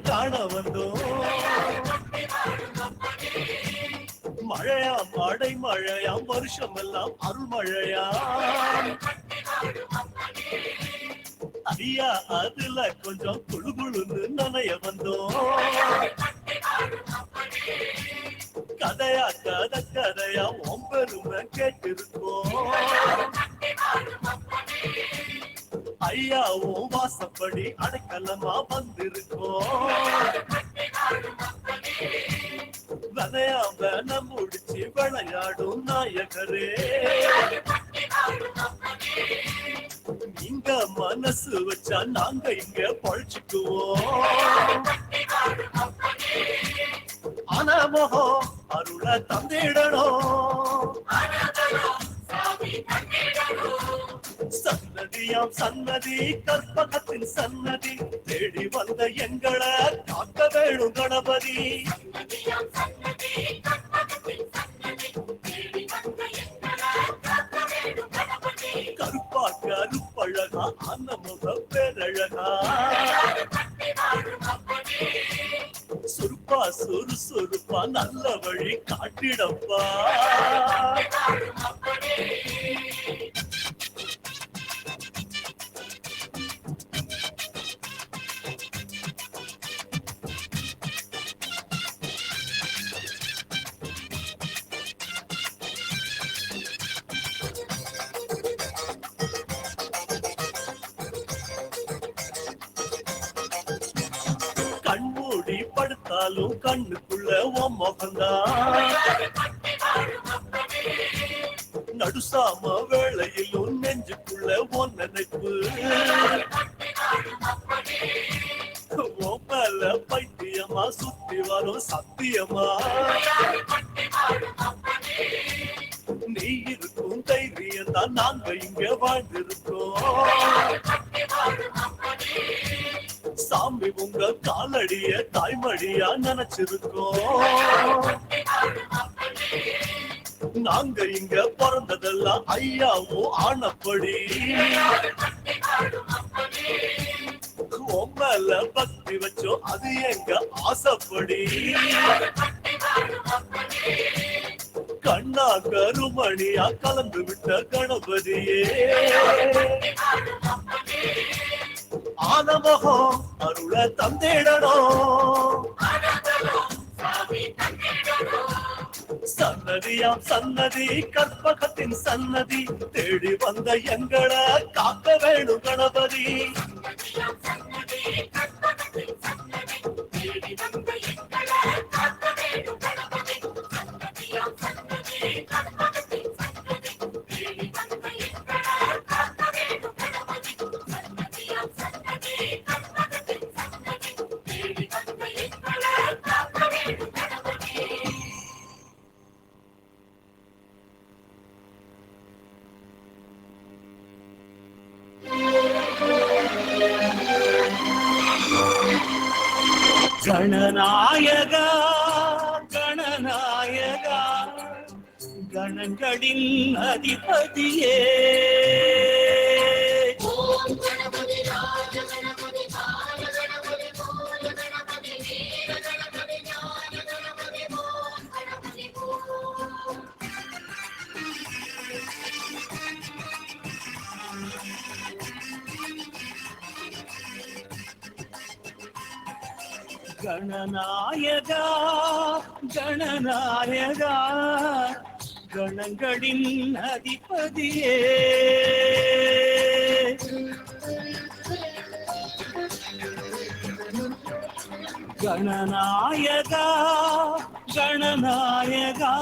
காண வந்தோம். மழையாம் அடை மழையாம் வருஷமெல்லாம் அருள்மழையாம். ஐயா அதுல கொஞ்சம் குழு குழுன்னு நனைய வந்தோம். கதையா கதை கதையா ஒம்பெருமை கேட்டிருக்கோம். ஐயாவும் வாசப்படி அடைக்கலமா வந்திருக்கோம். விதையா வேன முடிச்சு விளையாடும் நாயகரே, நீங்க மனசு வச்சா நாங்க இங்க பழிச்சுக்குவோம். அனமோகம் அருளை தந்திடணும். சன்னதியாம் சன்னதி கற்பகத்தின் சன்னதி தேடி வந்த எங்களை காக்க வேணும் கணபதி. கருப்பா கருப்பழகா அன்னமுக பேரழகா, சுருப்பா சுறுசுறுப்பா நல்ல வழி காட்டிடப்பா. கண்மூடி படுத்தாலும் கண்ணுக்குள்ள உன் முகம்தான். நடுசாம வேளையிலும் நெஞ்சுக்குள்ள உன் நினைப்பு. உன் மேல பைத்தியமா சுத்தி வரும் சத்தியமா. நீ இருக்கும் தைரியம் தான் நாங்க இங்க வாழ்ந்திருக்கோம். சாமி உங்க காலடிய தாய்மடியா நினைச்சிருக்கோம். நாங்க இங்க பிறந்ததெல்லாம் ஐயாவும் ஆனப்படி. உம்மல பக்தி வச்சோம் அது எங்க ஆசைப்படி. கண்ணா கருமணியா கலந்து விட்ட கணபதியே, ஆனமோகம் அருளை தந்திடணும். சன்னதியாம் சன்னதி கற்பகத்தின் சன்னதி தேடி வந்த எங்களை காக்க வேணும் கணபதி. கணநாயகா கணநாயகா கணங்களின் அதிபதியே, கணநாயகா கணநாயகா கணங்களின் அதிபதியே, கணநாயகா கணநாயகா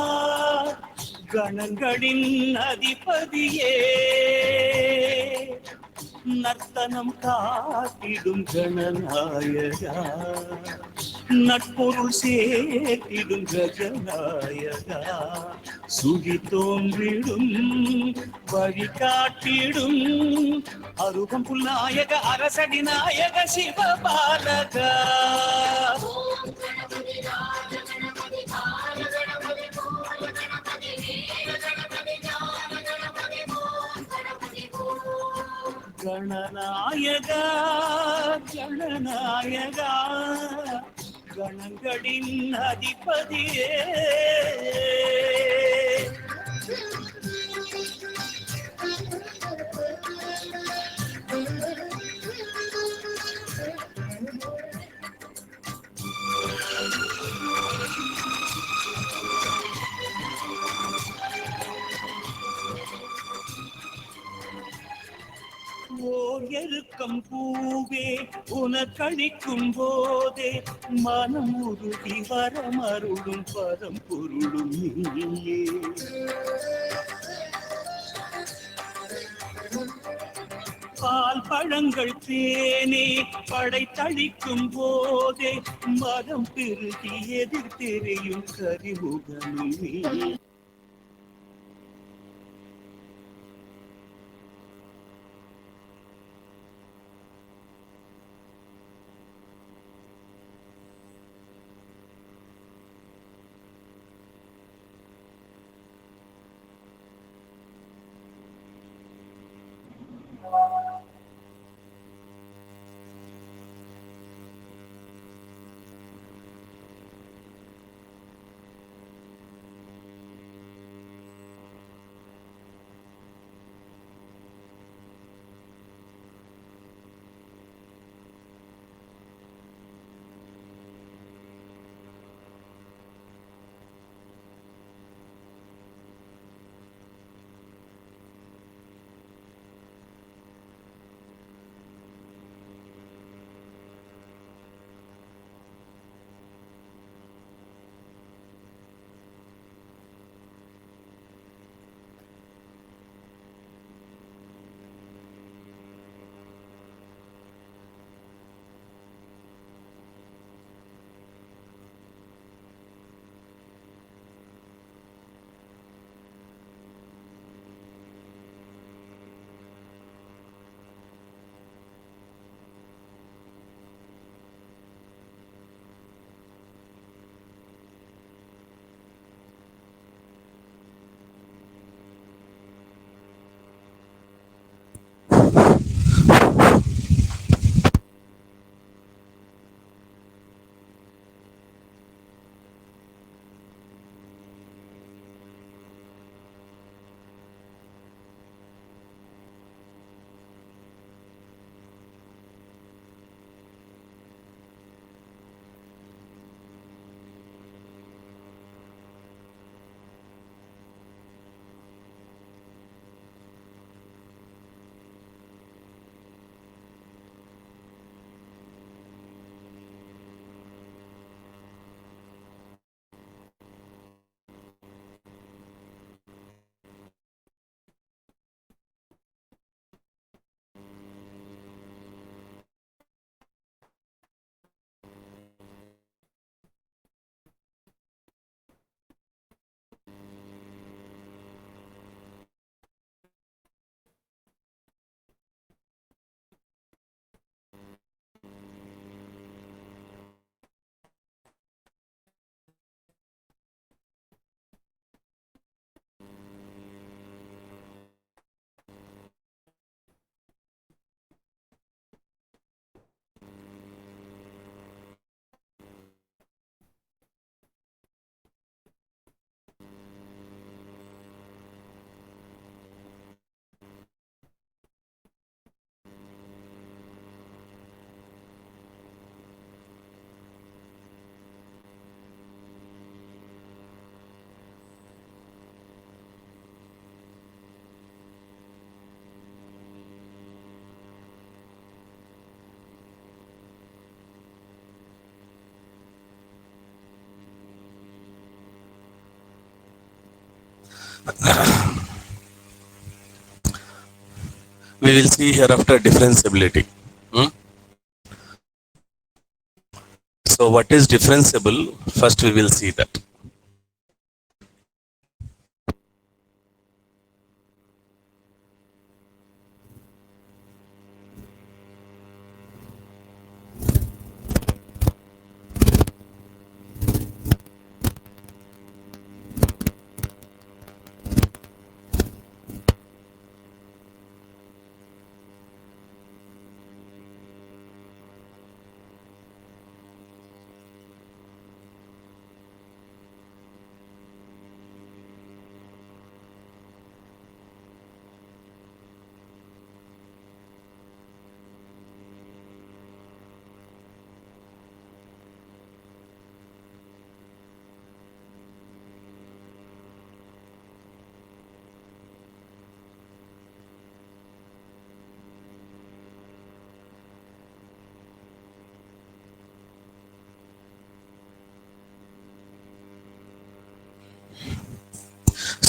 கணங்களின் அதிபதியே, நர்த்தனம் காட்டிடும் கணநாயகா, நட்பொருள் சேர்த்திடும் கஜநாயகா, சுகி தோன்றிடும் வழி காட்டிடும் அருகம் புல்நாயக அரசடி நாயக சிவபாலகா. கணநாயகா கணநாயகா கணங்களின் அதிபதியே ஓர் எருக்கம் பூவே உனக்களிக்கும் போதே மனம் உருகி வரமருளும் பரம்பொருளும் நீயே. பால் பழங்கள் தேனே படைத்தளிக்கும் போதே மரம் பெருகி எதிர் தெரியும் கரிமுகனும் நீ. We will see hereafter differentiability. So what is differentiable? First we will see that.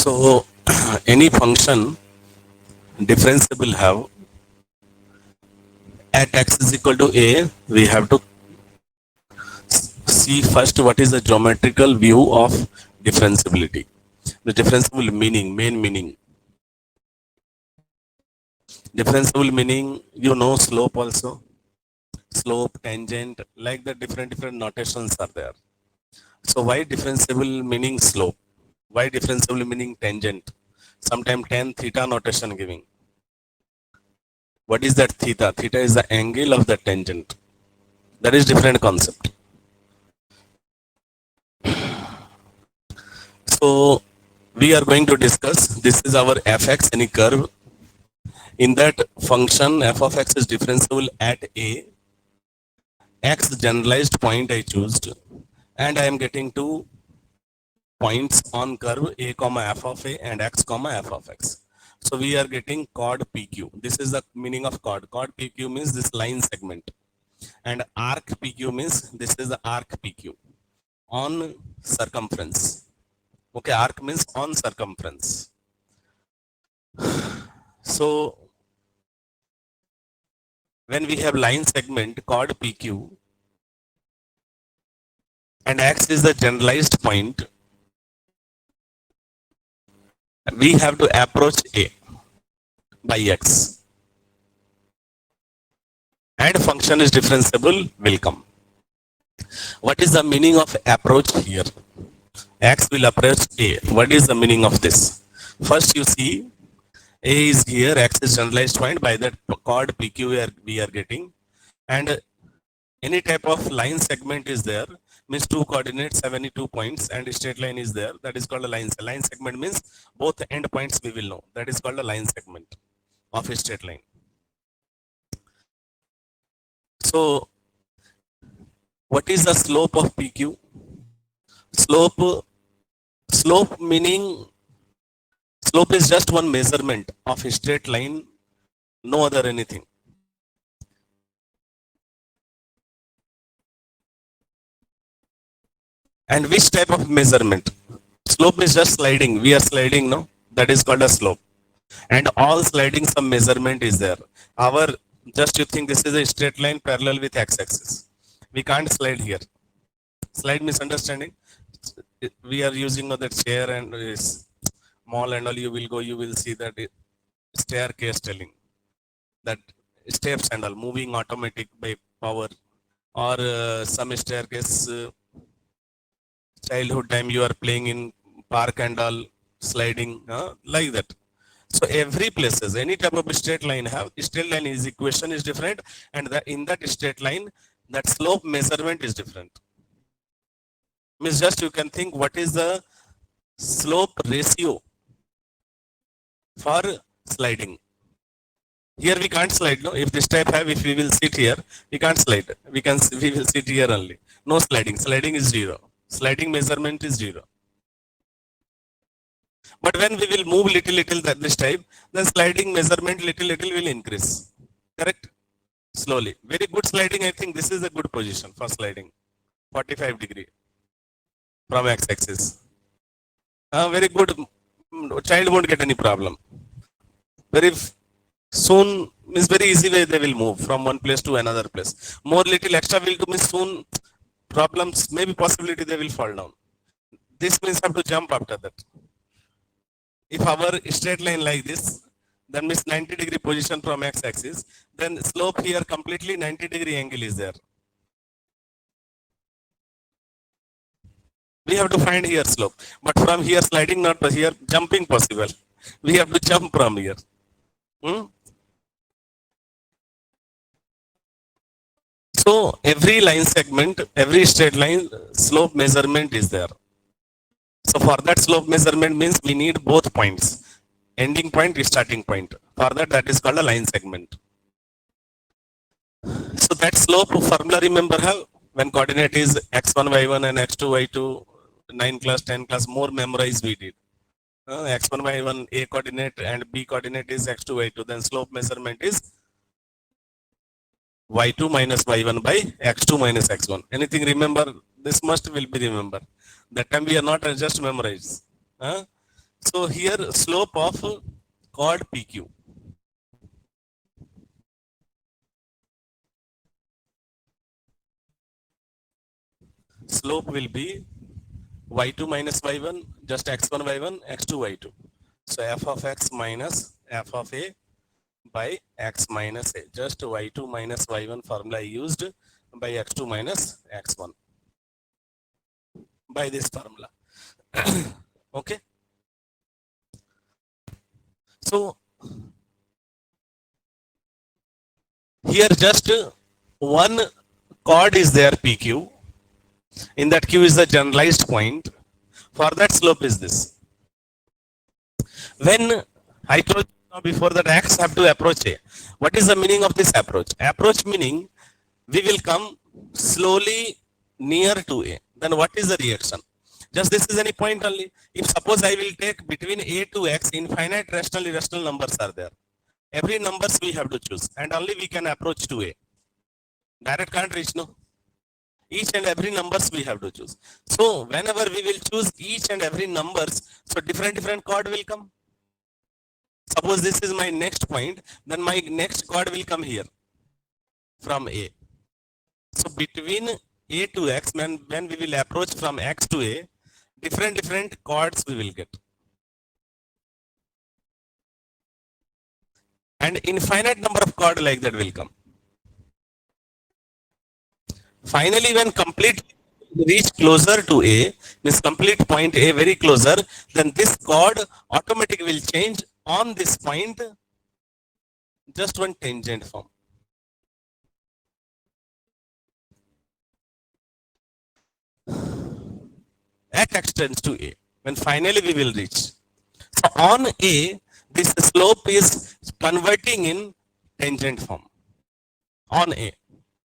So any function differentiable have at x is equal to a, we have to see first what is the geometrical view of differentiability. The differentiable meaning, main meaning. Differentiable meaning, you know slope also. Slope, tangent, like the different notations are there. So why differentiable meaning slope? Why differentiable meaning tangent? Sometimes tan theta notation giving. What is that theta? Theta is the angle of the tangent. That is different concept. So we are going to discuss, this is our fx, any curve. In that function, f of x is differentiable at a, x generalized point I choose, and I am getting two points on curve a comma f of a and x comma f of x. So we are getting chord PQ. This is the meaning of chord. Chord PQ means this line segment. And arc PQ means this is the arc PQ on circumference. Okay, arc means on circumference. So when we have line segment chord PQ and x is the generalized point, we have to approach a by x. And function is differentiable will come. What is the meaning of approach here? X will approach a. What is the meaning of this? First you see a is here, x is generalized point, by that chord PQ we are getting, and any type of line segment is there, means two coordinates, 72 points, and straight line is there, that is called a line. Line segment means both end points we will know, that is called a line segment of a straight line. So what is the slope of PQ? Slope meaning, slope is just one measurement of a straight line, no other anything. And which type of measurement? Slope is just sliding. We are sliding, no? That is called a slope. And all sliding, some measurement is there. Our, just you think this is a straight line parallel with x-axis. We can't slide here. Slide misunderstanding. We are using that chair and mall and all, you will go, you will see that staircase telling. That steps and all moving automatic by power, or some staircase childhood time you are playing in park and all, sliding like that. So every places, any type of straight line have, straight line is equation is different, and that in that straight line that slope measurement is different. Means just you can think what is the slope ratio for sliding. Here we can't slide, no? If this type have, if we will sit here, we can't slide. We will sit here only. No sliding. Sliding is zero. Sliding measurement is zero. But when we will move little that this type, then sliding measurement little will increase. Correct? Slowly. Very good sliding. I think this is a good position for sliding. 45 degree from x-axis. Very good. Child won't get any problem. Very soon, means very easy way they will move from one place to another place. More little extra will do, means soon problems, maybe possibility they will fall down. This means have to jump after that. If our straight line like this, then means 90 degree position from x-axis, then slope here completely 90 degree angle is there. We have to find here slope, but from here sliding not here, jumping possible. We have to jump from here. So every line segment, every straight line slope measurement is there. So for that slope measurement means we need both points, ending point, starting point. For that is called a line segment. So that slope formula, remember how when coordinate is x1 y1 and x2 y2, 9 class 10 class more memorize we did. X1 y1 a coordinate and b coordinate is x2 y2, then slope measurement is y2 minus y1 by x2 minus x1. Anything remember? This must will be remember. That time we are not just memorize. So here slope of chord PQ. Slope will be y2 minus y1, just x1 y1, x2 y2. So f of x minus f of a by x minus a. Just y2 minus y1 formula used by x2 minus x1 by this formula. Okay. So here just one chord is there PQ. In that Q is the generalized point. For that slope is this. When I told you before that x have to approach A. What is the meaning of this approach? Approach meaning we will come slowly near to A. Then what is the reaction? Just this is any point only. If suppose I will take between A to X, infinite rational irrational numbers are there. Every numbers we have to choose and only we can approach to A. Direct can't reach, no. Each and every numbers we have to choose. So whenever we will choose each and every numbers, so different chord will come. Suppose this is my next point, then my next chord will come here from A. So between A to X, when we will approach from X to A, different chords we will get. And infinite number of chord like that will come. Finally, when complete reach closer to A, this complete point A very closer, then this chord automatically will change on this point just one tangent form. At x tends to A, when finally we will reach. So on A, this slope is converting in tangent form. On A.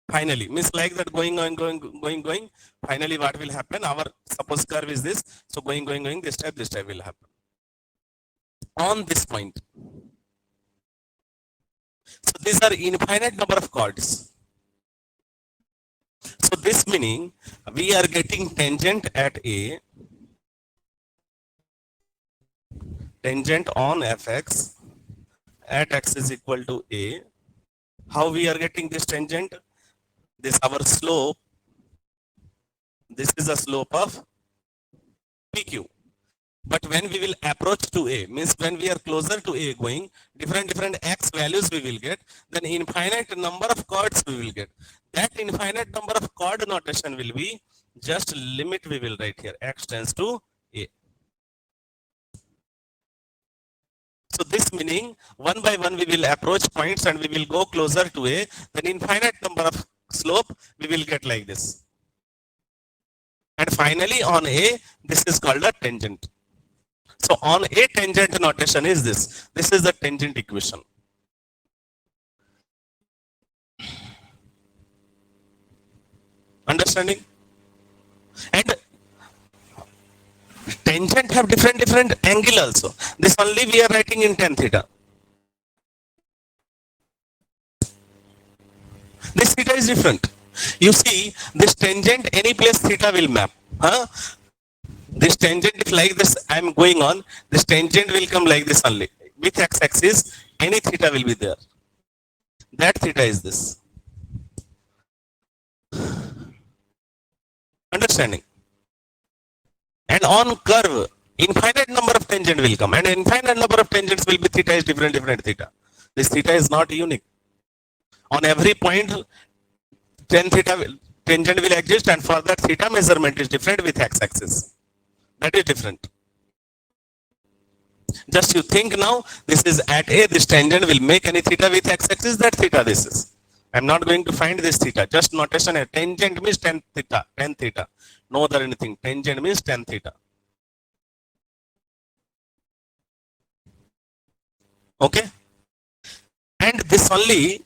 Finally, means like that going. Finally, what will happen? Our suppose curve is this. So going. This type will happen. On this point. So these are infinite number of chords. So this meaning we are getting tangent at A, tangent on fx at x is equal to A. How we are getting this tangent? This our slope. This is the slope of PQ. But when we will approach to A, means when we are closer to A going, different x values we will get, then infinite number of chords we will get. That infinite number of chord notation will be just limit we will write here, x tends to A. So this meaning one by one we will approach points and we will go closer to A, then infinite number of slope we will get like this. And finally on A, this is called a tangent. So on A, tangent notation is this. This is the tangent equation. Understanding? And tangent have different angle also. This only we are writing in tan theta. This theta is different. You see, this tangent any place theta will map. This tangent is like this. I am going on. This tangent will come like this only. With x-axis, any theta will be there. That theta is this. Understanding? And on curve, infinite number of tangent will come. And infinite number of tangents will be theta is different theta. This theta is not unique. On every point, tangent will exist, and for that theta measurement is different with x-axis. That is different. Just you think now, this is at A, this tangent will make any theta with x-axis, that theta this is. I'm not going to find this theta, just notation. A tangent means tan theta. No other anything. Tangent means tan theta. Okay? And this only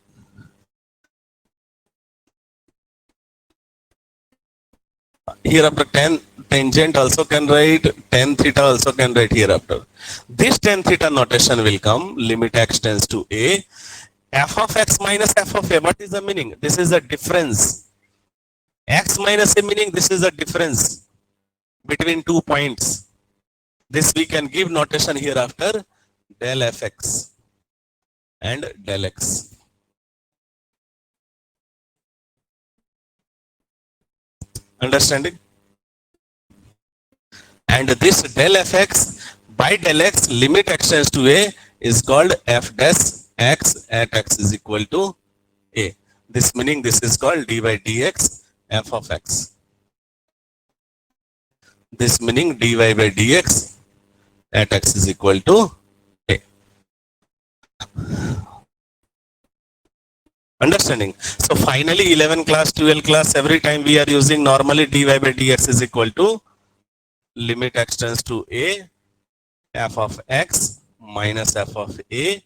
hereafter tangent also can write, tan theta also can write hereafter. This tan theta notation will come, limit x tends to A, f of x minus f of A. What is the meaning? This is the difference. X minus A meaning this is the difference between 2 points. This we can give notation hereafter del fx and del x. Understanding? And this del fx by del x limit extends to a is called f dash x at x is equal to a. This meaning this is called d by dx f of x. This meaning dy by dx at x is equal to a. Understanding? So finally 11 class, 12 class, every time we are using normally dy by dx is equal to limit extends to a f of x minus f of a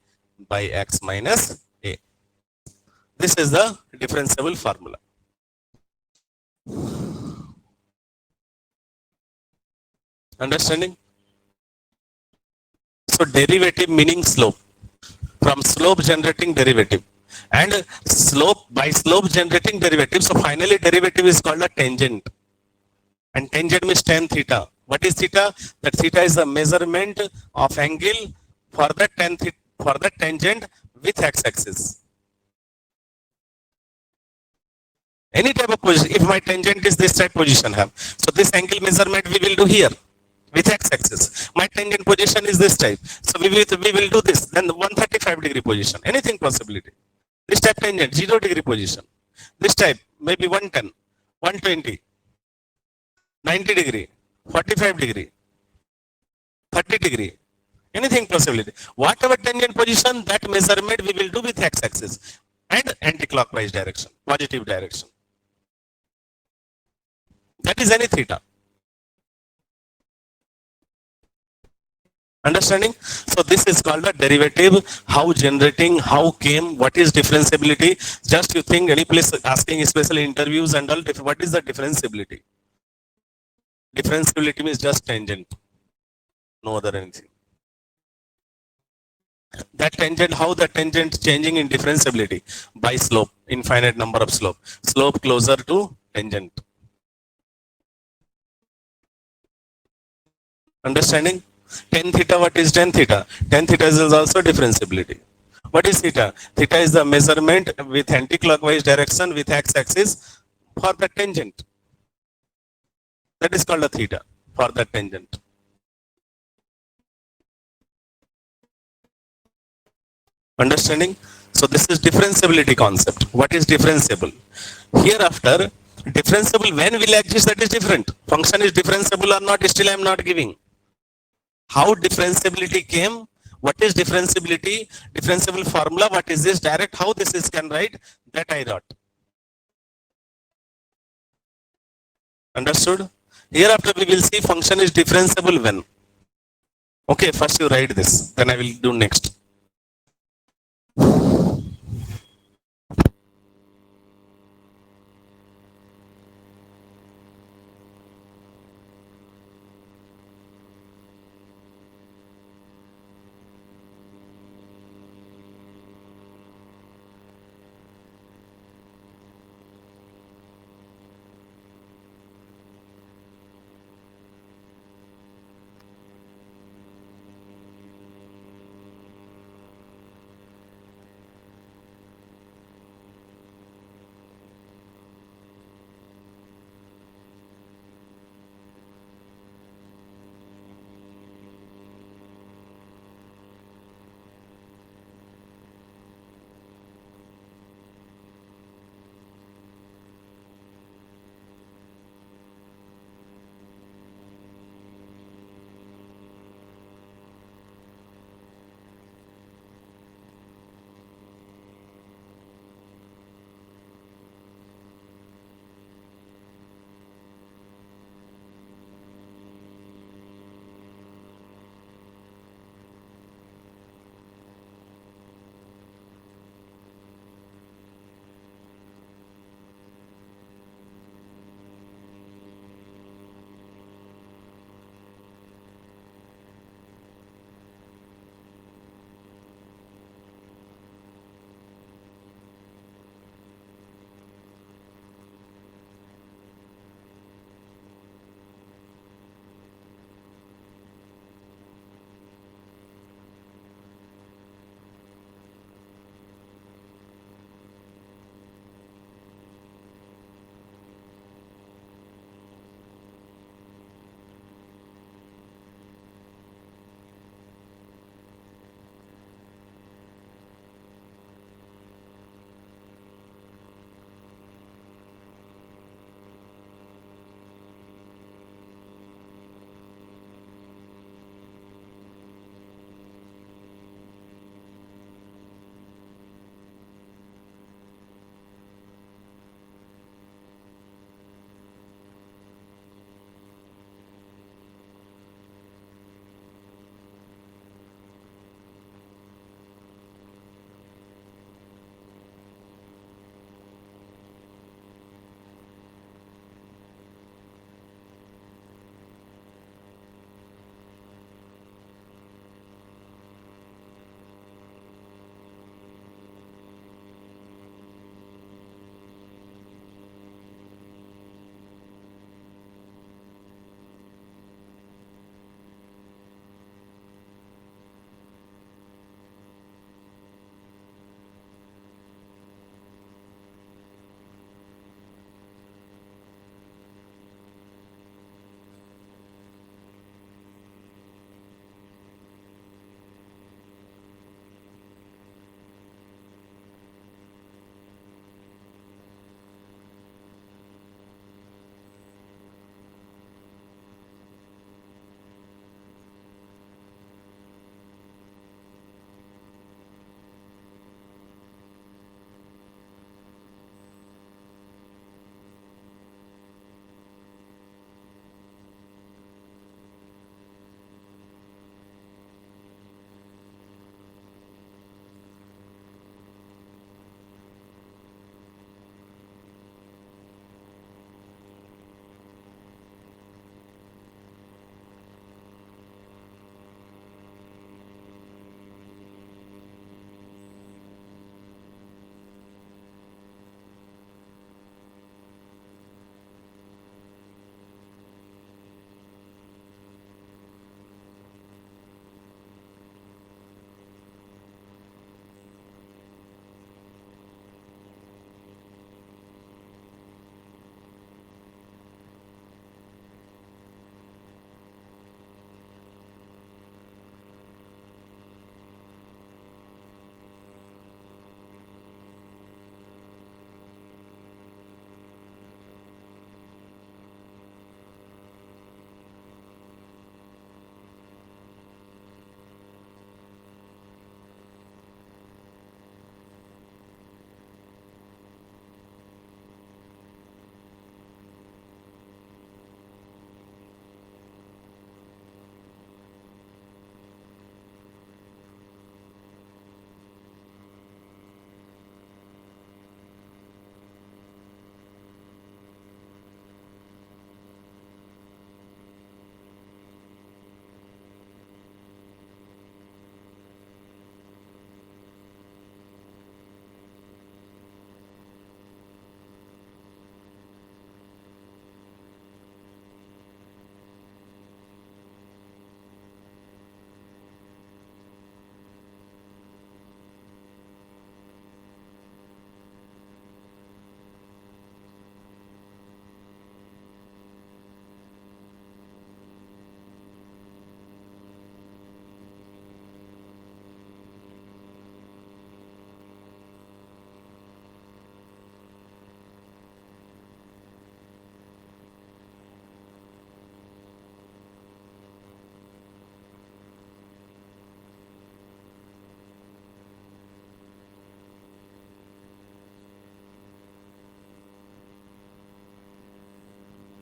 by x minus a. This is the differentiable formula. Understanding? So derivative meaning slope. From slope generating derivative. And slope by slope generating derivative. So finally derivative is called a tangent. And tangent means tan theta. What is theta? That theta is the measurement of angle for the for the tangent with x-axis. Any type of position. If my tangent is this type position have. So this angle measurement we will do here with x-axis. My tangent position is this type. So we will do this. Then 135 degree position. Anything possibility. This type tangent 0 degree position. This type maybe 110, 120, 90 degree, 45 degree, 30 degree. Anything possibility. Whatever tangent position, that measurement we will do with x-axis and anti-clockwise direction, positive direction. That is any theta. Understanding? So this is called the derivative, how generating, how came, what is differentiability. Just you think any place asking especially interviews and all, what is the differentiability? Differentiability means just tangent, no other anything. That tangent, how the tangent changing in differentiability? By slope, infinite number of slope. Slope closer to tangent. Understanding? Tan theta, what is tan theta? Tan theta is also differentiability. What is theta? Theta is the measurement with anti-clockwise direction with x-axis for the tangent. That is called a theta for the tangent. Understanding? So this is differentiability concept. What is differentiable? Hereafter, differentiable when will exist, that is different. Function is differentiable or not, still I am not giving. How differentiability came? What is differentiability? Differentiable formula, what is this? Direct how this is can write, that I wrote. Understood? Hereafter we will see function is differentiable when. Okay, first you write this, then I will do next.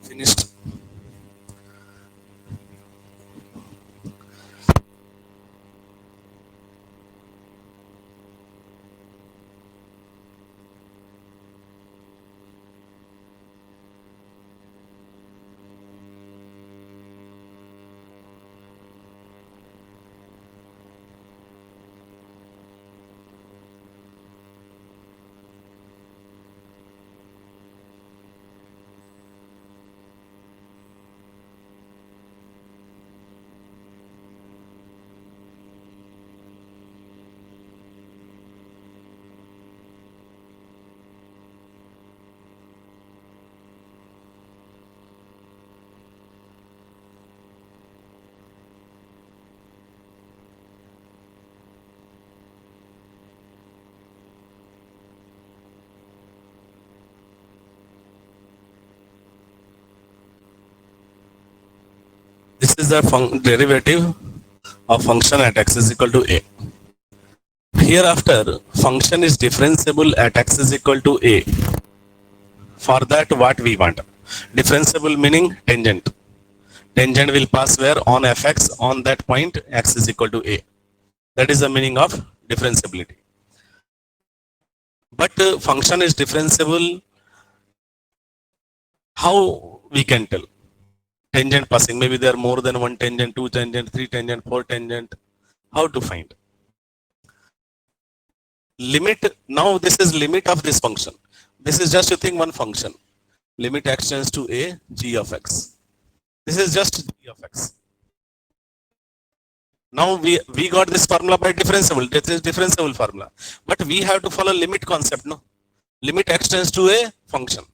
Finished. This is the derivative of function at x is equal to a. Hereafter, function is differentiable at x is equal to a. For that, what we want? Differentiable meaning tangent. Tangent will pass where? On fx, on that point x is equal to a. That is the meaning of differentiability. But function is differentiable. How we can tell? Tangent passing. Maybe there are more than one tangent, two tangent, three tangent, four tangent. How to find? Limit. Now this is limit of this function. This is just, you think, one function. Limit x tends to a, g of x. This is just g of x. Now we got this formula by differentiable. This is differentiable formula. But we have to follow limit concept, no? Limit x tends to a function.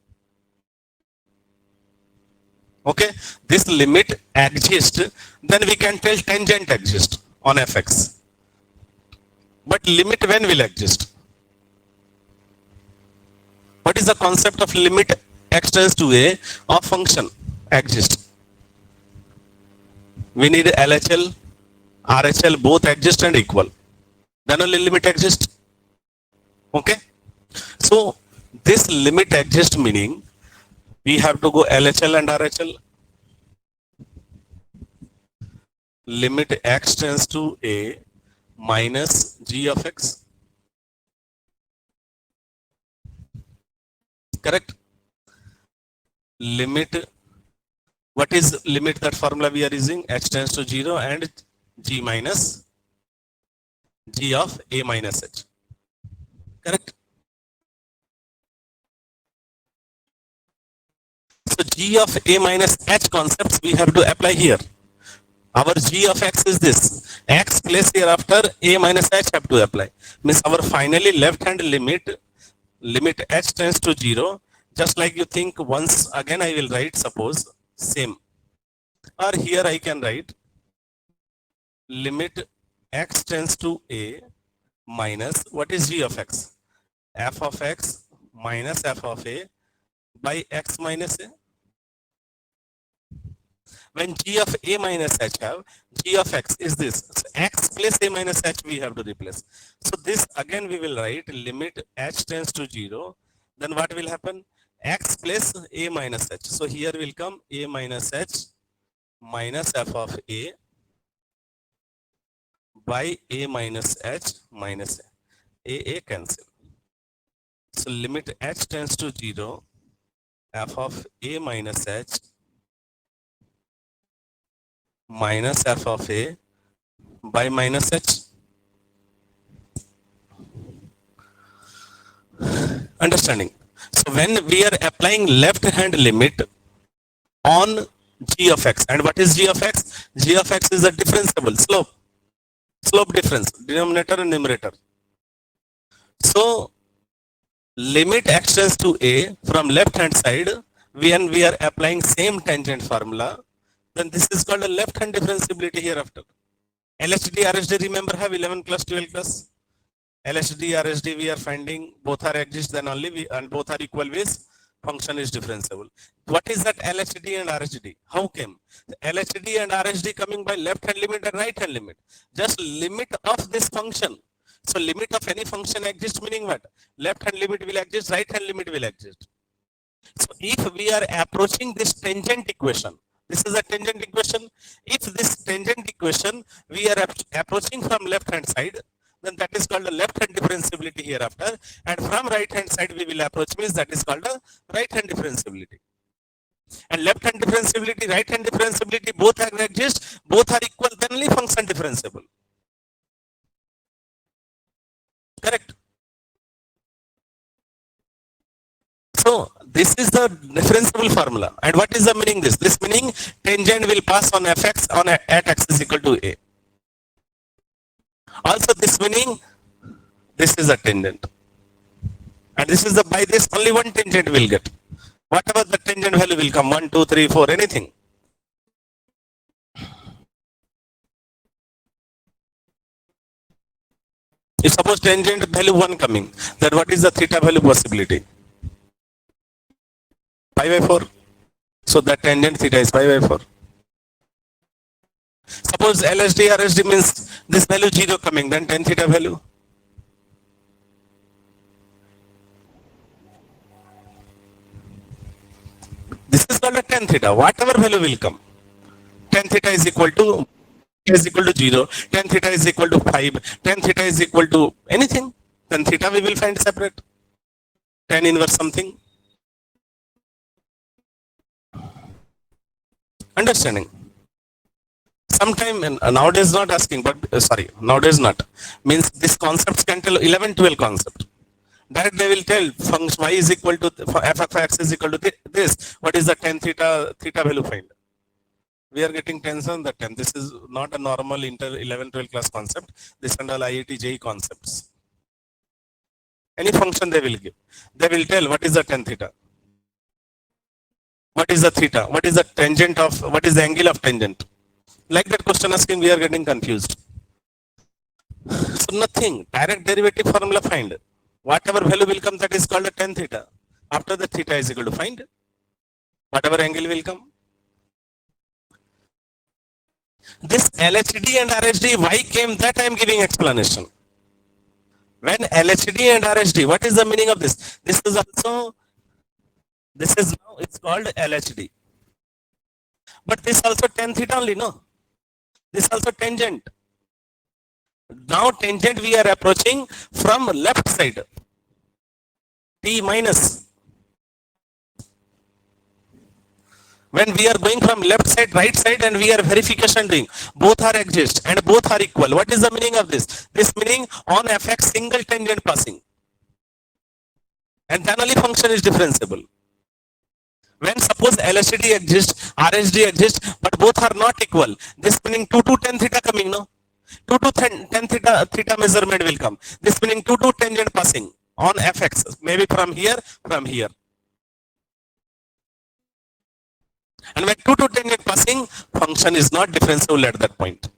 Okay, this limit exists, then we can tell tangent exists on fx. But limit when will exist? What is the concept of limit x tends to a of function exist? We need LHL, RHL both exist and equal. Then only limit exists. Okay. So this limit exists meaning we have to go LHL and RHL. Limit x tends to a minus g of x. Correct? Limit, what is limit, that formula we are using? H tends to 0 and g minus g of a minus h. Correct? So g of a minus h concepts we have to apply here. Our g of x is this. X place here after a minus h have to apply. Means our finally left hand limit h tends to 0. Just like you think, once again I will write, suppose same. Or here I can write limit x tends to a minus, what is g of x? F of x minus f of a by x minus a. When g of a minus h have, g of x is this. So x plus a minus h we have to replace. So this again we will write limit h tends to 0. Then what will happen? X plus a minus h. So here will come a minus h minus f of a by a minus h minus a cancel. So limit h tends to 0, f of a minus h minus f of a by minus h. Understanding? So when we are applying left hand limit on g of x, and what is g of x? G of x is a differentiable slope difference, denominator and numerator. So limit x tends to a from left hand side, when we are applying same tangent formula, then this is called a left hand differentiability hereafter. LHD, RHD, remember, have 11 class, 12 class. LHD, RHD we are finding both are exist, then only and both are equal ways function is differentiable. What is that LHD and RHD? How came? The LHD and RHD coming by left hand limit and right hand limit. Just limit of this function. So limit of any function exists meaning what? Left hand limit will exist, right hand limit will exist. So if we are approaching this tangent equation, this is a tangent equation. If this tangent equation we are approaching from left hand side, then that is called a left hand differentiability hereafter. And from right hand side we will approach means that is called a right hand differentiability. And left hand differentiability, right hand differentiability, both exist, both are equal, then only function differentiable. Correct. So this is the differentiable formula. And what is the meaning this? This meaning tangent will pass on fx on at x is equal to a. Also this meaning this is a tangent. And this is the by this only one tangent will get. Whatever the tangent value will come, 1, 2, 3, 4, anything. If suppose tangent value 1 coming, then what is the theta value possibility? Pi by 4. So that tangent theta is pi by 4. Suppose LSD RSD means this value 0 coming, then tan theta value. This is called a tan theta. Whatever value will come, tan theta is equal to 0, tan theta is equal to 5, tan theta is equal to anything. Tan theta we will find separate. Tan inverse something. Understanding? Sometime nowadays not asking, but sorry, nowadays not. Means this concepts can tell 11, 12 concept. Direct they will tell function y is equal to f of x is equal to this. What is the tan theta value find? We are getting tension that time. This is not a normal inter 11, 12 class concept. This and all IIT JEE concepts. Any function they will give. They will tell what is the tan theta. What is the theta? What is the tangent of, what is the angle of tangent? Like that question asking, we are getting confused. So nothing, direct derivative formula find. Whatever value will come, that is called a tan theta. After the theta is equal to find whatever angle will come. This LHD and RHD, why came that I am giving explanation. When LHD and RHD, what is the meaning of this? This is also, this is now, it's called LHD. But this also tan theta only, no? This also tangent. Now tangent we are approaching from left side. T minus. When we are going from left side, right side, and we are verification doing, both are exist and both are equal. What is the meaning of this? This meaning on fx single tangent passing. And then only function is differentiable. When suppose LHD exists, RHD exists, but both are not equal, this meaning 2 to tan theta coming, no? 2 to tan theta measurement will come. This meaning 2 to tangent passing on fx, maybe from here, from here. And when 2 to tangent passing, function is not differentiable at that point.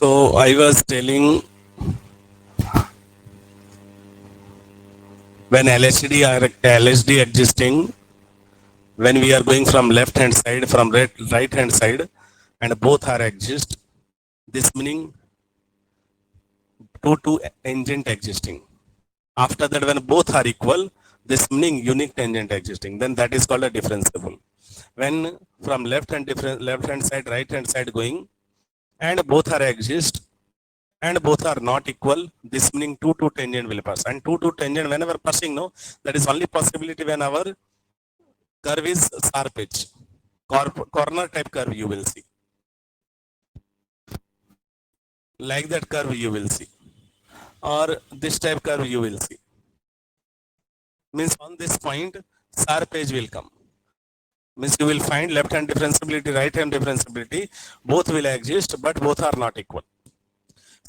So I was telling when LHD existing, when we are going from left hand side, from right hand side, and both are exist, this meaning two tangent existing. After that, when both are equal, this meaning unique tangent existing, then that is called a differentiable. When from left hand side, right hand side going, and both are exist, and both are not equal, this meaning two tangent will pass. And two tangent whenever passing, no, that is only possibility when our curve is sharp edge. Corner type curve you will see. Like that curve you will see. Or this type curve you will see. Means on this point, sharp edge will come. Means you will find left hand differentiability, right hand differentiability, both will exist, but both are not equal.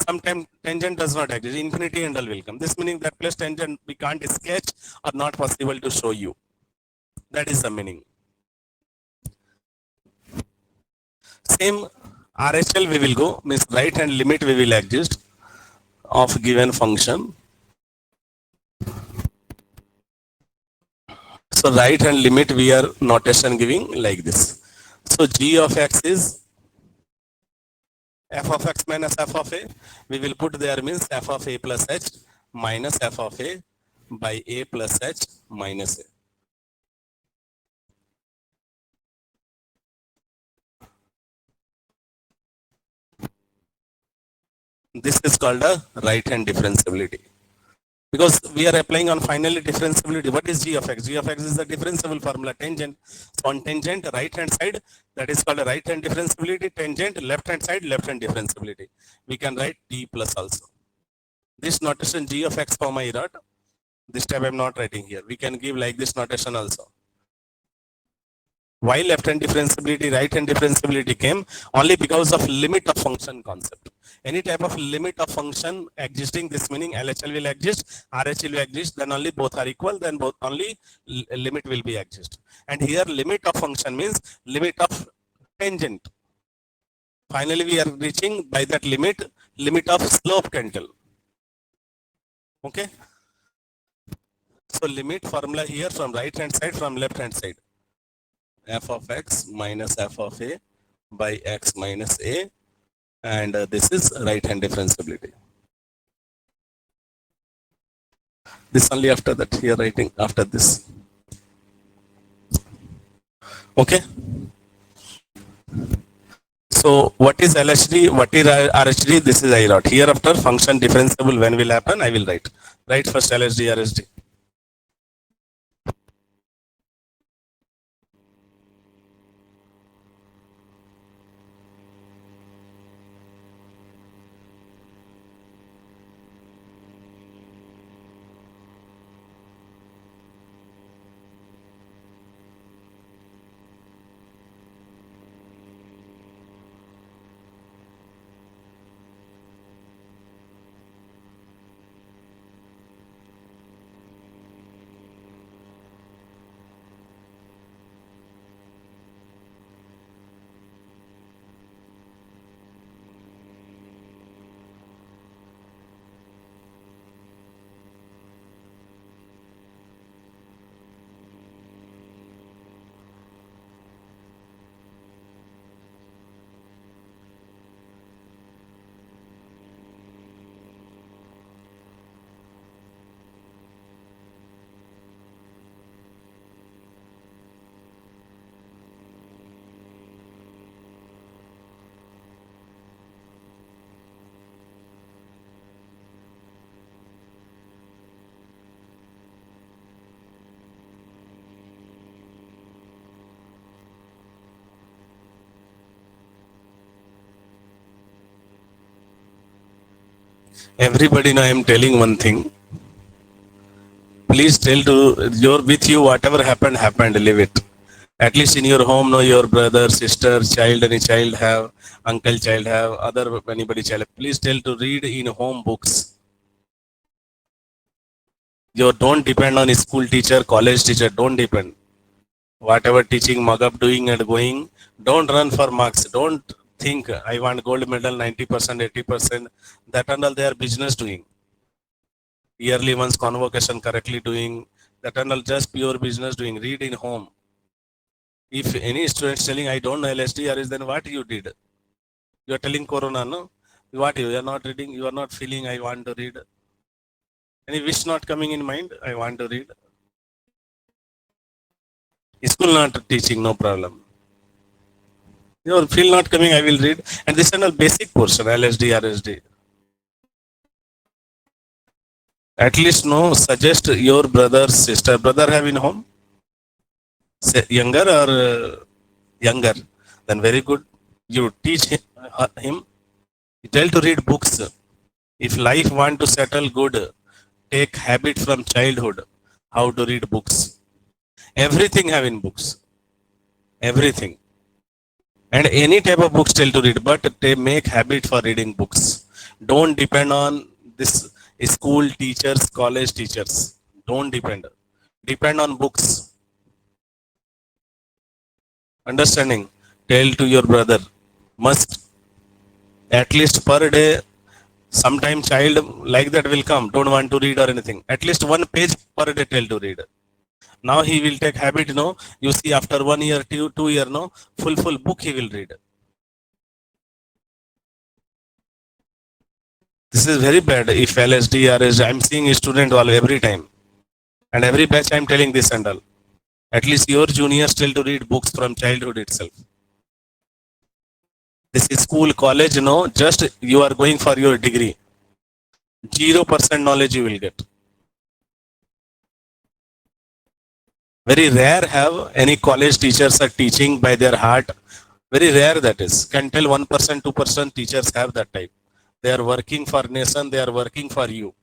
Sometimes tangent does not exist, infinity angle will come. This meaning that plus tangent we can't sketch or not possible to show you. That is the meaning. Same RHL we will go, means right hand limit we will exist of given function. So right hand limit we are notation giving like this. So g of x is f of x minus f of a. We will put there means f of a plus h minus f of a by a plus h minus a. This is called a right hand differentiability. Because we are applying on finally differentiability. What is g of x? G of x is the differentiable formula tangent. So on tangent, right hand side, that is called a right hand differentiability. Tangent, left hand side, left hand differentiability. We can write t plus also. This notation g of x comma I dot. This time I am not writing here. We can give like this notation also. Why left hand differentiability, right hand differentiability came? Only because of limit of function concept. Any type of limit of function existing, this meaning LHL will exist, RHL will exist, then only both are equal, then both only limit will be exist. And here limit of function means limit of tangent. Finally we are reaching by that limit of slope can tell. Okay. So limit formula here from right hand side, from left hand side. F of x minus f of a by x minus a, and this is right hand differentiability. This only after that here writing after this. Okay. So what is LHD? What is RHD? This is I dot. Here after function differentiable when will happen, I will write. Write first LHD, RHD. Everybody now I am telling one thing. Please tell to your with you whatever happened, leave it. At least in your home, no, your brother, sister, child, any child have, uncle child have, other anybody child. Please tell to read in home books. You don't depend on a school teacher, college teacher, don't depend. Whatever teaching, mug up, doing and going, don't run for marks. Don't think I want gold medal 90%, 80%. That and all they are business doing. Yearly once convocation correctly doing. That and all just pure business doing. Read in home. If any student telling I don't know LSDRS, then what you did? You are telling Corona, no? What you are not reading? You are not feeling I want to read. Any wish not coming in mind? I want to read. School not teaching, no problem. Your feel not coming, I will read. And this is a basic portion, LSD, RSD. At least no, suggest your brother, sister. Brother have in home? Say, younger or younger? Then very good. You teach him. You tell to read books. If life want to settle good, take habit from childhood. How to read books. Everything have in books. Everything. And any type of books tell to read, but they make habit for reading books. Don't depend on this school teachers, college teachers. Don't depend. Depend on books. Understanding. Tell to your brother. Must at least per day. Sometime child like that will come. Don't want to read or anything. At least one page per day tell to read. Now he will take habit. No, you see after 1 year, 2 year, no, full book he will read. This is very bad. If LSD or I'm seeing a student all every time, and every batch I'm telling this and all. At least your juniors tell to read books from childhood itself. This is school, college, no. Just you are going for your degree. 0% knowledge you will get. Very rare have any college teachers are teaching by their heart. Very rare that is. Can tell 1%, 2% teachers have that type. They are working for nation. They are working for you.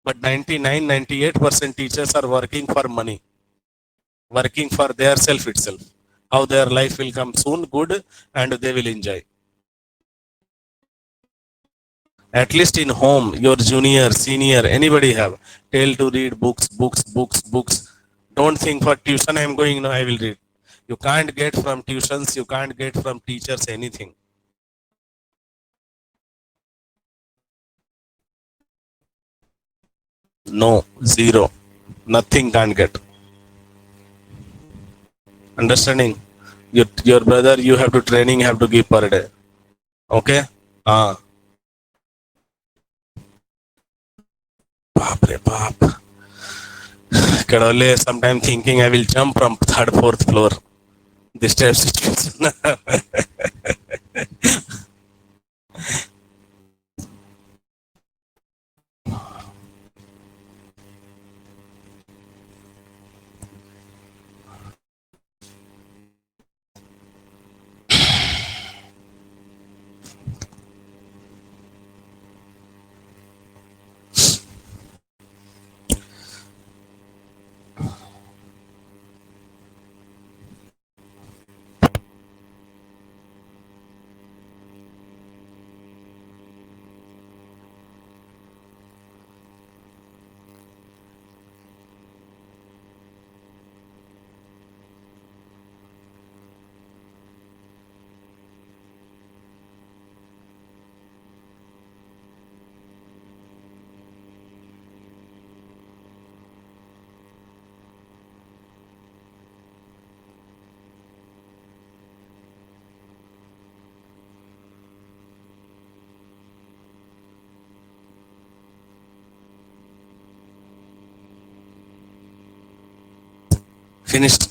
But 99, 98% teachers are working for money. Working for their self itself. How their life will come soon, good, and they will enjoy. At least in home, your junior, senior, anybody have. Tell to read books, books, books, books. Don't think for tuition I am going, no, I will read. You can't get from tuitions, you can't get from teachers anything. No, zero. Nothing can't get. Understanding? Your brother, you have to training, have to give per day. Okay? Baap re baap. Kadole, sometime thinking I will jump from third, fourth floor. This type of situation. Finished.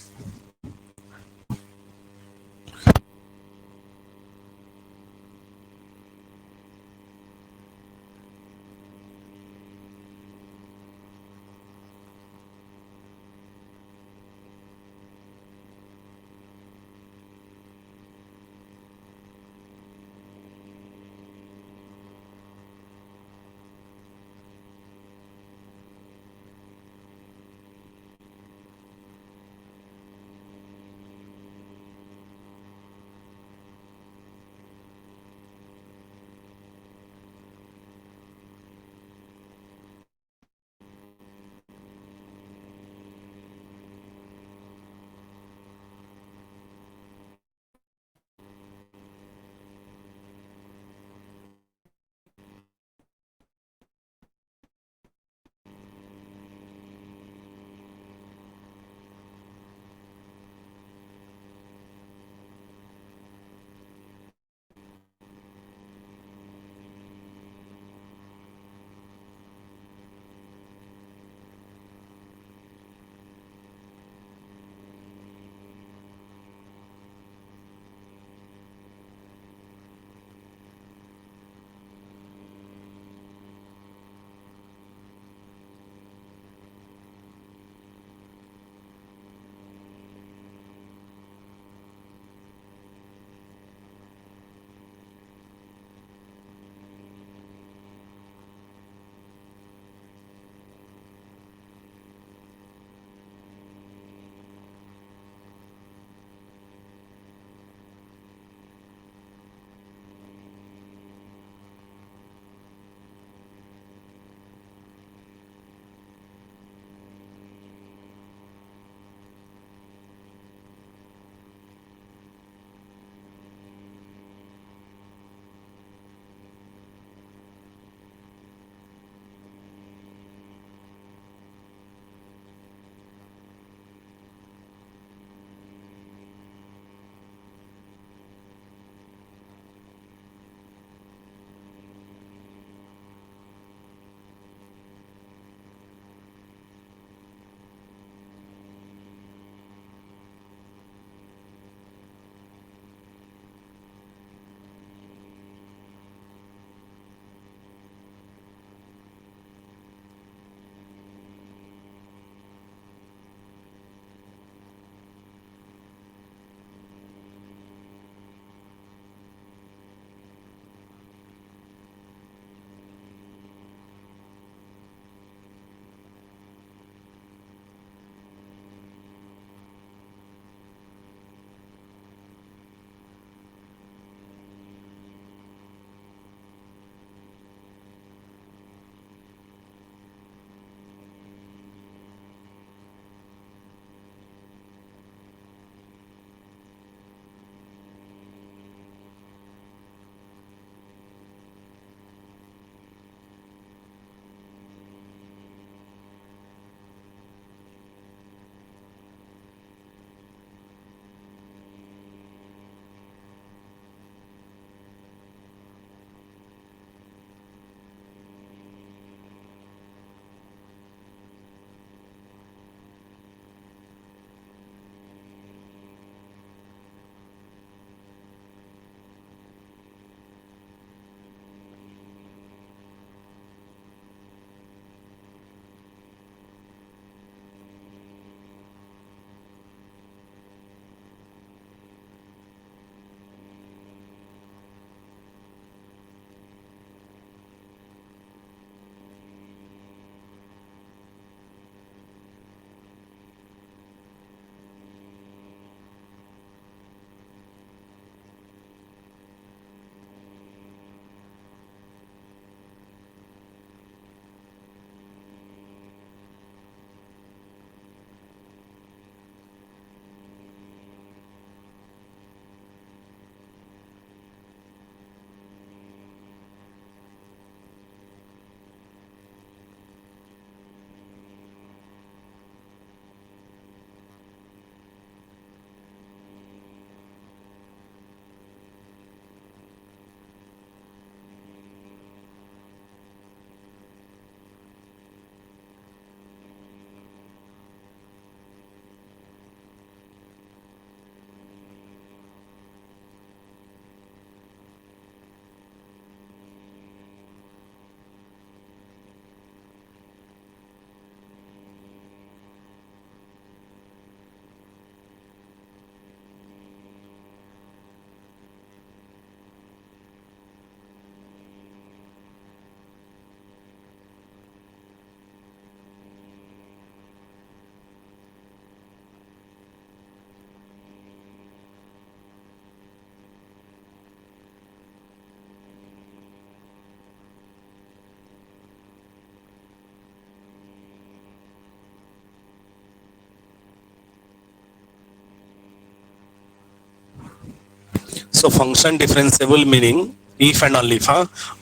So function differentiable meaning if and only if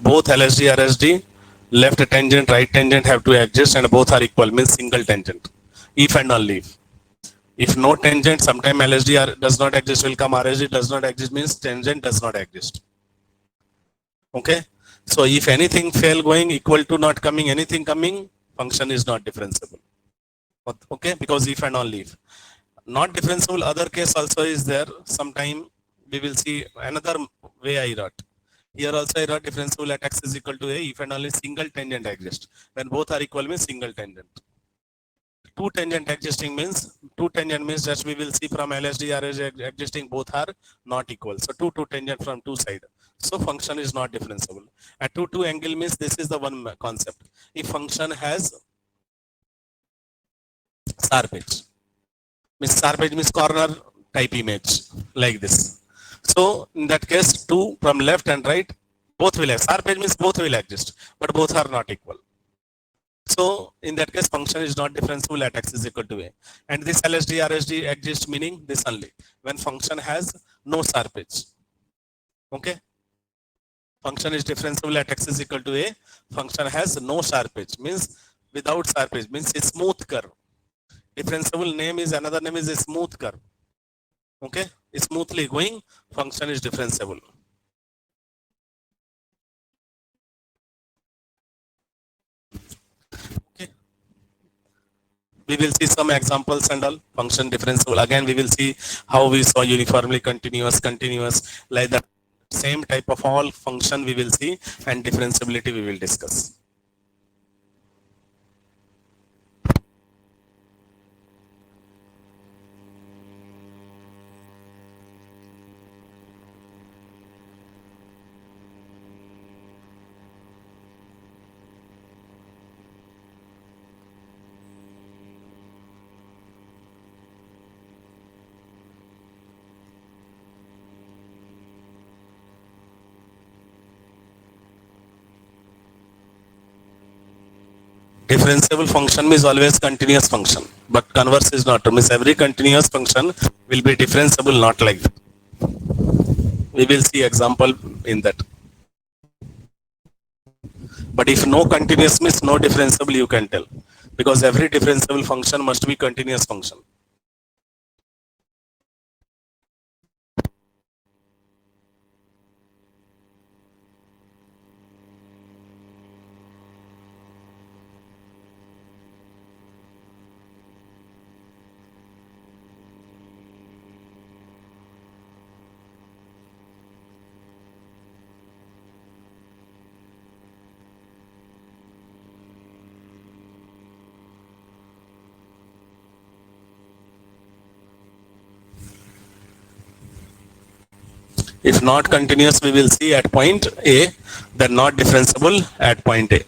both LSD RSD left tangent right tangent have to exist and both are equal means single tangent. If and only if. If no tangent, sometime LSD does not exist will come, RSD does not exist means tangent does not exist. Okay. So if anything fail going equal to not coming, anything coming, function is not differentiable. Okay, because if and only if. Not differentiable, other case also is there. Sometime we will see another way I wrote. Here also I wrote differentiable at x is equal to a if and only single tangent exists. When both are equal means single tangent. Two tangent existing means that we will see from LSD RSD existing both are not equal. So two tangent from two side. So function is not differentiable. At two angle means this is the one concept. If function has sharp edge, sharp edge means corner type image like this. So in that case, two from left and right both will have sharp edge means both will exist, but both are not equal. So in that case, function is not differentiable at x is equal to a. And this LSD RSD exists meaning this only when function has no sharp edge. Okay. Function is differentiable at x is equal to a. Function has no sharp edge means without sharp edge means a smooth curve. Differentiable name is another name is a smooth curve. Okay. Smoothly going function is differentiable. Okay. We will see some examples and all function differentiable. Again, we will see how we saw uniformly continuous like that. Same type of all function we will see and differentiability we will discuss. Differentiable function is always continuous function, but converse is not. Means every continuous function will be differentiable, not like that. We will see example in that. But if no continuous means no differentiable, you can tell, because every differentiable function must be continuous function. If not continuous, we will see at point A, then not differentiable at point A.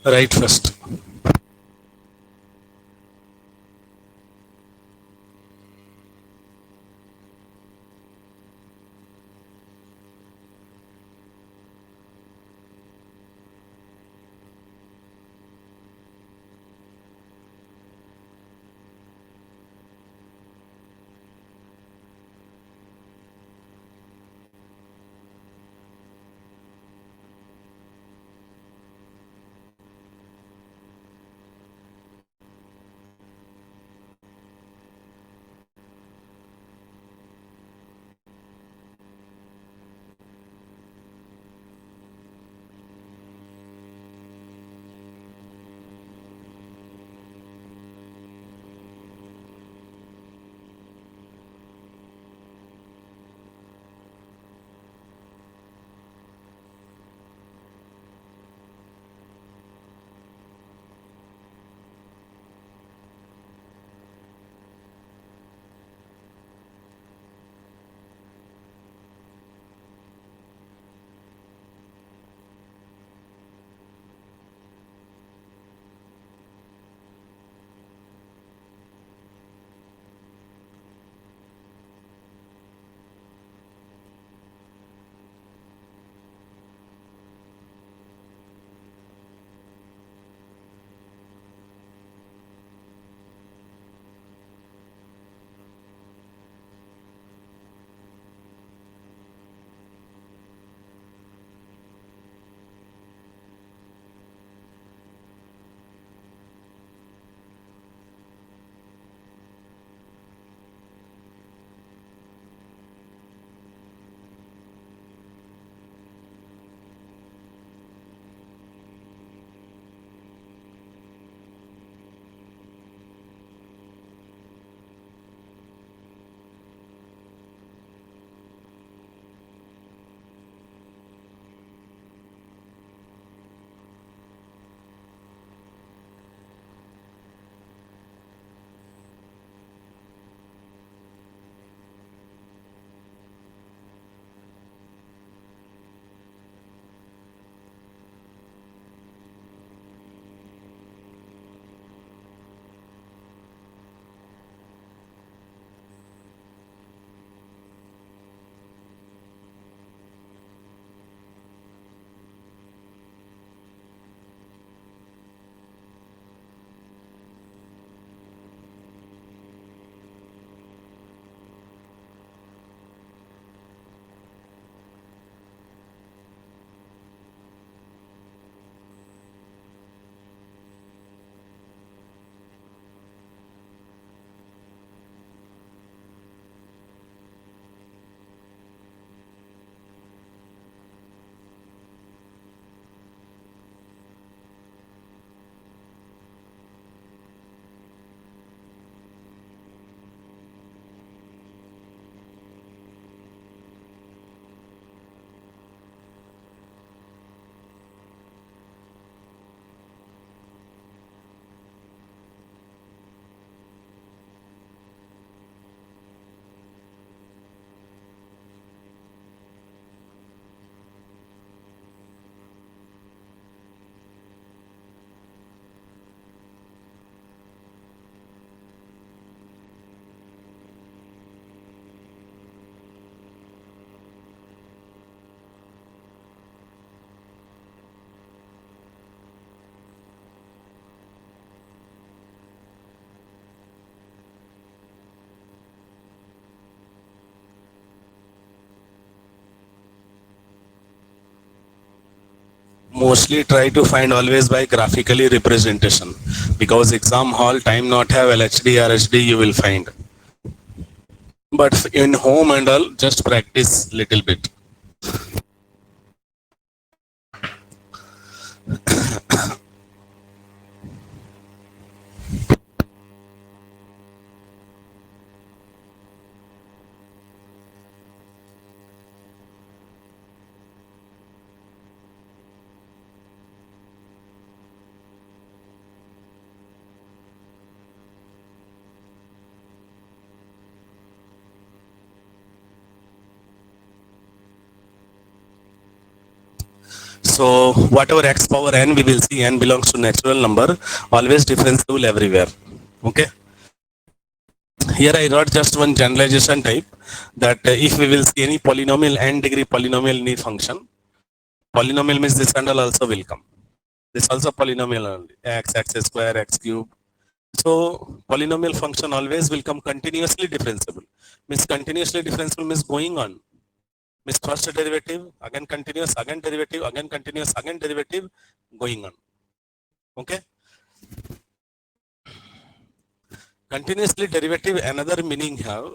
Right first. Mostly try to find always by graphically representation, because exam hall time not have LHD or HD you will find, but in home and all just practice little bit. So whatever x power n we will see, n belongs to natural number, always differentiable everywhere. Okay. Here I wrote just one generalization type that if we will see any polynomial n degree polynomial in the function, polynomial means this handle also will come. This also polynomial only, x square, x cube. So polynomial function always will come continuously differentiable. Means continuously differentiable means going on. Means first derivative, again continuous, again derivative, again continuous, again derivative, going on. Okay. Continuously derivative, another meaning have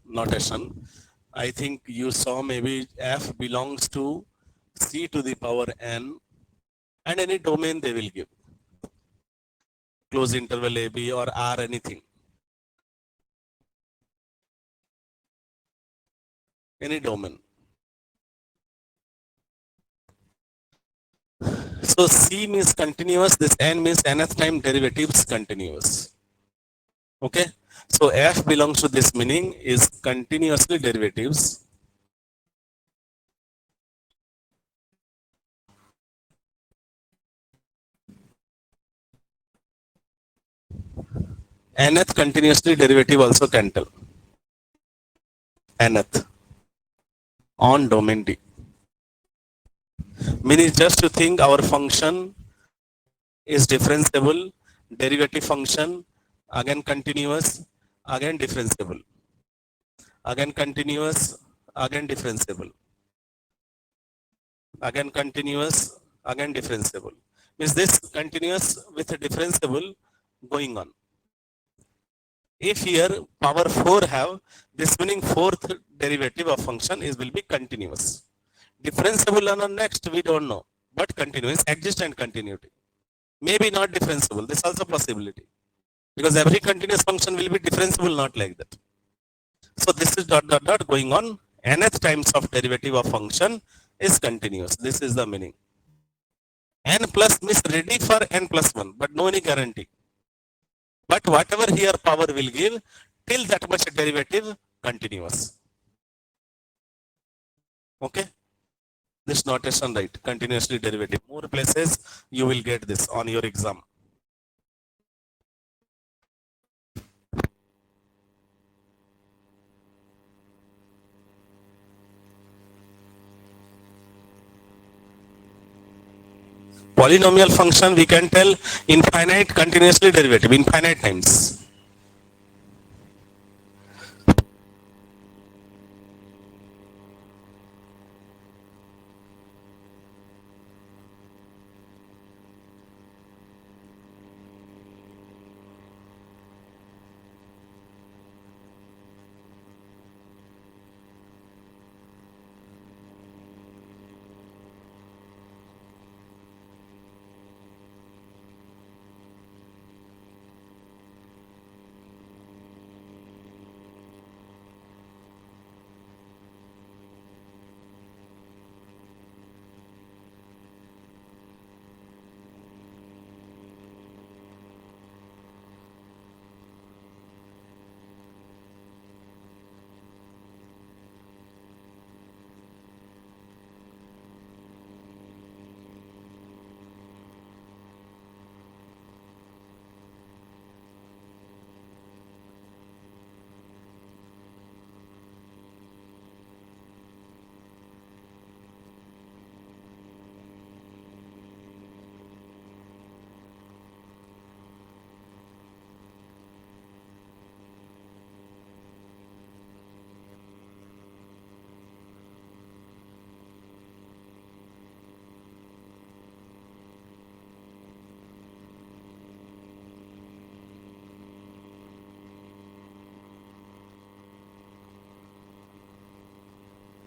notation. I think you saw maybe f belongs to c to the power n and any domain they will give. Close interval a, b or r, anything. Any domain. So c means continuous, this n means nth time derivatives continuous. Okay. So f belongs to this meaning is continuously derivatives. Nth continuously derivative also can tell. Nth on domain D. Meaning just to think our function is differentiable, derivative function, again continuous, again differentiable, again continuous, again differentiable, again continuous, again differentiable. Means this continuous with a differentiable going on. If here power 4 have, this meaning fourth derivative of function is will be continuous. Differentiable or next we don't know, but continuous exist and continuity. Maybe not differentiable, this also possibility. Because every continuous function will be differentiable, not like that. So this is dot dot dot going on. Nth times of derivative of function is continuous. This is the meaning. N plus means ready for n plus 1, but no any guarantee. But whatever here power will give, till that much derivative continuous. Okay. This notation right, continuously derivative. More places you will get this on your exam. Polynomial function we can tell infinite continuously derivative, infinite times.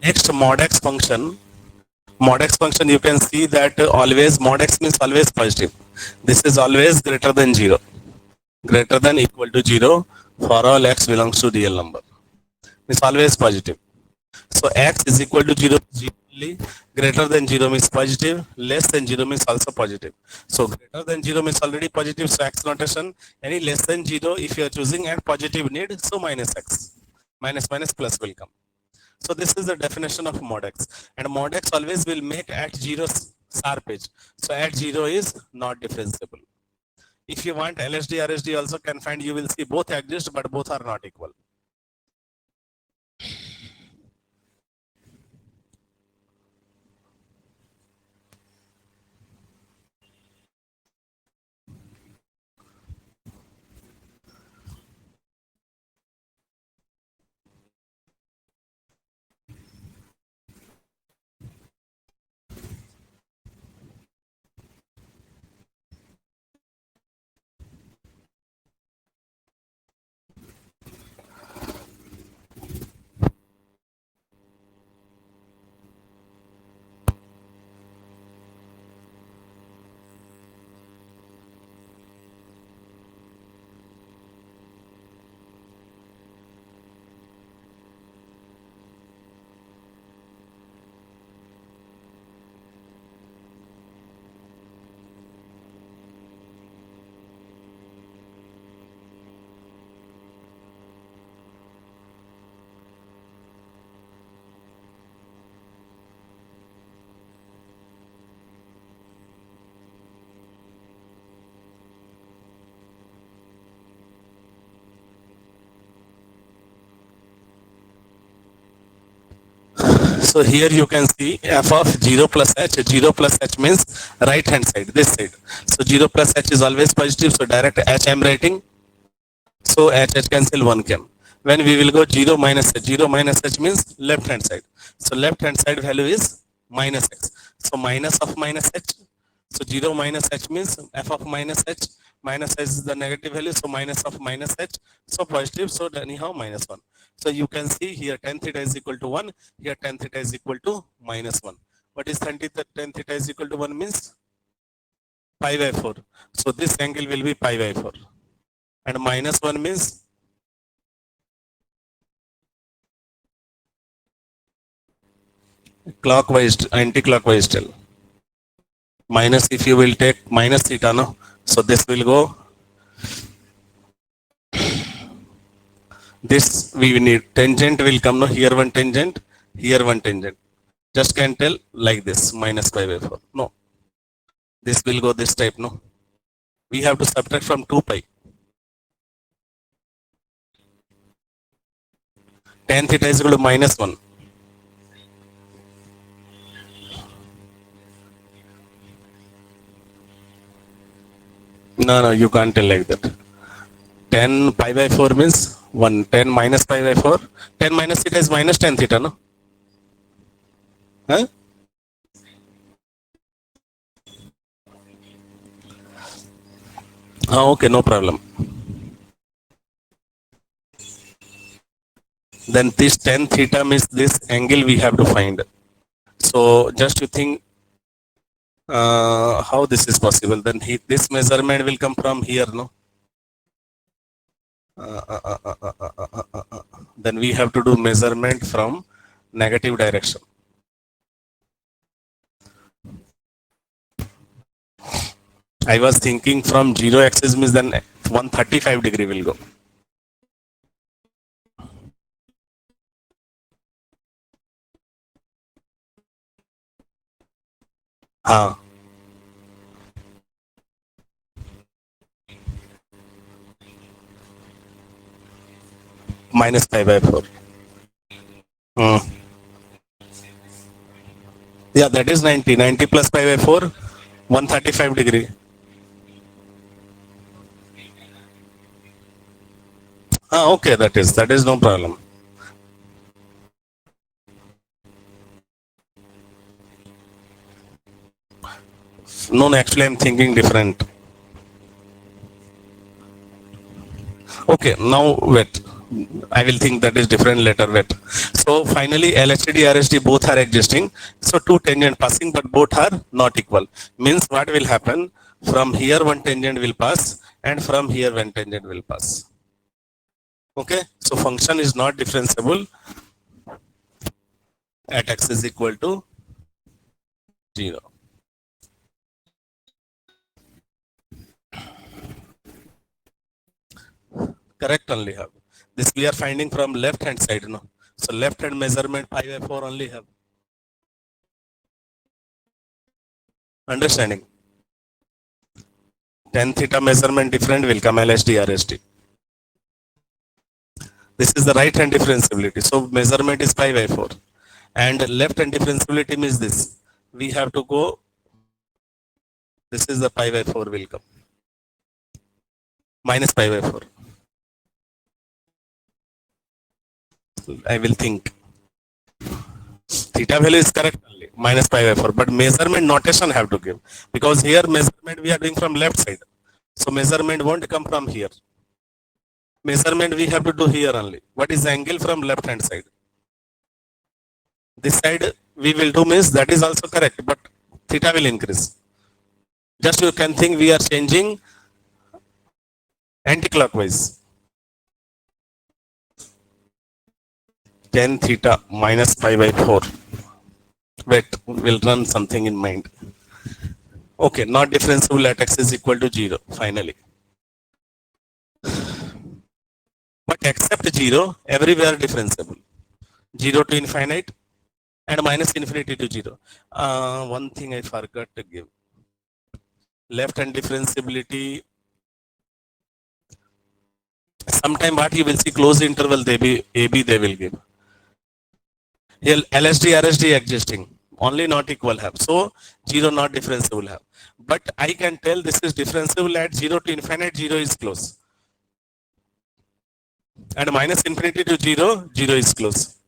Next mod x function. Mod x function you can see that always mod x means always positive. This is always greater than 0. Greater than equal to 0 for all x belongs to real number. It's always positive. So x is equal to 0, greater than 0 means positive, less than 0 means also positive. So greater than 0 means already positive, so x notation, any less than 0 if you are choosing and positive need, so minus x. Minus minus plus will come. So this is the definition of mod x. And mod x always will make at 0 sharp edge. So at 0 is not differentiable. If you want LSD, RSD also can find, you will see both exist, but both are not equal. So here you can see f of 0 plus h. 0 plus h means right hand side, this side. So 0 plus h is always positive. So direct h I am writing. So h cancel, 1 came. When we will go 0 minus h, 0 minus h means left hand side. So left hand side value is minus x. So minus of minus h. So 0 minus h means f of minus h. Minus h is the negative value. So minus of minus h. So positive. So anyhow minus 1. So you can see here tan theta is equal to 1. Here tan theta is equal to minus 1. What is tan theta is equal to 1 means pi by 4. So this angle will be pi by 4. And minus 1 means clockwise, anti-clockwise tell. Minus, if you will take minus theta, no? So this will go, this we need, tangent will come, no? Here one tangent, here one tangent. Just can tell like this, minus pi by 4. No. This will go this type, no? We have to subtract from 2 pi. Tan theta is equal to minus 1. No, you can't tell like that. 10 pi by 4 means 1. 10 minus pi by 4. 10 minus theta is minus tan theta, no? Huh? Okay, no problem. Then this tan theta means this angle we have to find. So just to think how this is possible, then this measurement will come from here, no? Then we have to do measurement from negative direction. I was thinking from 0 axis means then 135 degree will go. Minus pi by 4. Yeah, that is 90. 90 plus pi by 4, 135 degree. Okay, that is no problem. No, actually I'm thinking different. Okay, now wait. I will think that is different later, wait. So finally LHD, RSD both are existing. So two tangent passing, but both are not equal. Means what will happen? From here one tangent will pass and from here one tangent will pass. Okay, so function is not differentiable at x is equal to 0. Correct only have. This we are finding from left hand side, no? So left hand measurement pi by 4 only have. Understanding? Tan theta measurement different will come LSD, RSD. This is the right hand differentiability. So measurement is pi by 4. And left hand differentiability means this. We have to go, this is the pi by 4 will come. Minus pi by 4. I will think. Theta value is correct only, minus pi by 4. But measurement notation have to give. Because here measurement we are doing from left side. So measurement won't come from here. Measurement we have to do here only. What is the angle from left hand side? This side we will do means that is also correct, but theta will increase. Just you can think we are changing anti-clockwise. Tan theta minus pi by 4. Wait, we'll run something in mind. Okay, not differentiable at x is equal to 0, finally. But except 0, everywhere differentiable. 0 to infinite and minus infinity to 0. One thing I forgot to give. Left hand differentiability. Sometime what you will see closed interval AB they will give. Here LSD, RSD existing. Only not equal have. So 0 not differentiable have. But I can tell this is differentiable at 0 to infinite, 0 is close. And minus infinity to 0, 0 is close.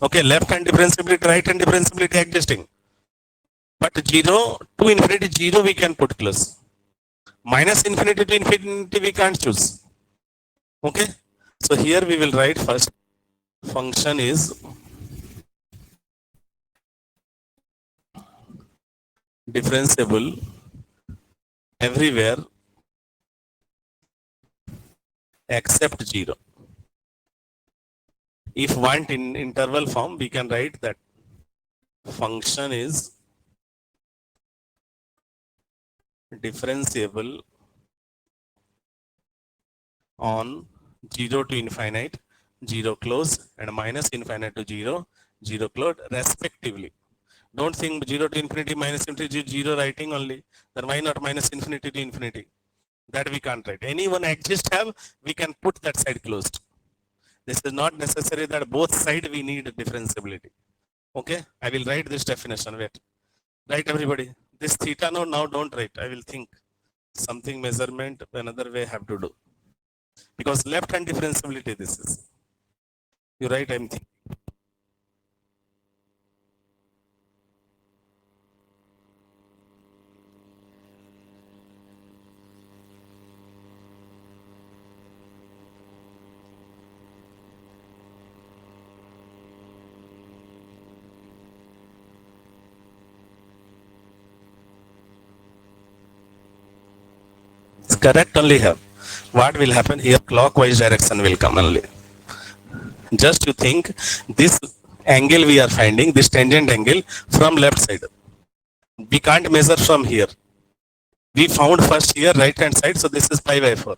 Okay, left hand differentiability, right hand differentiability existing. But 0 to infinity, 0 we can put close. Minus infinity to infinity we can't choose. Okay, so here we will write first function is differentiable everywhere except 0. If want in interval form, we can write that function is differentiable on 0 to infinite, 0 close, and minus infinite to 0, 0 close respectively. Don't think 0 to infinity minus infinity 0 writing only. Then why not minus infinity to infinity? That we can't write. Anyone exist have, we can put that side closed. This is not necessary that both side we need differentiability. Okay, I will write this definition. Wait, write everybody. This theta now don't write. I will think something measurement another way have to do. Because left hand differentiability this is. You write, I'm thinking. Correct only have. What will happen here? Clockwise direction will come only. Just you think this angle we are finding, this tangent angle from left side. We can't measure from here. We found first here right hand side, so this is pi by 4.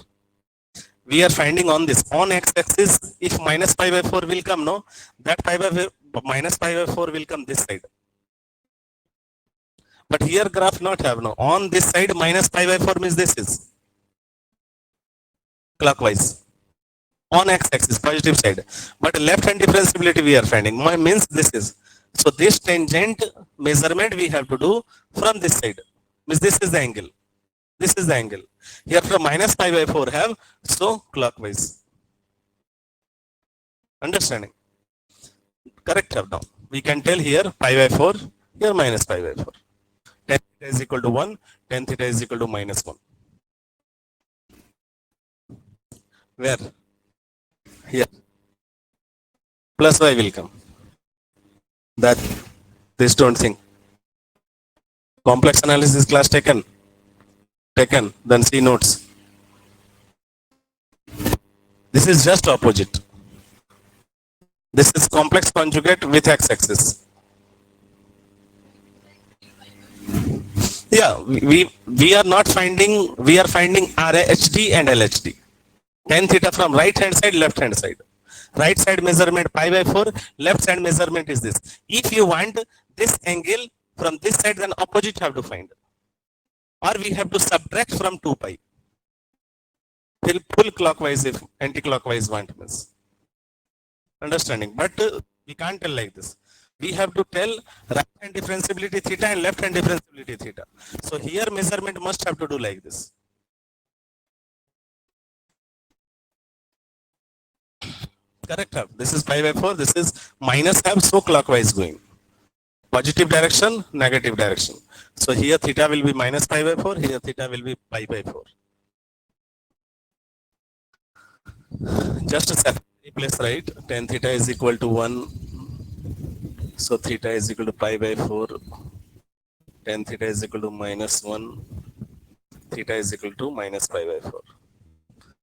We are finding on this. On x-axis, if minus pi by 4 will come, no, that minus pi by 4 will come this side. But here graph not have, no. On this side, minus pi by 4 means this is clockwise. On x-axis, positive side. But left hand differentiability we are finding. Means this is. So this tangent measurement we have to do from this side. Means this is the angle. This is the angle. Here from minus pi by 4 have, so clockwise. Understanding? Correct have now. We can tell here pi by 4, here minus pi by 4. Tan theta is equal to 1, tan theta is equal to minus 1. Where? Here. Plus y will come. That this don't think. Complex analysis class taken. Then see notes. This is just opposite. This is complex conjugate with x-axis. Yeah, we are not finding, we are finding RHD and LHD. Tan theta from right hand side, left hand side. Right side measurement pi by 4, left side measurement is this. If you want this angle From this side, then opposite have to find. Or we have to subtract from 2 pi. Pull clockwise if anti-clockwise want means. Understanding? But we can't tell like this. We have to tell right hand differentiability theta and left hand differentiability theta. So here measurement must have to do like this. Correct half. This is pi by 4. This is minus half, so clockwise going. Positive direction, negative direction. So here theta will be minus pi by 4. Here theta will be pi by 4. Just a second. Replace right. Tan theta is equal to 1. So theta is equal to pi by 4. Tan theta is equal to minus 1. Theta is equal to minus pi by 4.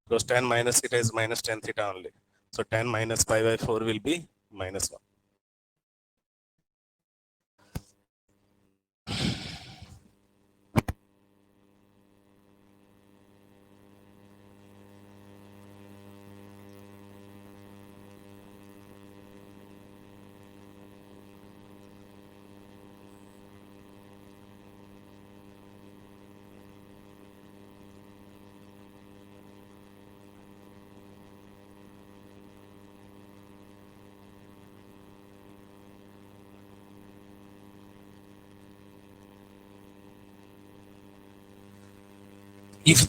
Because tan minus theta is minus tan theta only. So tan minus pi by 4 will be minus 1. If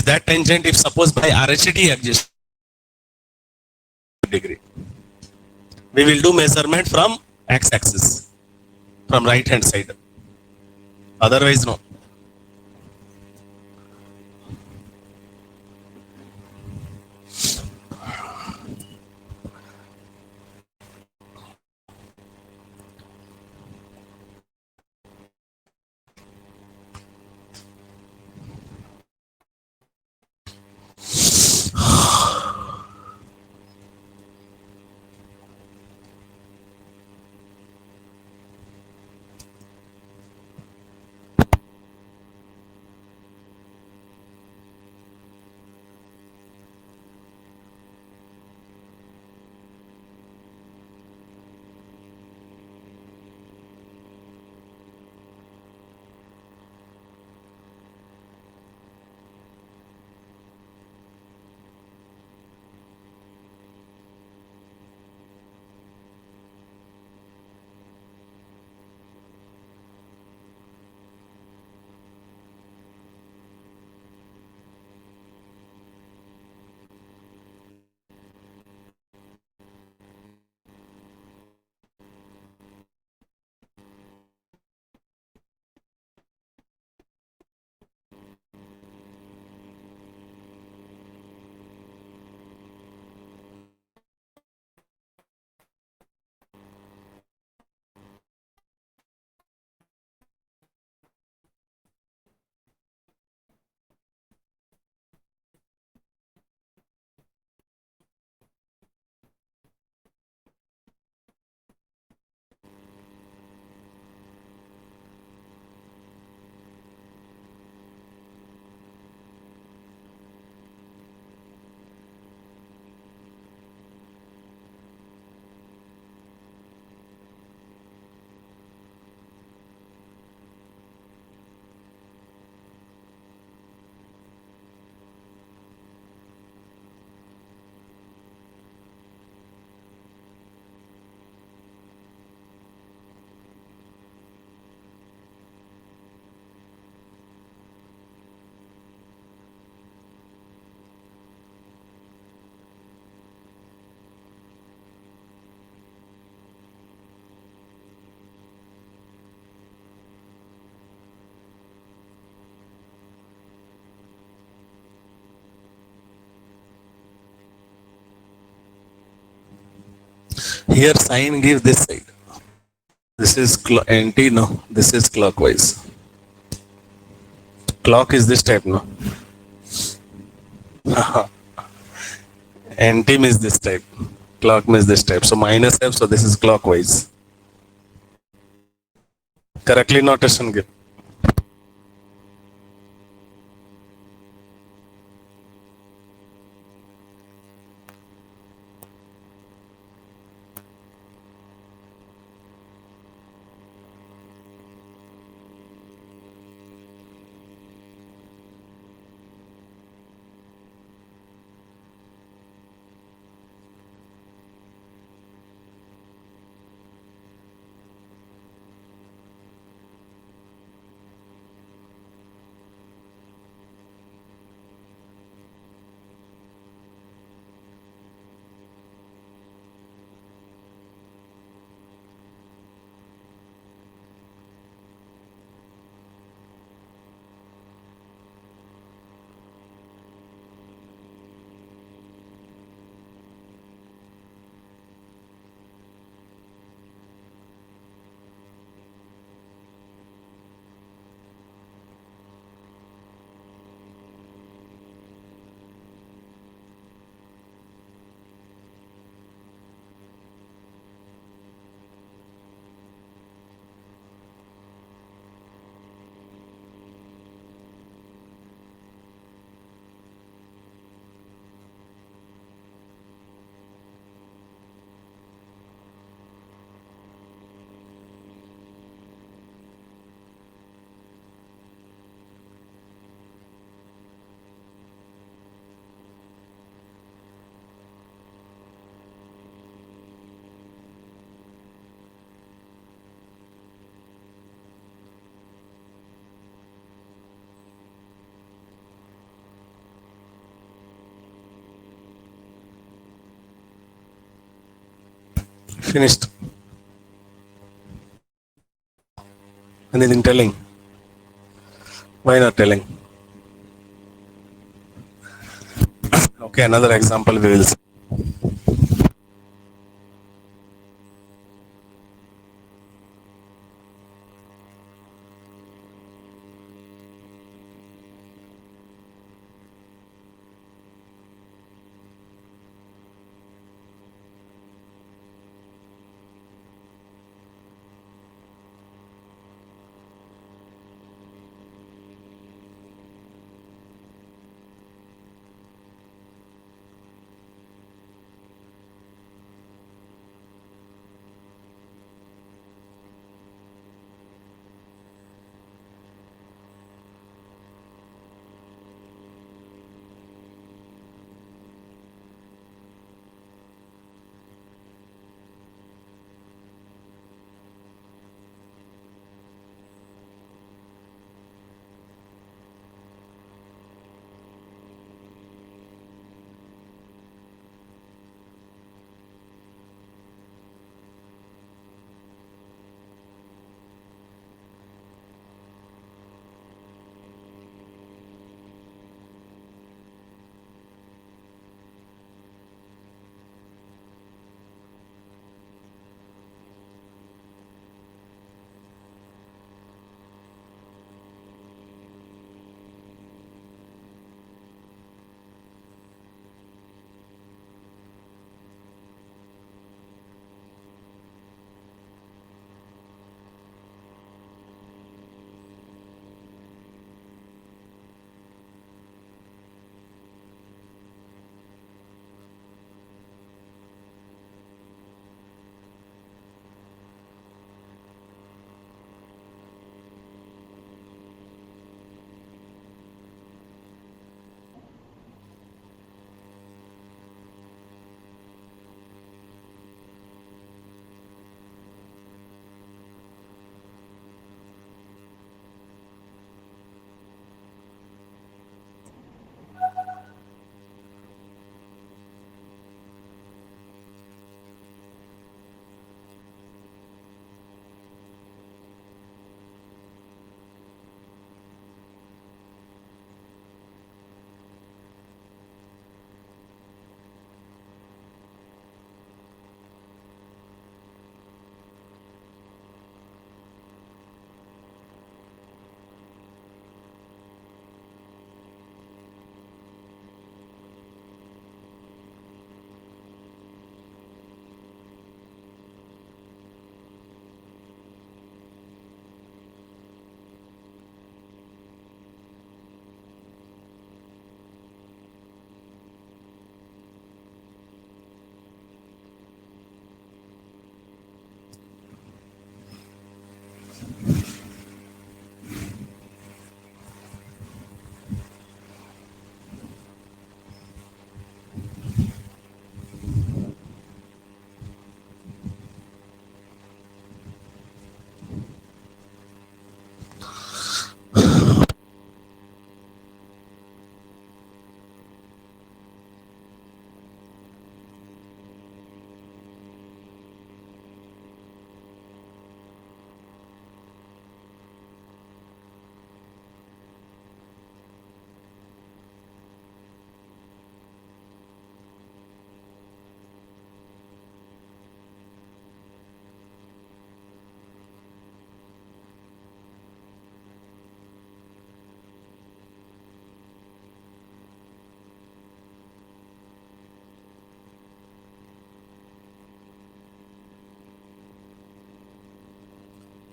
that tangent, if suppose by RHD exists degree, we will do measurement from x-axis, from right hand side. Otherwise, no. Here sign give this side. This is anti, no. This is clockwise. Clock is this type, no. Anti is this type. Clock is this type. So minus F, so this is clockwise. Correctly notation give. Finished. Anything telling? Why not telling? Okay, another example we will see.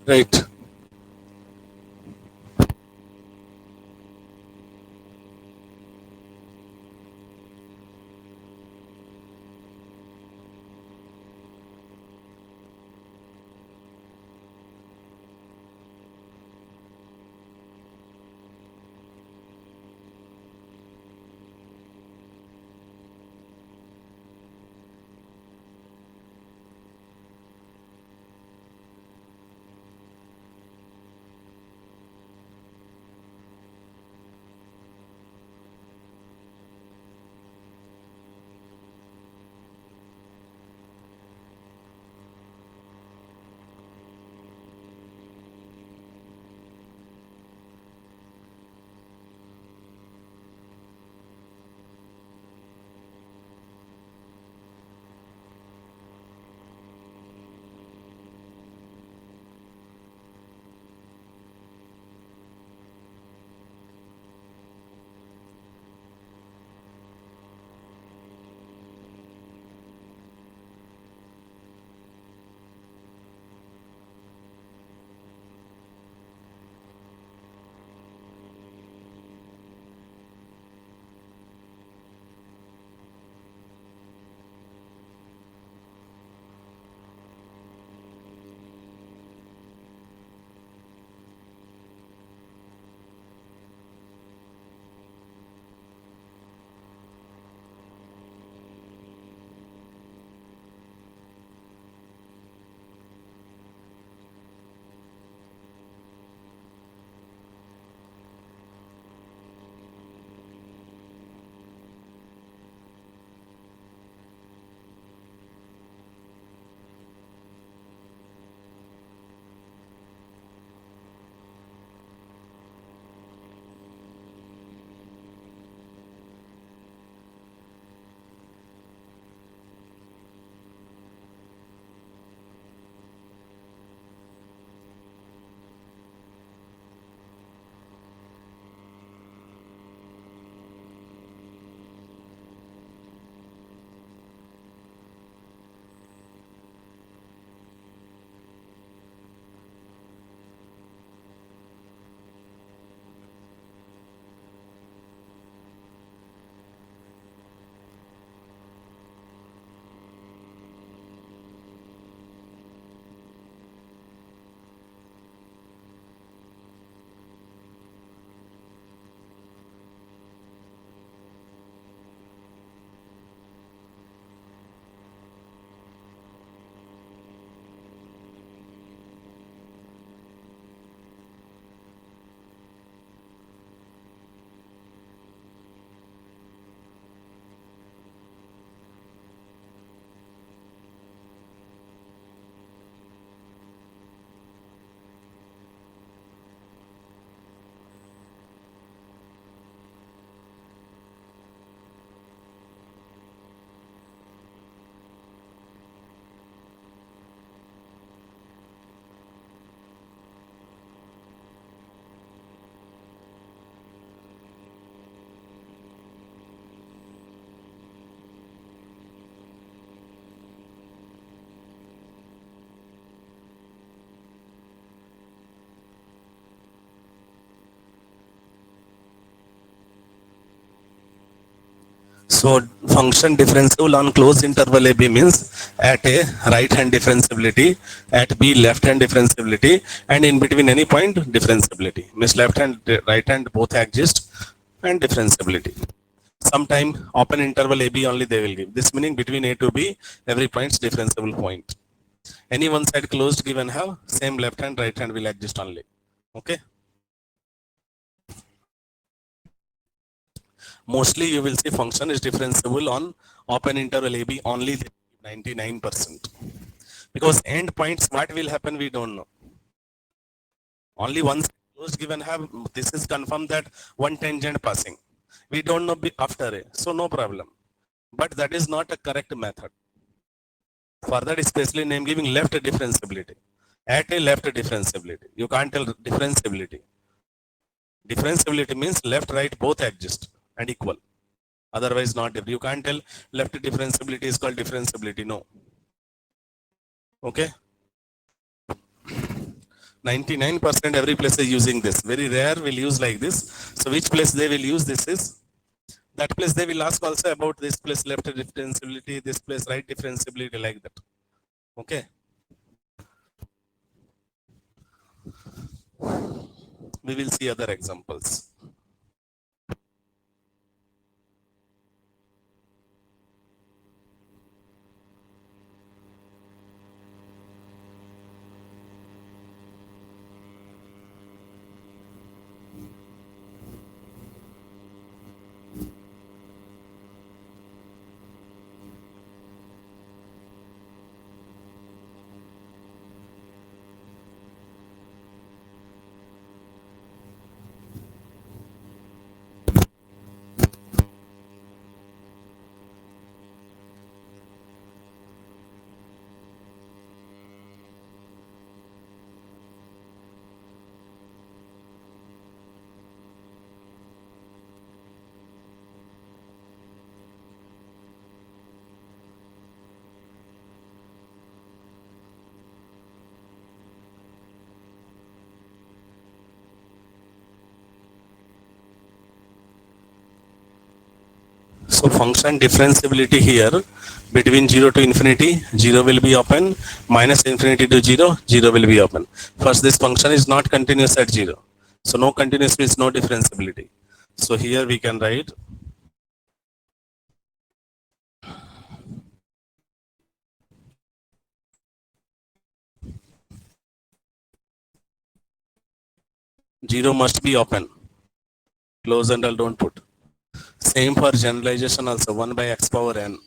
Right. So function differentiable on closed interval AB means at A right hand differentiability, at B left hand differentiability, and in between any point differentiability. Means left hand, right hand both exist and differentiability. Sometime open interval AB only they will give. This meaning between A to B every point is differentiable point. Any one side closed given have same left hand right hand will exist only. Okay. Mostly you will see function is differentiable on open interval AB only 99%. Because end points what will happen we don't know. Only one side closed given have this is confirmed that one tangent passing. We don't know after A, so no problem. But that is not a correct method. For that especially name giving left differentiability. At a left differentiability. You can't tell differentiability. Differentiability means left right both exist and equal. Otherwise not. You can't tell left differentiability is called differentiability. No. Okay. 99% every place is using this. Very rare will use like this. So which place they will use this is that place they will ask also about this place left differentiability, this place right differentiability like that. Okay. We will see other examples. So function differentiability here between 0 to infinity, 0 will be open, minus infinity to 0, 0 will be open. First this function is not continuous at 0. So no continuous means no differentiability. So here we can write zero must be open. Close and all don't put. Same for generalization also 1 by x power n.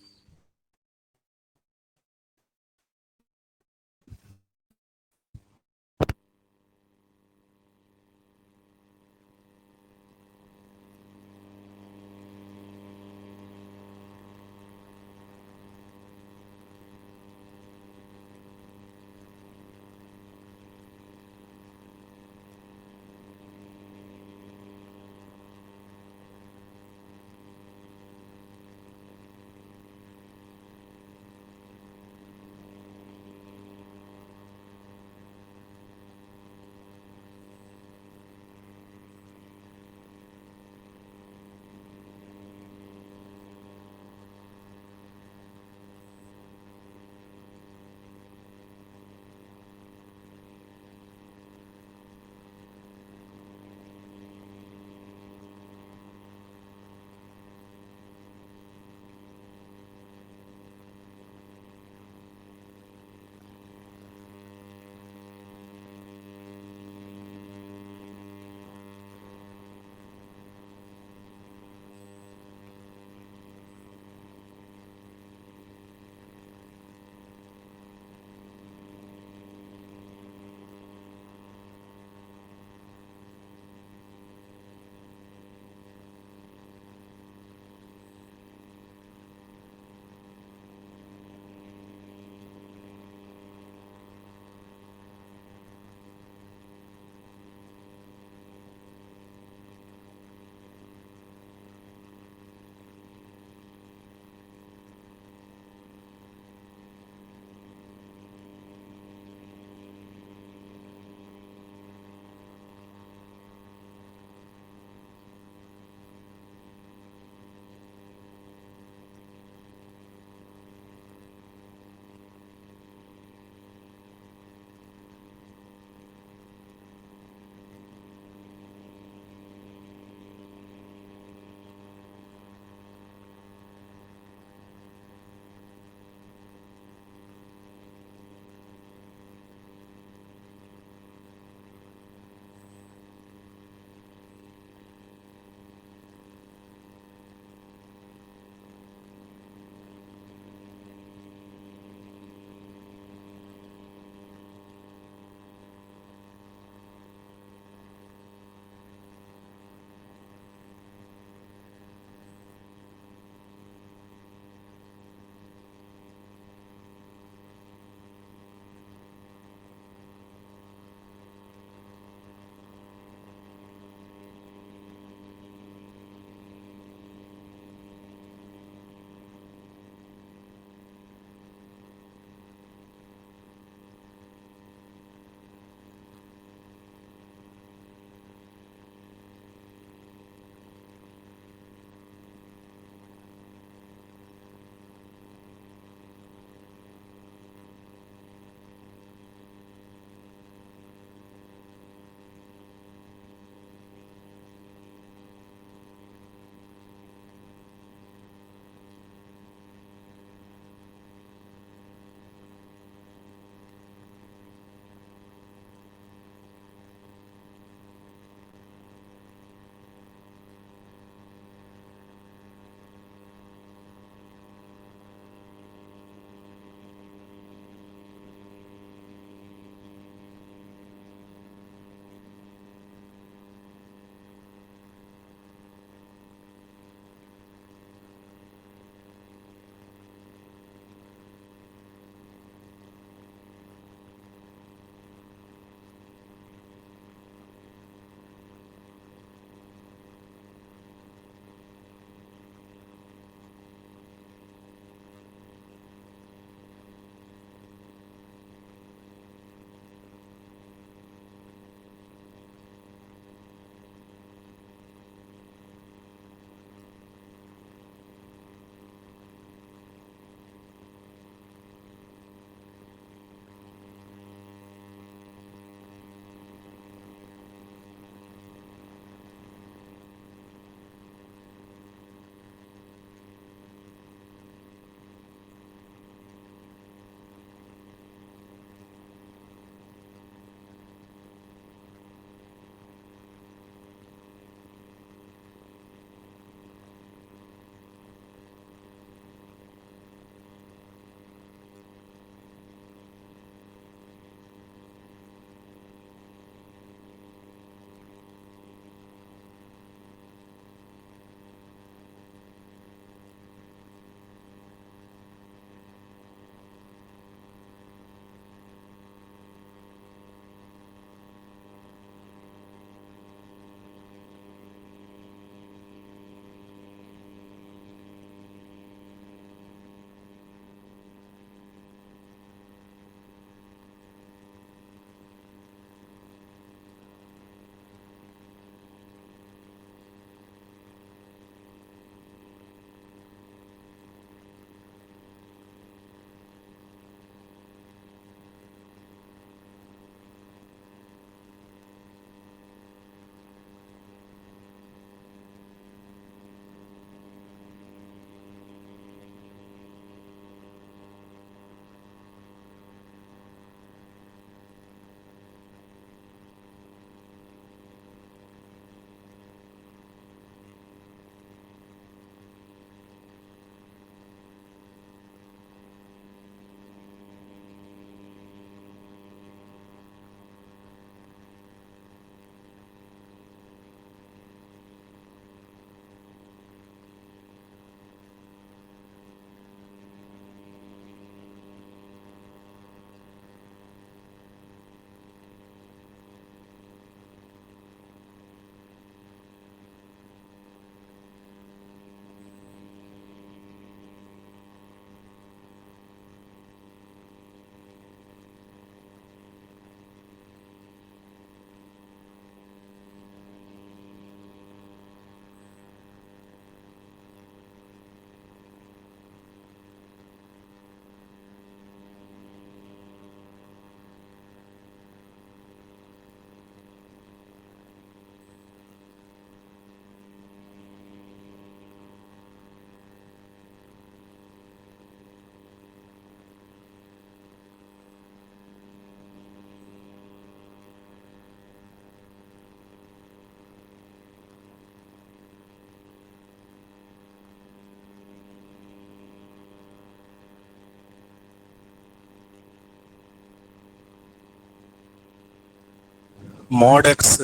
mod x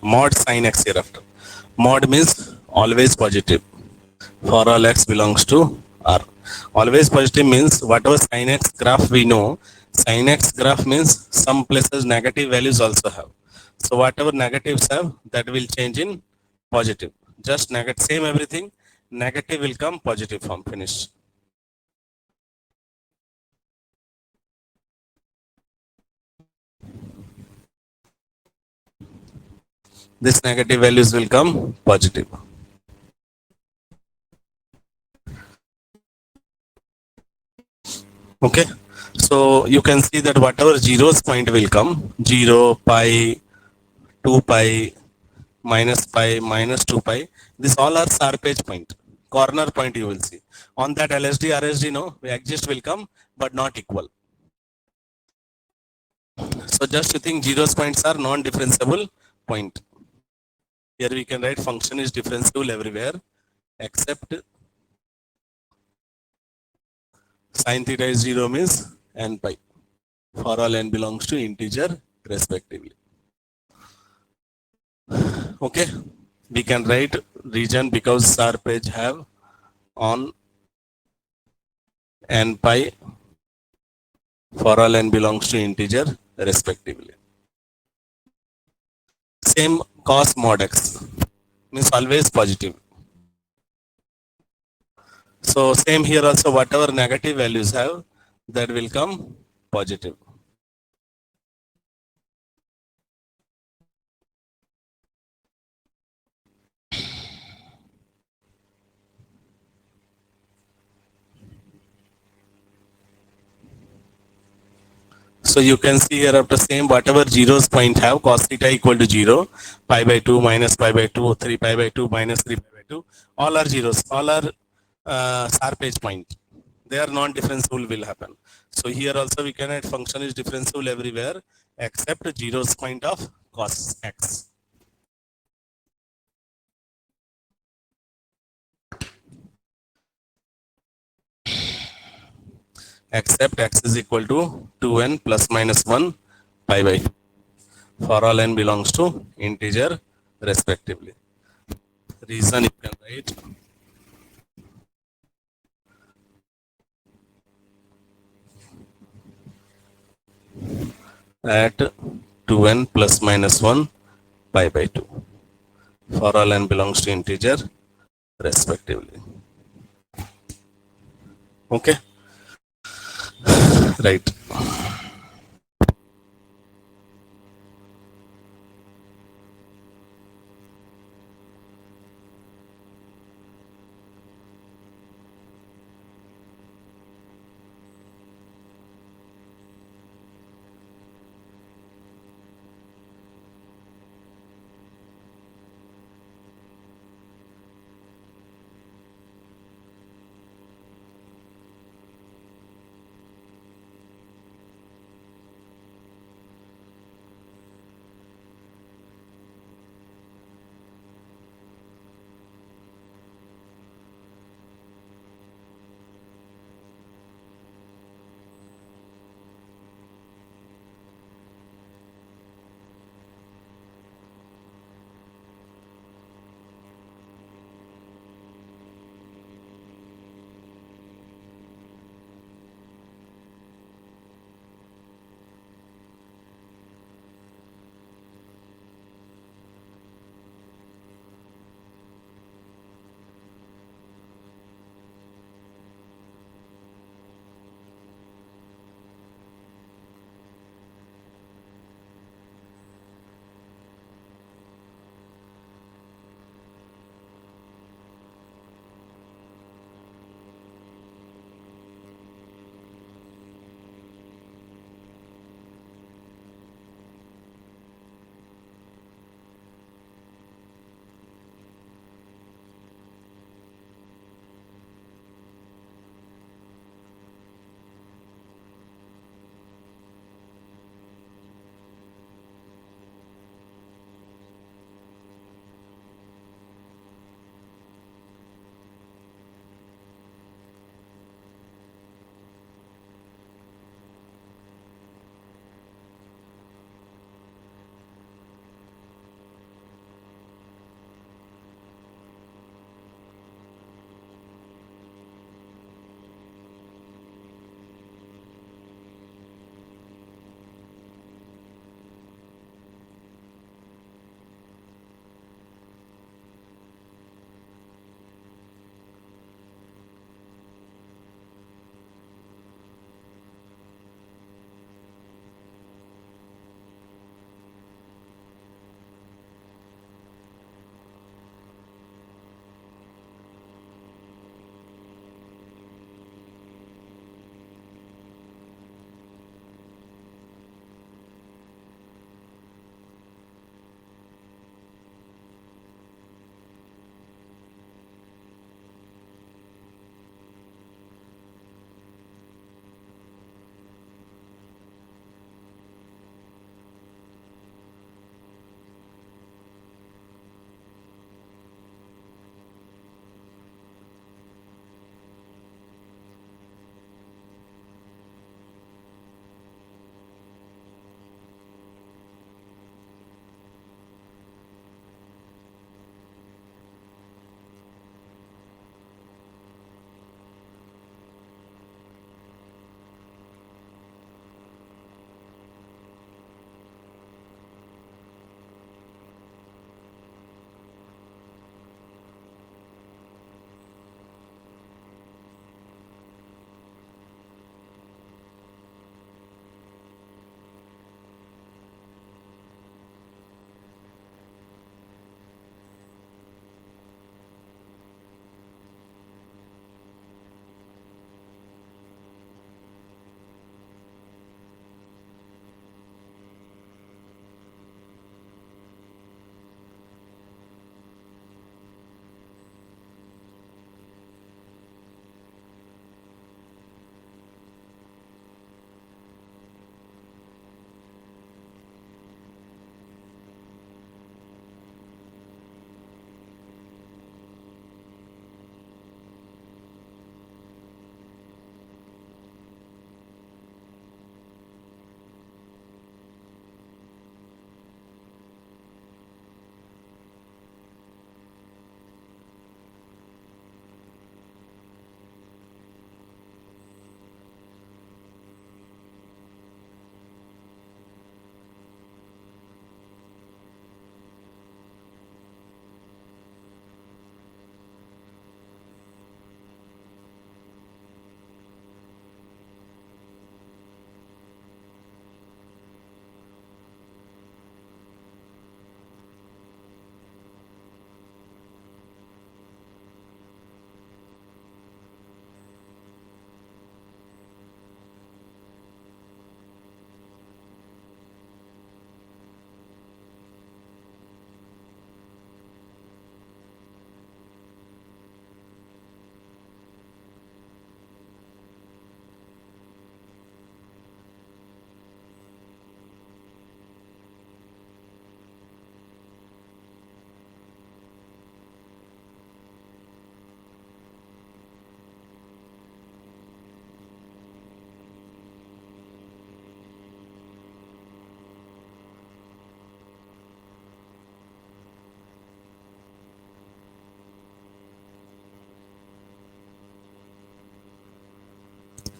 mod sin x hereafter. Mod means always positive for all x belongs to R. Always positive means whatever sin x graph we know, sin x graph means some places negative values also have. So whatever negatives have, that will change in positive. Just negative, same everything, negative will come positive form, finish. This negative values will come positive. Okay, so you can see that whatever zeros point will come, 0, pi, 2 pi, minus pi, minus 2 pi, this all are sharp edge point, corner point you will see. On that LSD, RSD, no, exist will come, but not equal. So just you think zeros points are non-differentiable point. Here we can write function is differentiable everywhere except sin theta is 0 means n pi for all n belongs to integer respectively. Okay, we can write region because sharp edge have on n pi for all n belongs to integer respectively. Same cos mod x means always positive. So same here also, whatever negative values have, that will come positive. So you can see here after same whatever zeros point have, cos theta equal to 0, pi by 2 minus pi by 2, 3 pi by 2 minus 3 pi by 2, all are zeros, all are sharp edge point. They are non-differentiable will happen. So here also we can add function is differentiable everywhere except zeros point of cos x. Except x is equal to 2n plus minus 1 pi by 2 for all n belongs to integer respectively. Reason you can write at 2n plus minus 1 pi by 2 for all n belongs to integer respectively. Okay, right.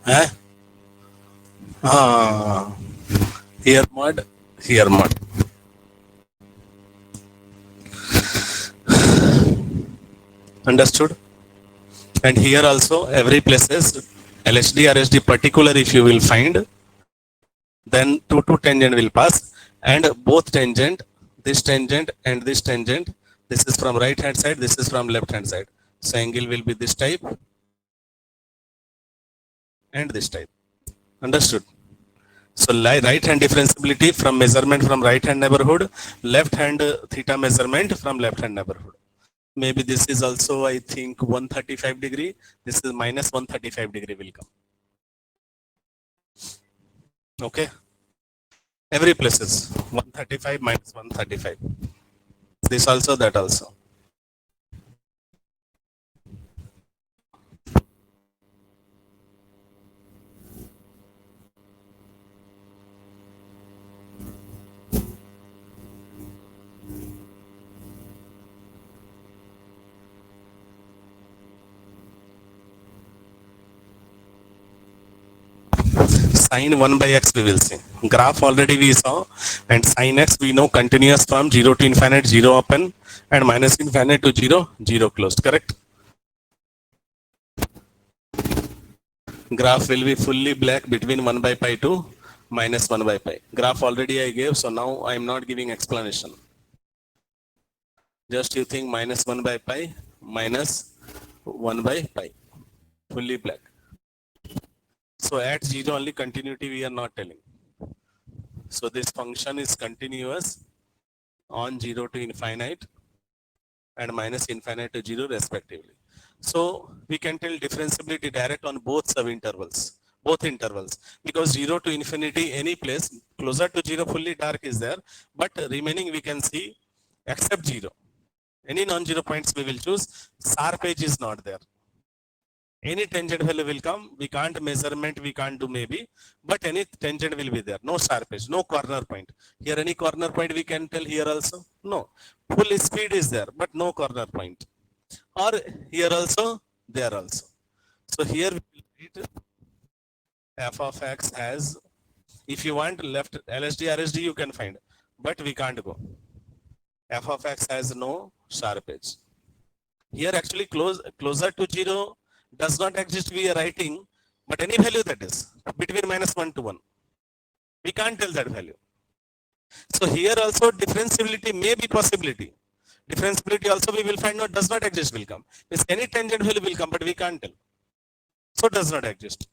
Eh? Ah, here mud, here mud. Understood? And here also every places LHD, RHD particular if you will find, then 2 tangent will pass and both tangent, this tangent, this is from right hand side, this is from left hand side. So angle will be this type and this type. Understood? So right hand differentiability from measurement from right hand neighborhood, left hand theta measurement from left hand neighborhood. Maybe this is also I think 135 degree. This is minus 135 degree will come. Okay. Every places 135 minus 135. This also, that also. Sin 1 by x we will see. Graph already we saw, and sin x we know continuous from 0 to infinite, 0 open, and minus infinite to 0, 0 closed. Correct? Graph will be fully black between 1 by pi to minus 1 by pi. Graph already I gave, so now I am not giving explanation. Just you think minus 1 by pi minus 1 by pi. Fully black. So at 0 only continuity we are not telling. So this function is continuous on 0 to infinite and minus infinite to 0 respectively. So we can tell differentiability direct on both subintervals, both intervals, because 0 to infinity any place closer to 0 fully dark is there, but remaining we can see except 0. Any non-zero points we will choose, sharp edge is not there. Any tangent value will come, we can't measurement, we can't do maybe, but any tangent will be there, no sharp edge, no corner point. Here any corner point we can tell here also, no. Full speed is there, but no corner point. Or here also, there also. So here we will write f of x has, if you want left LSD, RSD you can find, but we can't go. F of x has no sharp edge. Here actually closer to 0 does not exist, we are writing, but any value that is between minus 1 to 1. We can't tell that value. So here also differentiability may be possibility. Differentiability also we will find out does not exist will come. Means any tangent value will come, but we can't tell. So does not exist.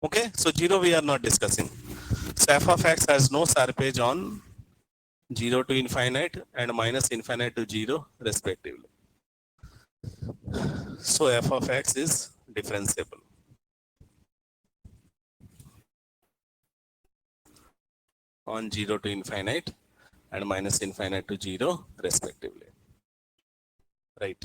Okay, so 0 we are not discussing. So f of x has no sharp edge on 0 to infinite and minus infinite to 0 respectively. So f of x is differentiable on 0 to infinite and minus infinite to 0 respectively. Right.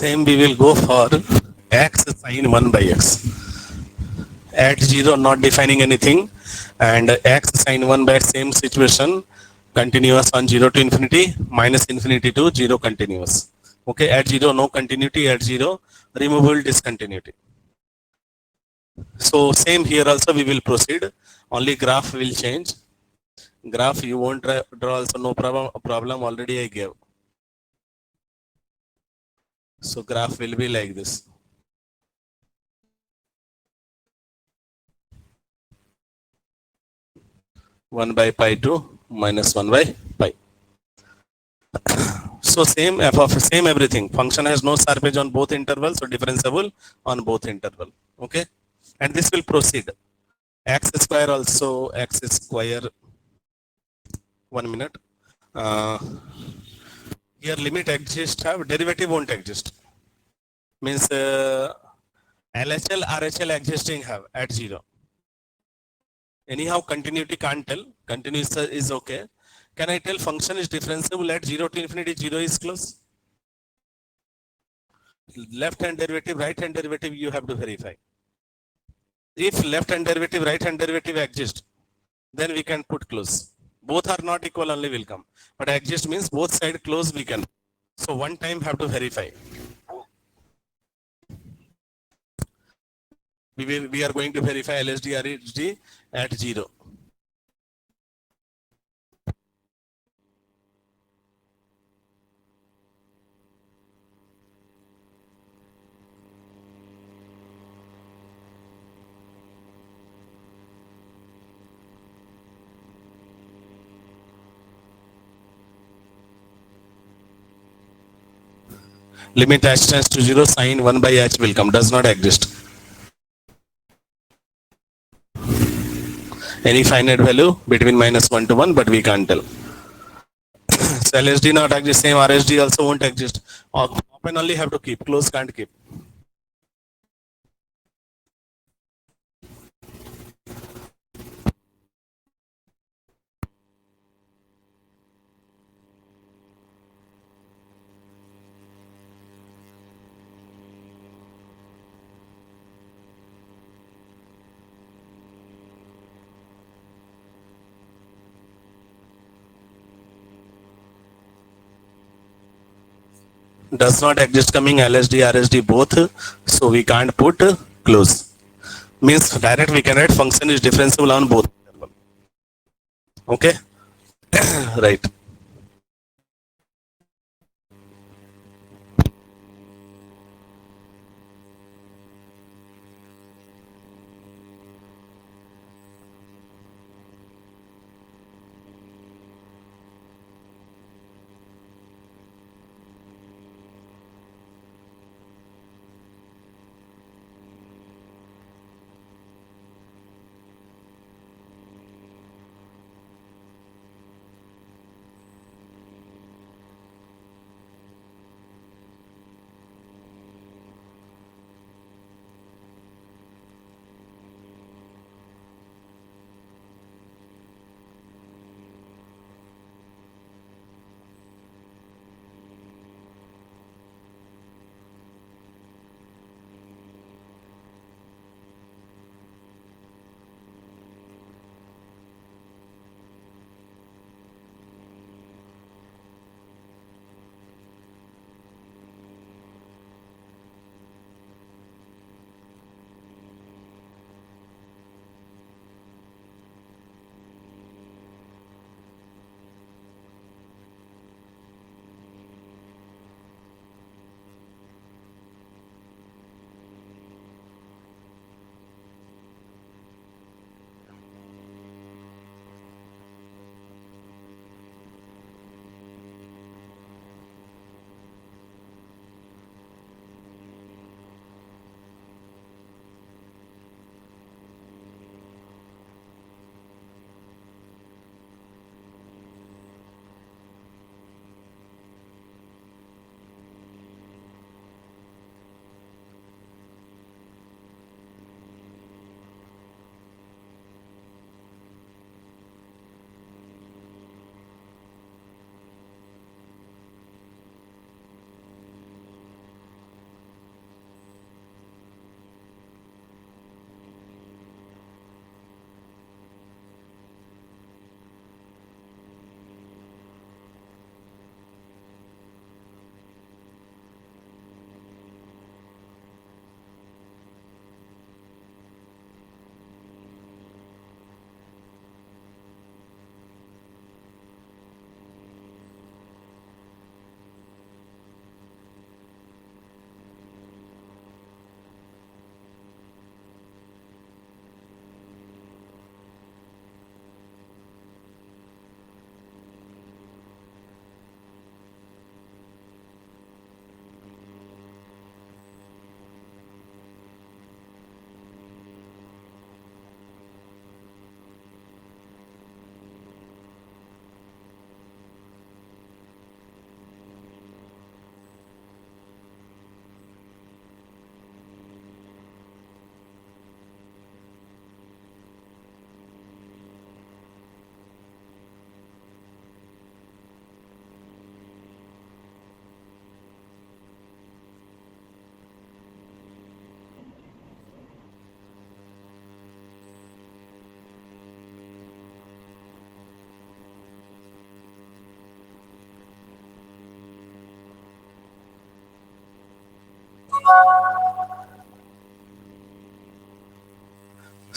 Same we will go for x sine 1 by x. At 0 not defining anything, and x sine 1 by same situation, continuous on 0 to infinity, minus infinity to 0 continuous. Okay, at 0 no continuity, at 0 removable discontinuity. So same here also we will proceed, only graph will change. Graph you won't draw also, no problem already I gave. So graph will be like this. 1 by pi to minus 1 by pi. So same f of same everything. Function has no sharpage on both intervals, so differentiable on both interval. Okay, and this will proceed. X square also x square. 1 minute. Uh, Here limit exists, have derivative won't exist. Means LHL RHL existing have at 0. Anyhow continuity can't tell. Continuous is okay. Can I tell function is differentiable at 0 to infinity? 0 is close. Left hand derivative, right hand derivative you have to verify. If left hand derivative, right hand derivative exist, then we can put close. Both are not equal, only will come. But exist means both side close we can. So one time have to verify. We are going to verify LSD RHD at 0. Limit h tends to 0, sine 1 by h will come, does not exist. Any finite value between minus 1 to 1, but we can't tell. So LSD not exist, same RSD also won't exist. Open only have to keep, close can't keep. Does not exist coming LSD, RSD both, so we can't put close. Means direct we can write function is differentiable on both. Okay, right.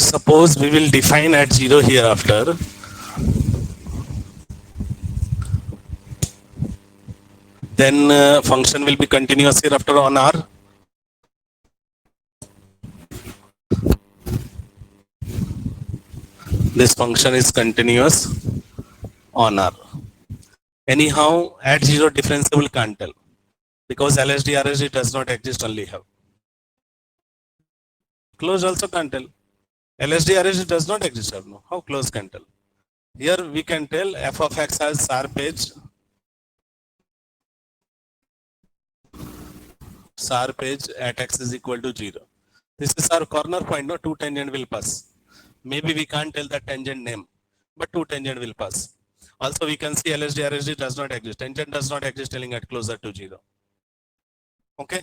suppose we will define at 0 hereafter. Then function will be continuous hereafter on R. This function is continuous on R. Anyhow, at 0 differentiable can't tell because LSD RSD does not exist, only have. Closed also can't tell. LSD RSD does not exist, have no. How close can tell? Here we can tell f of x has sharp edge at x is equal to 0. This is our corner point, no? Two tangent will pass. Maybe we can't tell the tangent name, but two tangent will pass. Also, we can see LSD RSD does not exist. Tangent does not exist telling at closer to 0. Okay.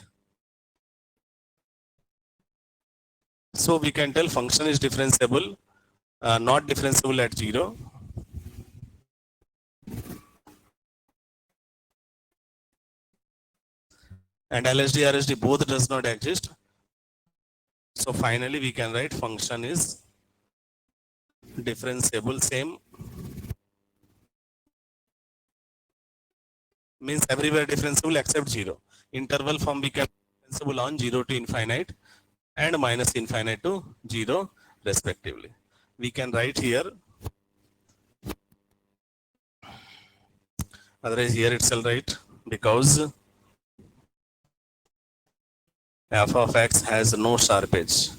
So we can tell function is differentiable, not differentiable at 0. And LSD RSD both does not exist. So finally we can write function is differentiable, same means everywhere differentiable except 0. Interval form we can differentiable on 0 to infinite and minus infinite to 0 respectively. We can write here, otherwise here itself write, because f of x has no sharp edge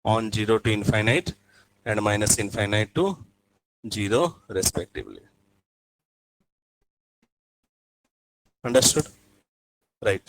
on 0 to infinite and minus infinite to 0 respectively. Understood? Right.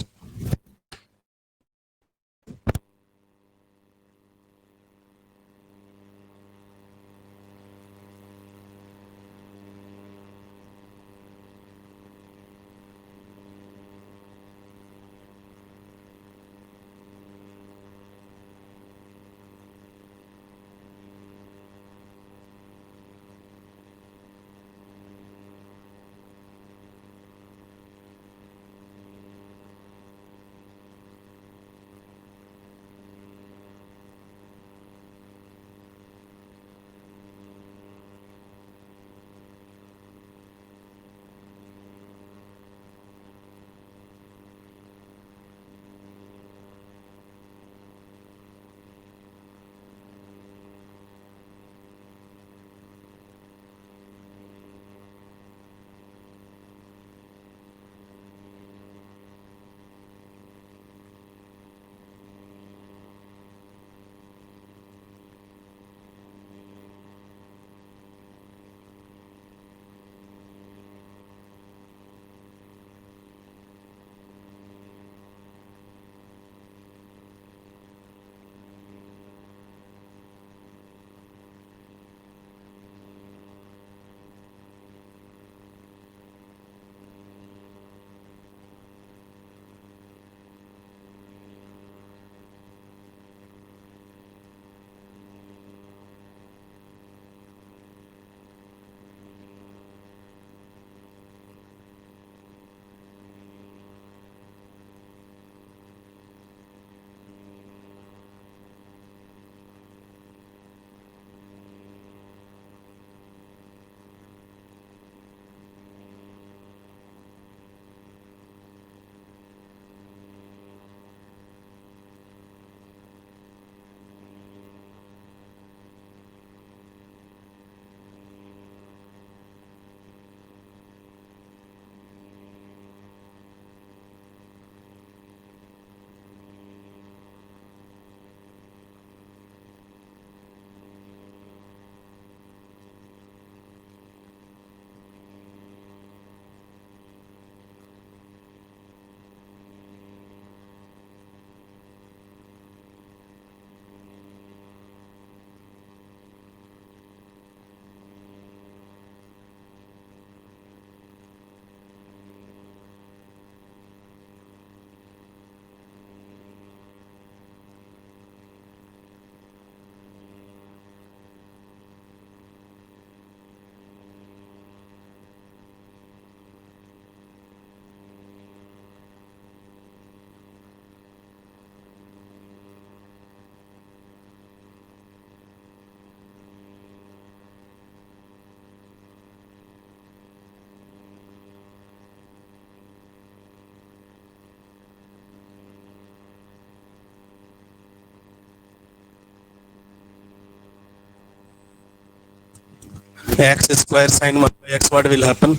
X square sine 1 by x, what will happen?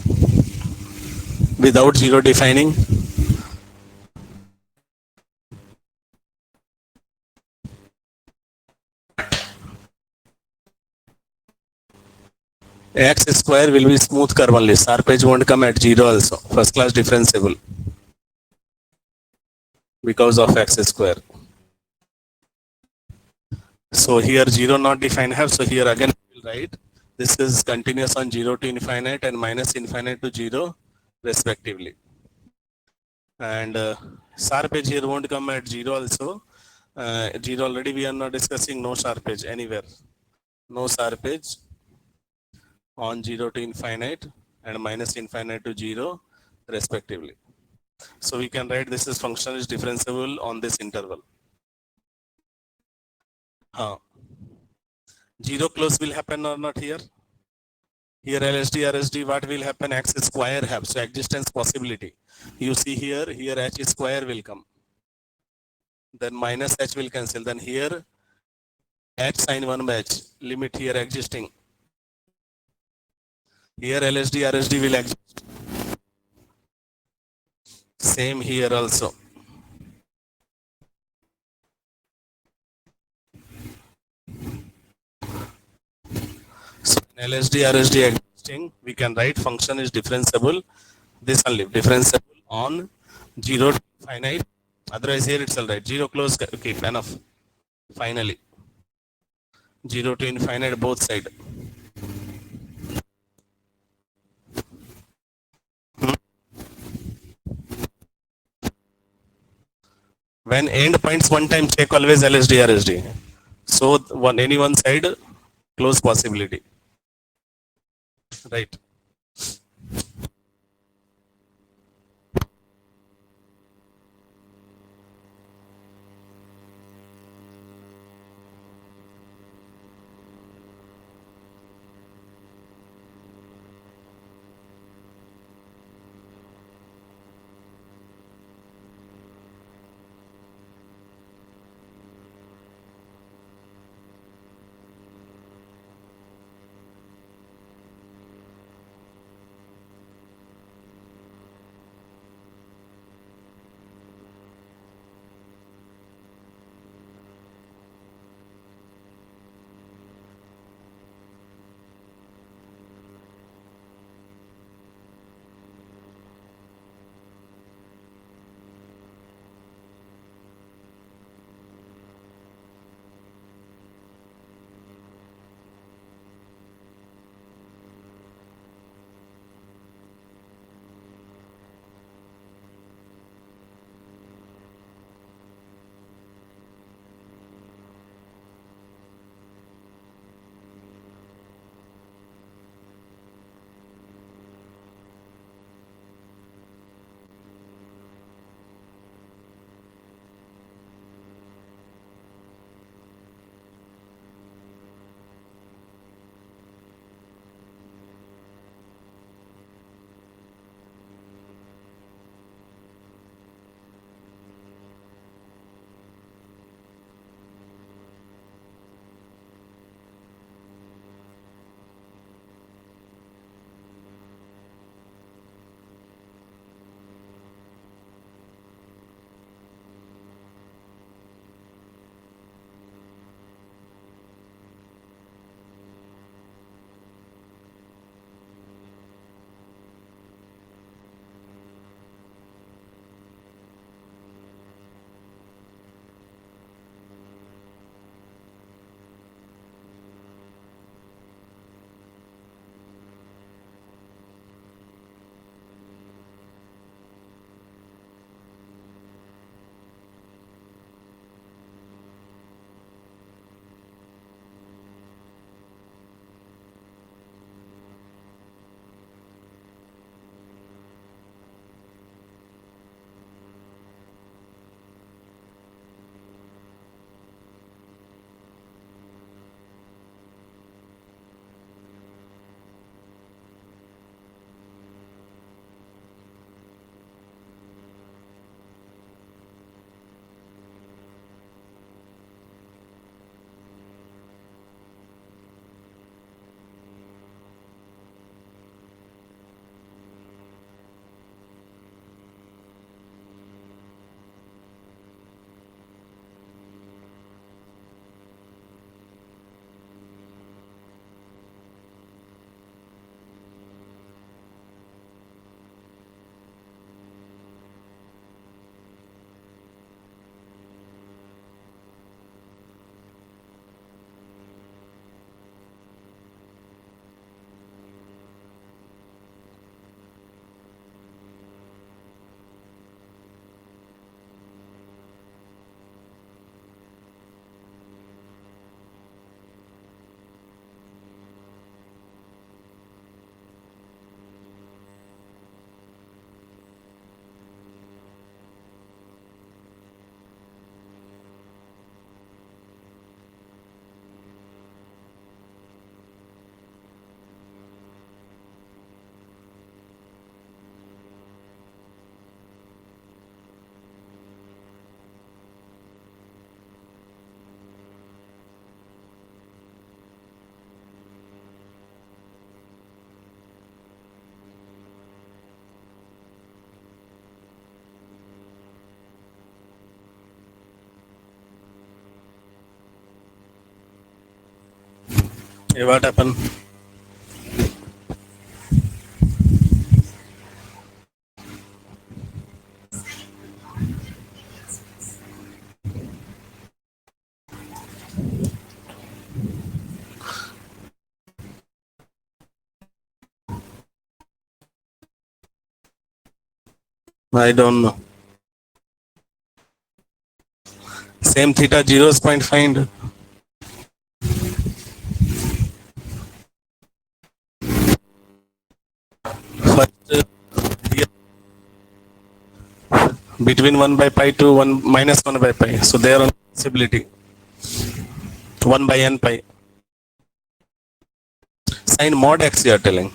Without 0 defining, x square will be smooth curve only. Sharp edge won't come at 0 also. First class differentiable because of x square. So here 0 not defined have. So here again we will write this is continuous on 0 to infinite and minus infinite to 0 respectively. And sharp edge here won't come at 0 also. 0 already we are not discussing, no sharp edge anywhere. No sharp edge on 0 to infinite and minus infinite to 0 respectively. So we can write this is function is differentiable on this interval. 0 close will happen or not here? Here LSD, RSD, what will happen? X square have. So existence possibility. You see here H square will come. Then minus H will cancel. Then here H sin 1 by H. Limit here existing. Here LSD, RSD will exist. Same here also. So LSD, RSD existing, we can write function is differentiable. This only differentiable on 0 to finite. Otherwise here itself right. 0 close, keep enough. Finally. 0 to infinite both side. When end points one time check always LSD, RSD. So any one side close possibility. Right. What happened? I don't know. Same theta zeros point find. First, here, between 1 by pi to 1 minus 1 by pi. So they are on possibility. 1 by n pi. Sin mod x you are telling.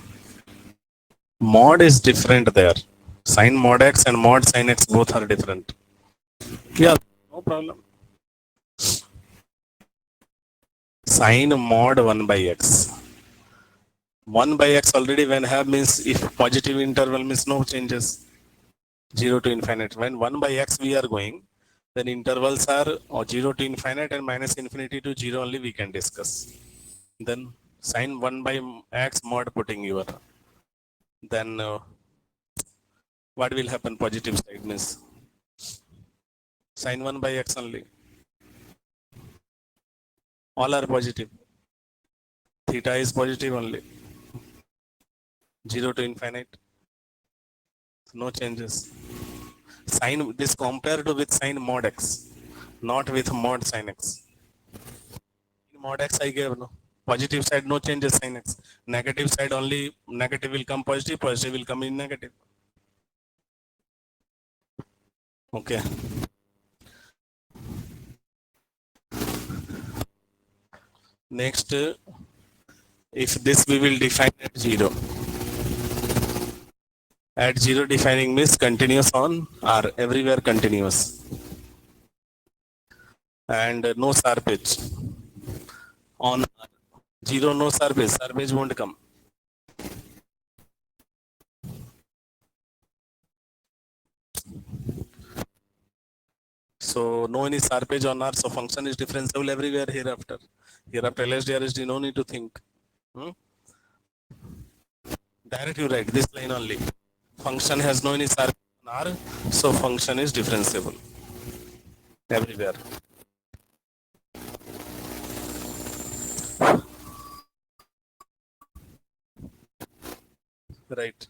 Mod is different there. Sin mod x and mod sin x both are different. Yeah, no problem. Sin mod 1 by x. 1 by x already when have means if positive interval means no changes. 0 to infinite. When 1 by x we are going, then intervals are 0 to infinite and minus infinity to 0 only we can discuss. Then sin 1 by x mod putting your, then what will happen? Positive side means sin 1 by x only. All are positive. Theta is positive only. 0 to infinite. No changes. Sin this compared with sin mod x, not with mod sin x. Mod x I gave no. Positive side no changes sin x. Negative side only negative will come positive, positive will come in negative. Okay. Next, if this we will define at 0. At 0 defining means continuous on R, everywhere continuous. And no surface. On R. 0 no surface, surface won't come. So no any surface on R, so function is differentiable everywhere hereafter. Hereafter LSD RSD no need to think. Direct you write this line only. Function has no any surface on R, so function is differentiable everywhere. Right.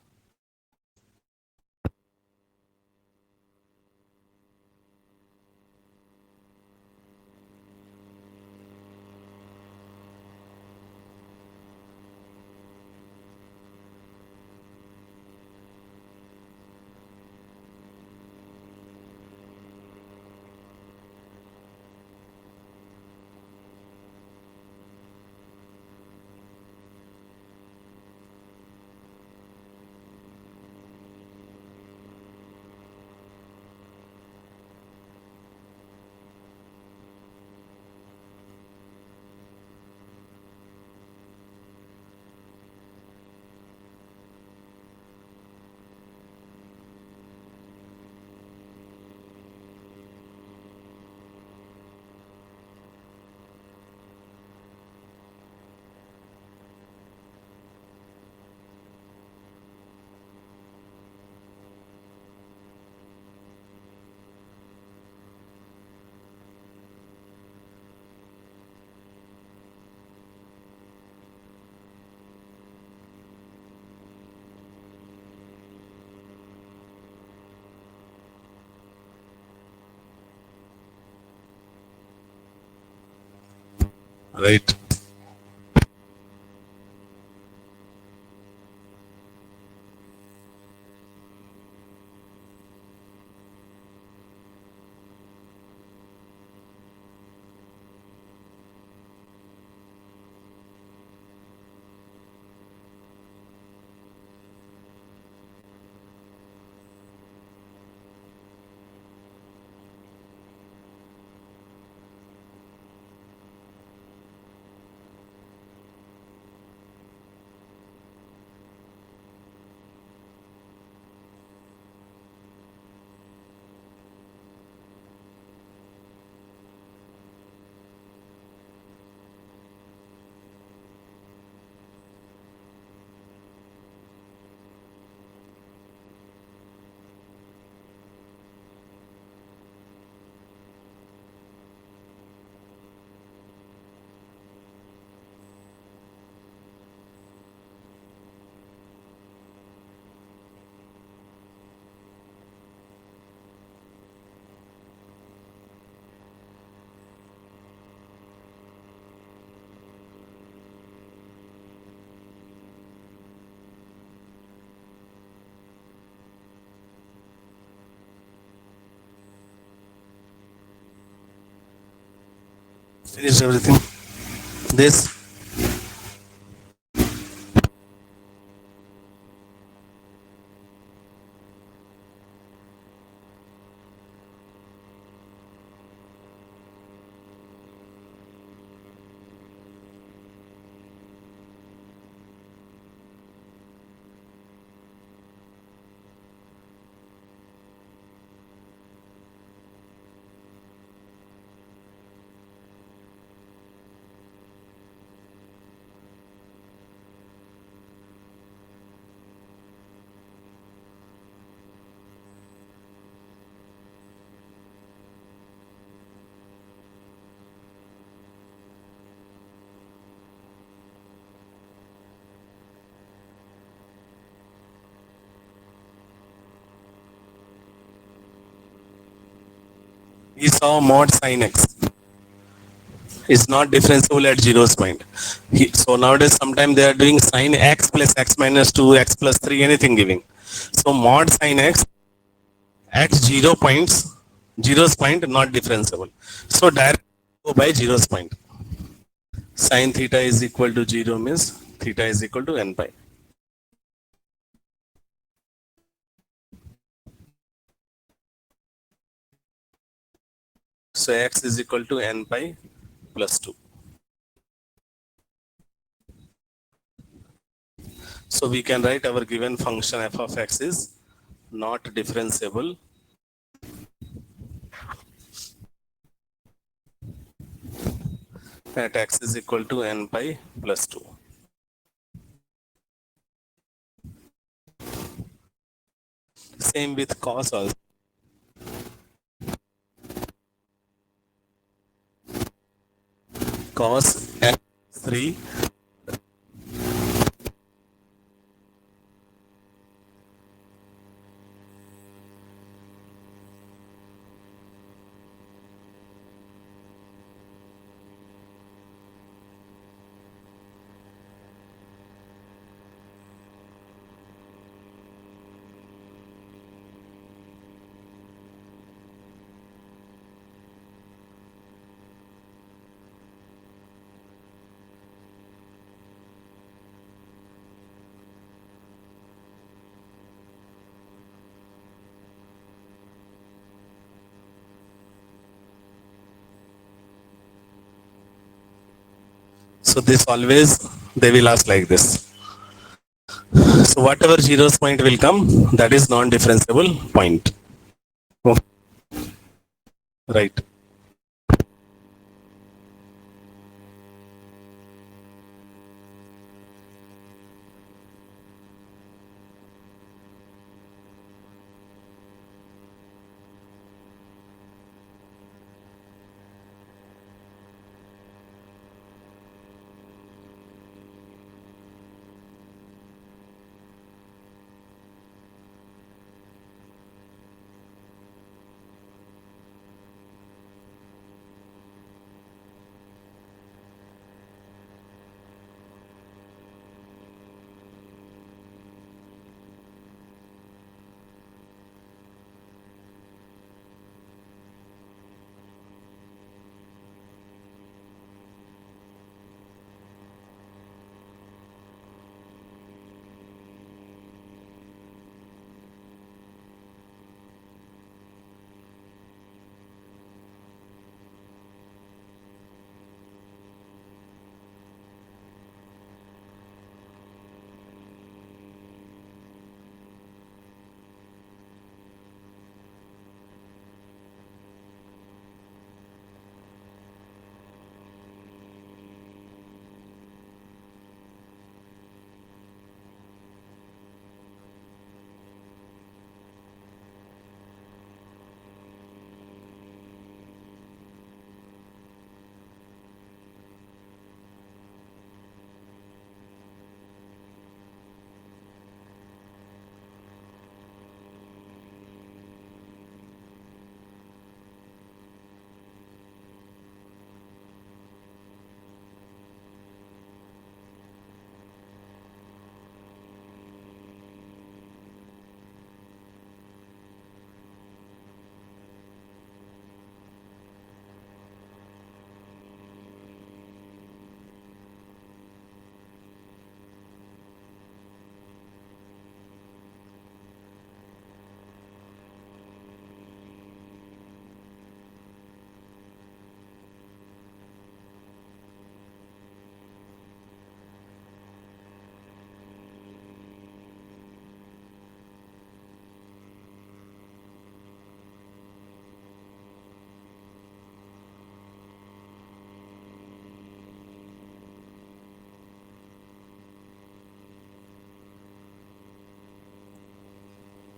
Right. Finished everything. This we saw mod sin x is not differentiable at zeros point. So nowadays sometimes they are doing sin x plus x minus 2, x plus 3, anything giving. So mod sin x at 0 point not differentiable. So directly go by zeros point. Sin theta is equal to 0 means theta is equal to n pi. So x is equal to n pi plus 2. So we can write our given function f of x is not differentiable at x is equal to n pi plus 2. Same with cos also. Cos x 3 So this always they will ask like this. So whatever zeros point will come, that is non-differentiable point. Okay. Right.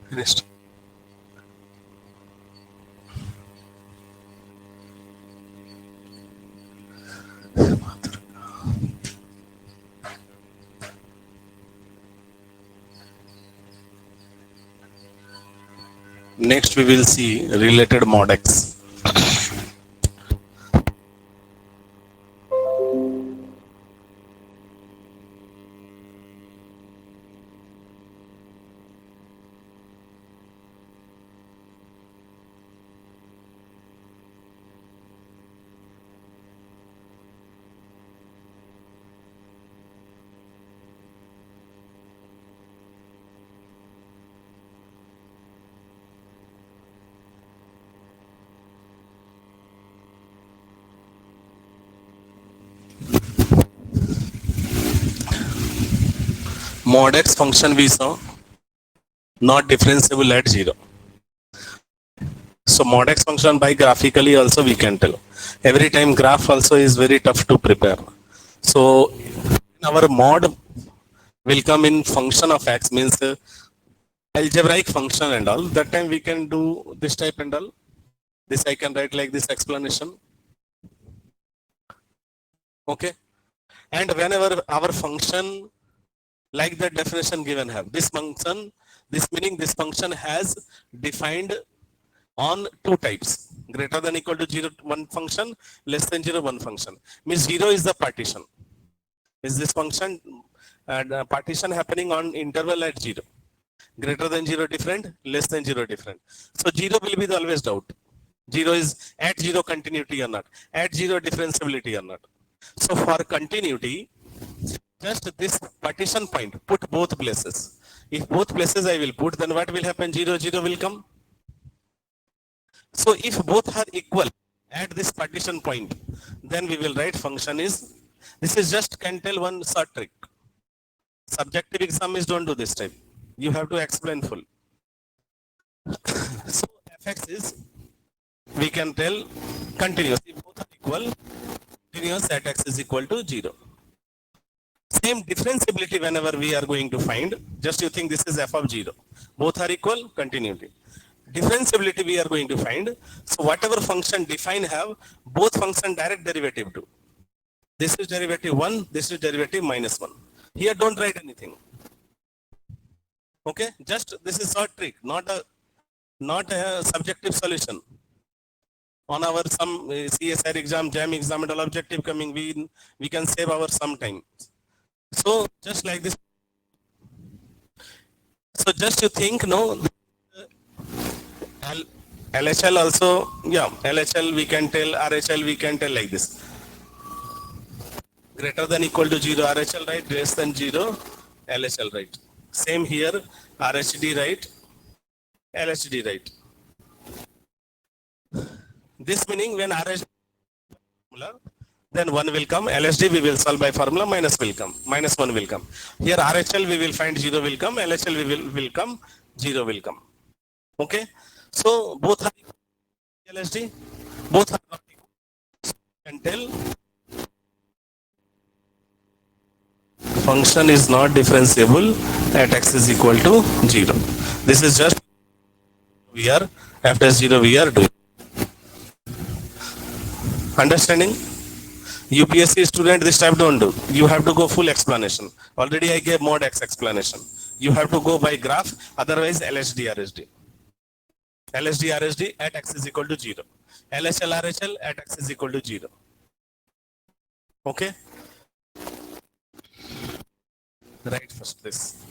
Finished. Next, we will see related mod X. Mod X function we saw not differentiable at 0. So mod X function by graphically also we can tell. Every time graph also is very tough to prepare. So our mod will come in function of X, means algebraic function and all. That time we can do this type and all. This I can write like this explanation. Okay. And whenever our function like the definition given have, this function, this meaning this function has defined on two types, greater than equal to 0 one function, less than 0 one function. Means 0 is the partition. Is this function partition happening on interval at 0. Greater than 0 different, less than 0 different. So 0 will be the always doubt. 0 is at 0 continuity or not, at 0 differentiability or not. So for continuity, just this partition point, put both places. If both places I will put, then what will happen? 0, 0 will come. So if both are equal at this partition point, then we will write function is, this is just can tell one short trick. Subjective exam is don't do this type. You have to explain full. So fx is, we can tell continuous. If both are equal, continuous at x is equal to 0. Same differentiability whenever we are going to find, just you think this is f of 0. Both are equal, continuity. Differentiability we are going to find. So whatever function define have, both function direct derivative do. This is derivative 1, this is derivative minus 1. Here don't write anything. Okay, just this is short trick, not a subjective solution. On our some CSR exam, JAM exam and all objective coming, we can save our some time. So just like this. So just you think, no, LHL also, yeah, LHL we can tell, RHL we can tell like this. Greater than equal to 0 RHL, right? Less than 0 LHL, right? Same here, RHD, right? LHD, right? This meaning when RHD formula, then 1 will come. LHD we will solve by formula, minus will come. Minus 1 will come. Here RHL we will find 0 will come. LHL we will come, 0 will come. Okay. So both are LHD, both are not equal. So you can tell function is not differentiable at x is equal to 0. This is just we are after 0 we are doing. Understanding? UPSC student this type don't do. You have to go full explanation. Already I gave mod x explanation. You have to go by graph, otherwise LHD RHD. LHD RHD at x is equal to 0. LHL RHL at x is equal to 0. Okay? Right first this.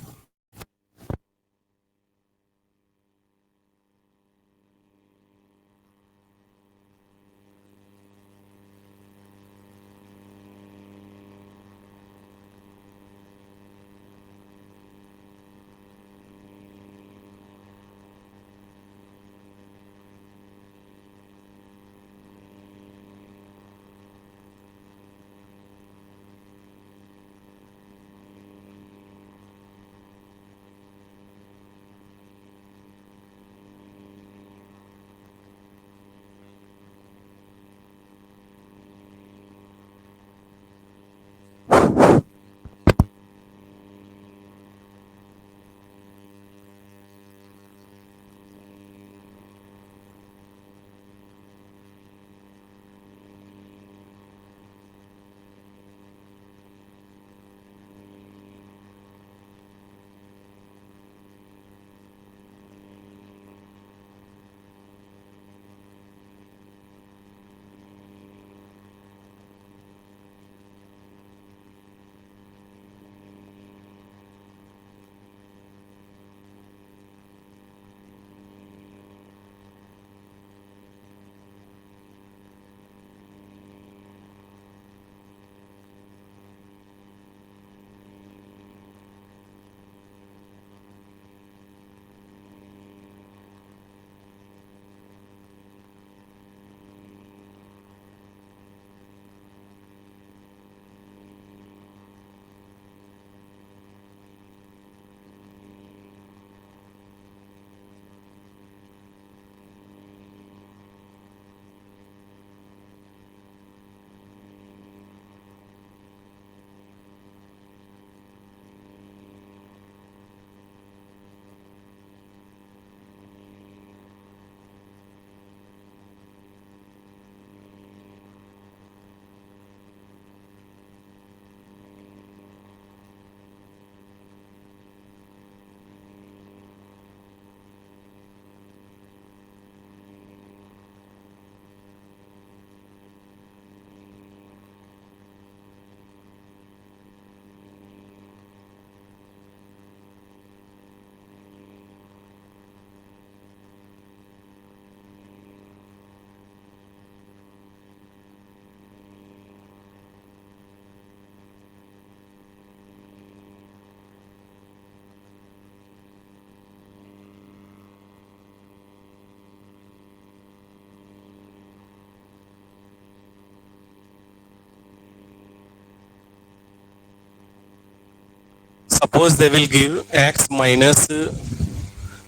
Suppose they will give x minus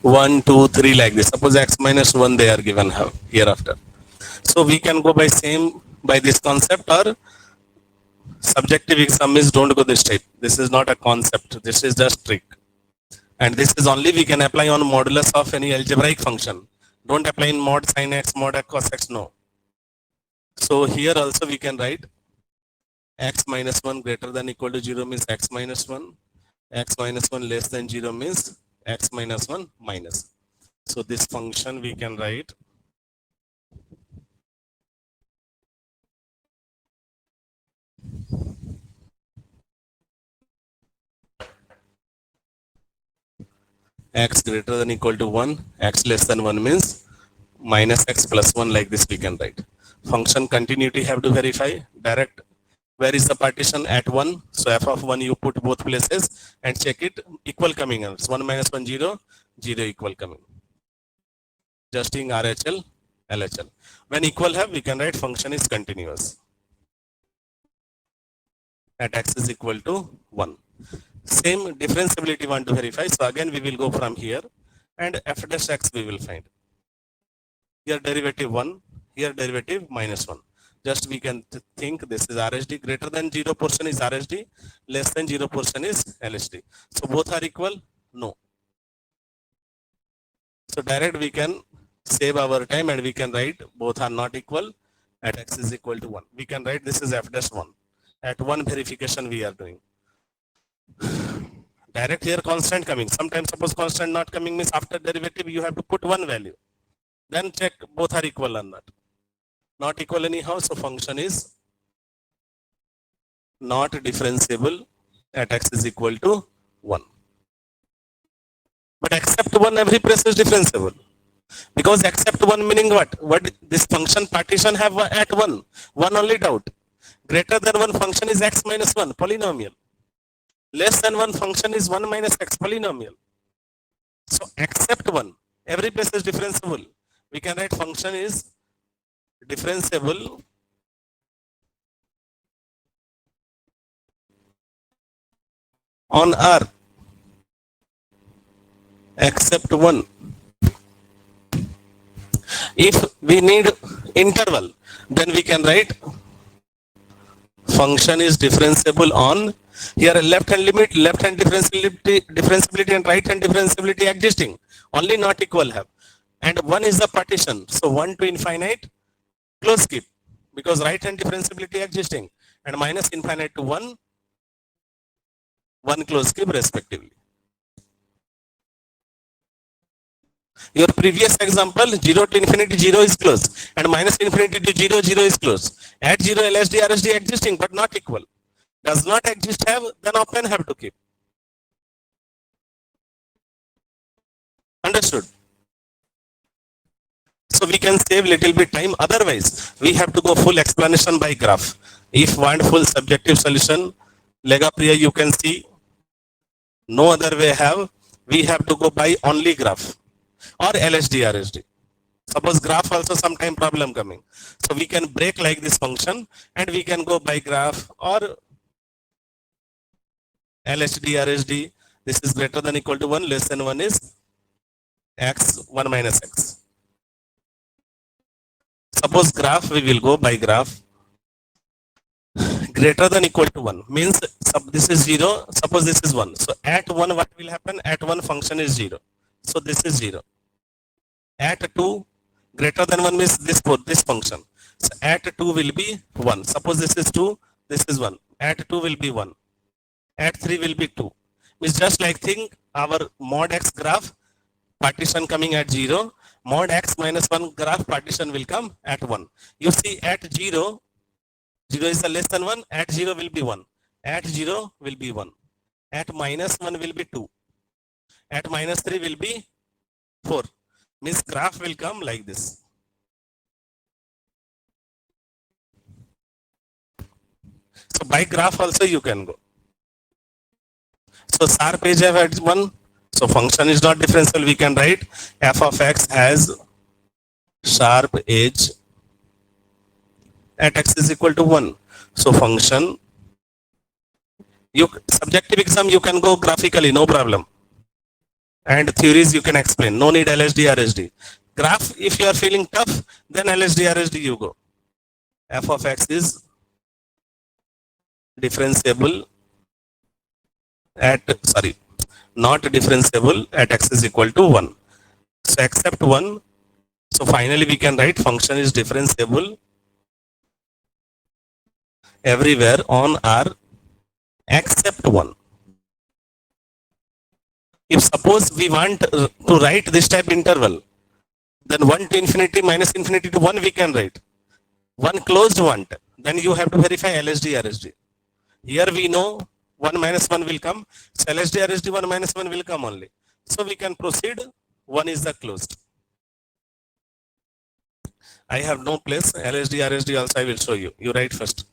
1, 2, 3 like this. Suppose x minus 1 they are given hereafter. So we can go by this concept, or subjective exam is don't go this type. This is not a concept. This is just trick. And this is only we can apply on modulus of any algebraic function. Don't apply in mod sin x, mod cos x, no. So here also we can write x minus 1 greater than equal to 0 means x minus 1. X minus 1 less than 0 means x minus 1 minus. So this function we can write x greater than equal to 1, x less than 1 means minus x plus 1, like this we can write. Function continuity have to verify direct. Where is the partition? At 1. So f of 1 you put both places and check it equal coming. 1 minus 1 0, 0 equal coming. Justing RHL, LHL. When equal have, we can write function is continuous at x is equal to 1. Same differentiability want to verify. So again we will go from here and f dash x we will find. Here derivative 1, here derivative minus 1. Just we can think this is RHD, greater than 0 portion is RHD, less than 0 portion is LHD. So both are equal? No. So direct we can save our time and we can write both are not equal at x is equal to 1. We can write this is f dash 1. At 1 verification we are doing. Direct here constant coming. Sometimes suppose constant not coming means after derivative you have to put one value. Then check both are equal or not. Not equal anyhow, so function is not differentiable at x is equal to 1. But except 1 every place is differentiable. Because except 1 meaning what? What this function partition have at 1? One only doubt. Greater than 1 function is x minus 1, polynomial. Less than 1 function is 1 minus x, polynomial. So except 1, every place is differentiable. We can write function is differentiable on R except 1. If we need interval, then we can write function is differentiable on here left hand limit, left hand differentiability and right hand differentiability existing, only not equal have. And 1 is the partition, so 1 to infinite close skip, because right hand differentiability existing, and minus infinite to 1, 1 close skip respectively. Your previous example 0 to infinity 0 is close, and minus infinity to 0 0 is close. At 0 LHD RHD existing but not equal. Does not exist have, then often have to keep. Understood? So we can save little bit time. Otherwise, we have to go full explanation by graph. If want full subjective solution, Lega Priya you can see. No other way have. We have to go by only graph or LHD RHD. Suppose graph also sometime problem coming. So we can break like this function and we can go by graph or LHD RHD. This is greater than equal to 1, less than 1 is x, 1 minus x. Suppose graph, we will go by graph. Greater than equal to 1 means this is 0, suppose this is 1. So at 1 what will happen? At 1 function is 0. So this is 0. At 2 greater than 1 means this function. So at 2 will be 1. Suppose this is 2, this is 1. At 2 will be 1. At 3 will be 2. Means just like think our mod x graph partition coming at 0. Mod x minus 1 graph partition will come at 1. You see at 0, 0 is the less than 1, at 0 will be 1. At 0 will be 1. At minus 1 will be 2. At minus 3 will be 4. Means graph will come like this. So by graph also you can go. So sharp edge f at 1. So function is not differential. We can write f of x has sharp edge at x is equal to 1. So function You subjective exam you can go graphically, no problem. And theories you can explain. No need LSD, RSD. Graph, if you are feeling tough, then LSD, RSD you go. F of x is differentiable at, sorry, not differentiable at x is equal to 1. So except 1. So finally we can write function is differentiable everywhere on R except 1. If suppose we want to write this type interval, then 1 to infinity minus infinity to 1 we can write. 1 closed want, then you have to verify LSD, RSD. Here we know 1 minus 1 will come, so LSD, RSD 1 minus 1 will come only. So we can proceed, 1 is the closed. I have no place, LSD, RSD also I will show you. You write first.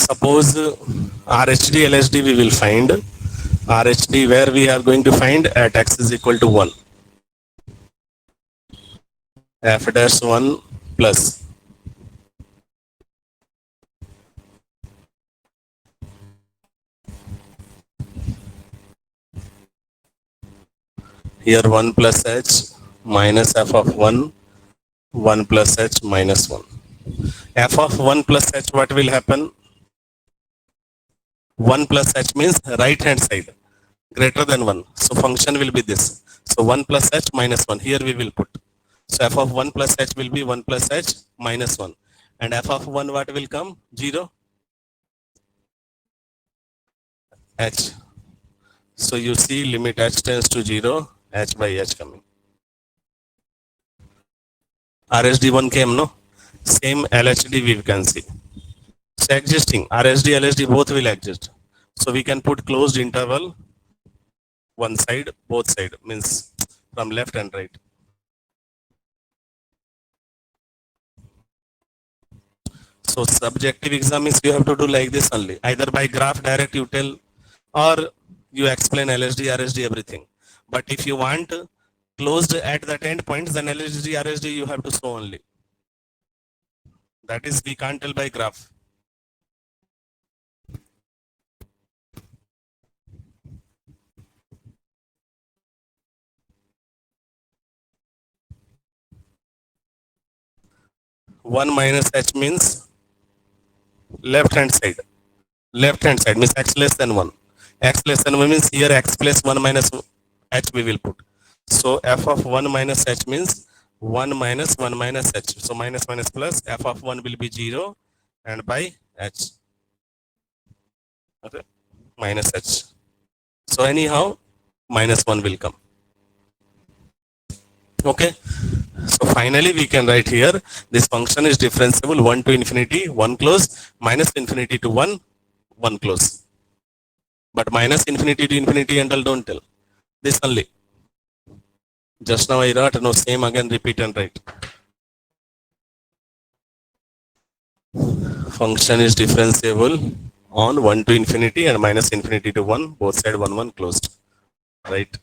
Suppose RHD, LHD we will find. RHD where we are going to find at x is equal to 1. F dash 1 plus here 1 plus h minus f of 1, 1 plus h minus 1. F of 1 plus h, what will happen? 1 plus h means right hand side greater than 1. So function will be this. So 1 plus h minus 1. Here we will put. So f of 1 plus h will be 1 plus h minus 1. And f of 1 what will come? 0 h. So you see limit h tends to 0, h by h coming. RSD1 came, no? Same LHD we can see. So existing RSD, LSD both will exist. So we can put closed interval one side, both side means from left and right. So subjective exam is you have to do like this only. Either by graph direct you tell or you explain LSD, RSD everything. But if you want closed at that end point, then LSD, RSD you have to show only. That is we can't tell by graph. One minus h means left hand side. Left hand side means x less than 1. X less than 1 means here x plus 1 minus h we will put. So f of 1 minus h means 1 minus 1 minus h. So minus minus plus f of 1 will be 0 and by h. Okay. Minus h. So anyhow minus 1 will come. Okay. So finally we can write here this function is differentiable 1 to infinity 1 close minus infinity to 1 1 close. But minus infinity to infinity and all don't tell. This only. Just now I wrote, no, same again, repeat and write. Function is differentiable on 1 to infinity and minus infinity to 1, both side 1, 1 closed. Right.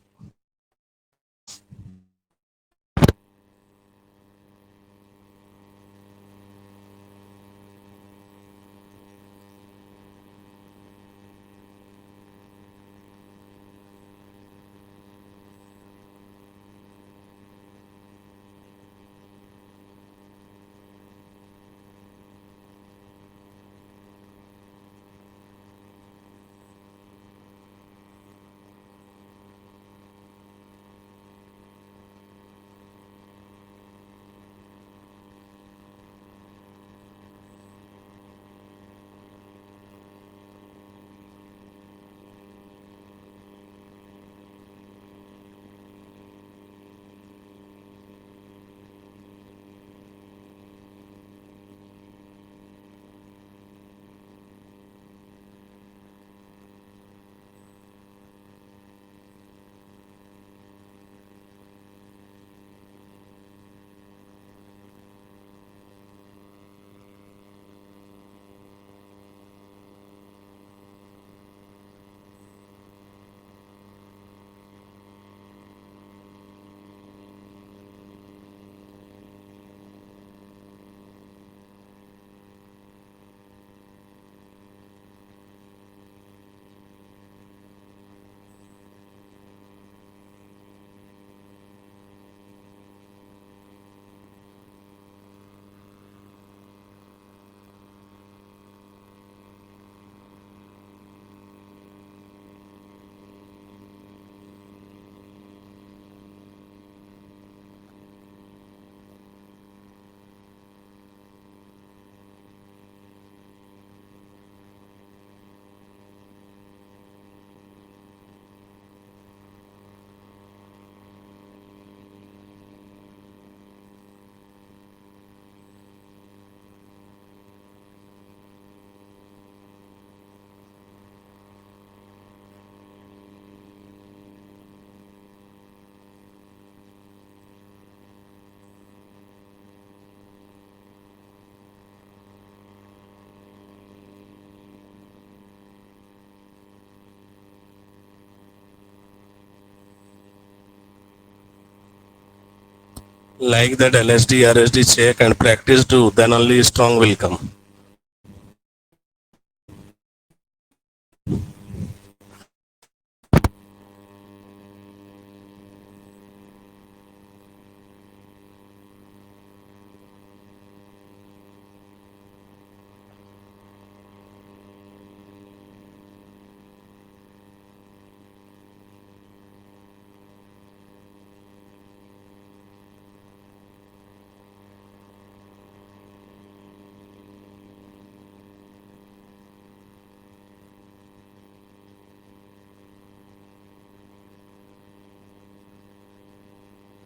Like that LSD, RSD check and practice do, then only strong will come.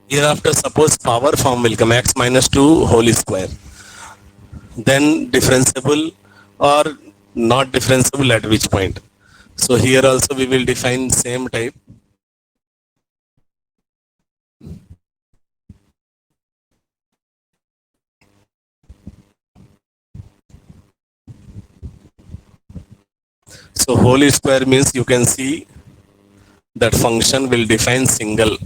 Hereafter, suppose power form will come x minus 2 whole square. Then differentiable or not differentiable at which point? So here also we will define same type. So whole square means you can see that function will define single,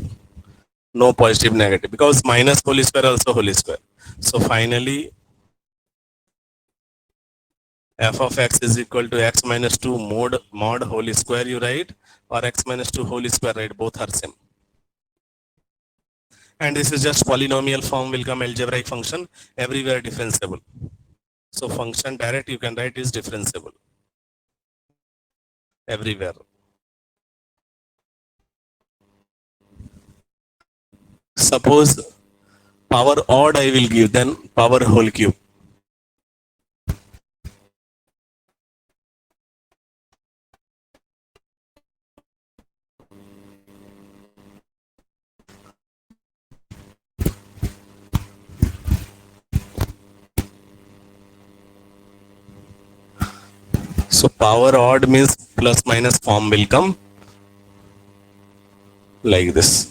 no positive negative, because minus whole square also whole square. So finally f of x is equal to x minus 2 mod whole square you write, or x minus 2 whole square write, both are same. And this is just polynomial form will come algebraic function, everywhere differentiable. So function direct you can write is differentiable everywhere. Suppose power odd I will give, then power whole cube. So power odd means plus minus form will come like this.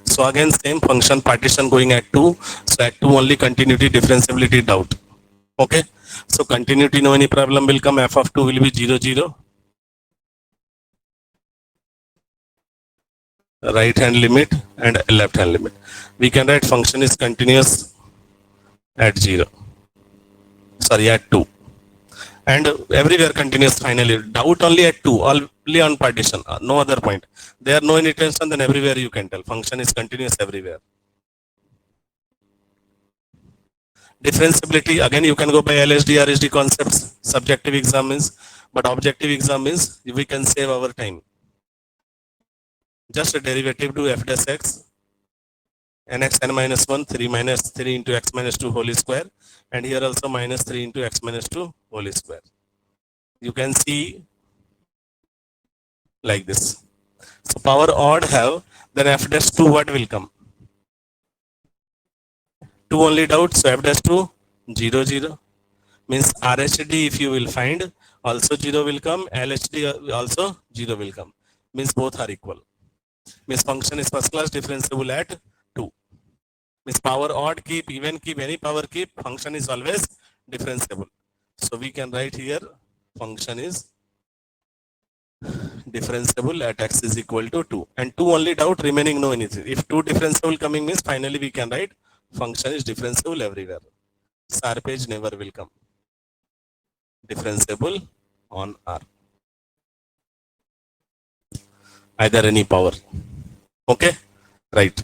So again same function partition going at 2. So at 2 only continuity differentiability doubt. Okay. So continuity no any problem will come, f of 2 will be 0 0. Right hand limit and left hand limit. We can write function is continuous at 0. Sorry, at 2. And everywhere continuous finally. Doubt only at 2, only on partition, no other point. There are no any tension, then everywhere you can tell. Function is continuous everywhere. Differentiability, again you can go by LSD, RSD concepts, subjective exam is, but objective exam is, we can save our time. Just a derivative to f dash x, nx n minus 1, 3 minus 3 into x minus 2 whole square, and here also minus 3 into x minus 2 whole square. You can see like this. So power odd have, then f dash 2 what will come? 2 only doubt, so f dash 2 0 0 means RHD if you will find also 0 will come, LHD also 0 will come, means both are equal, means function is first class differentiable at 2, means power odd keep, even keep, any power keep, function is always differentiable. So we can write here function is differentiable at x is equal to 2, and 2 only doubt, remaining no anything. If 2 differentiable coming means finally we can write function is differentiable everywhere. Sharpage never will come, differentiable on R, either any power. Okay, right.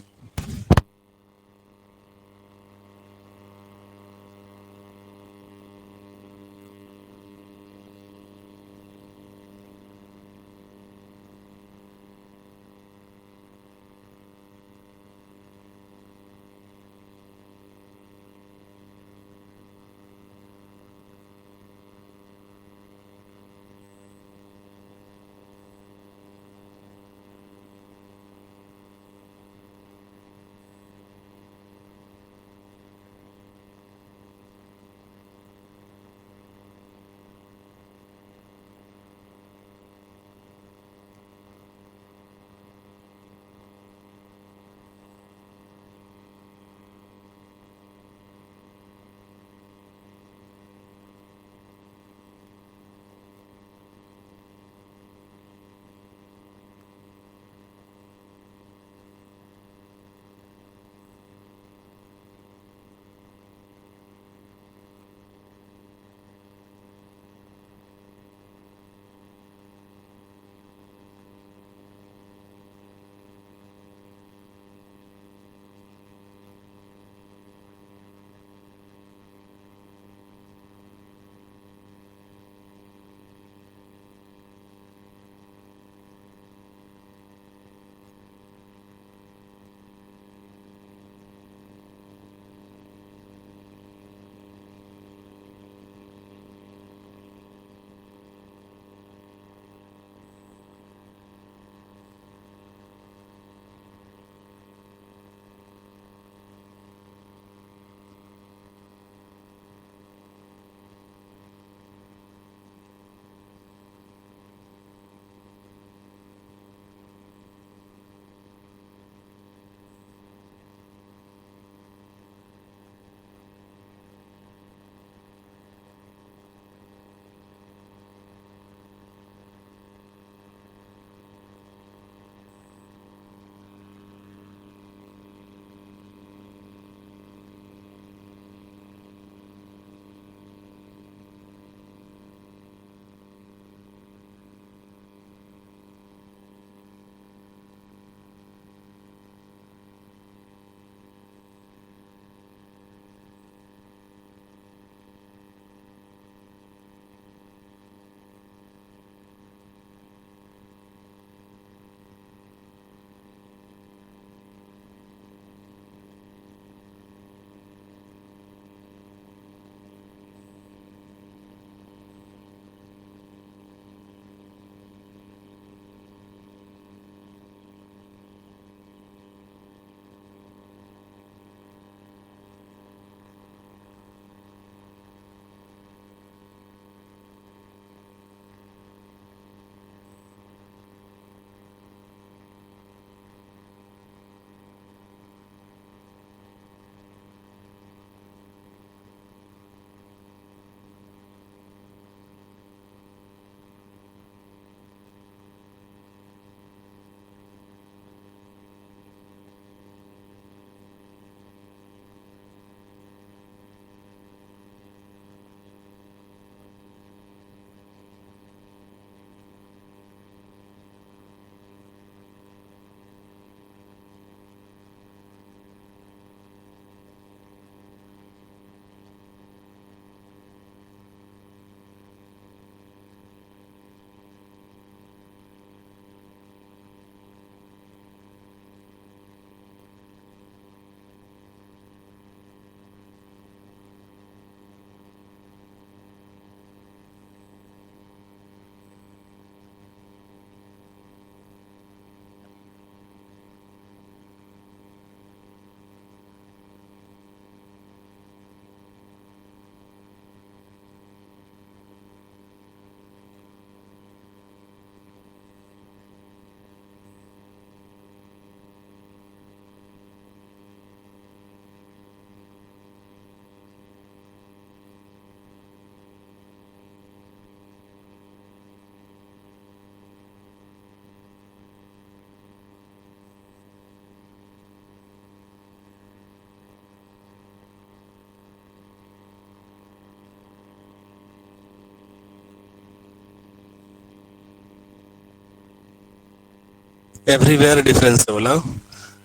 Everywhere differentiable. Huh?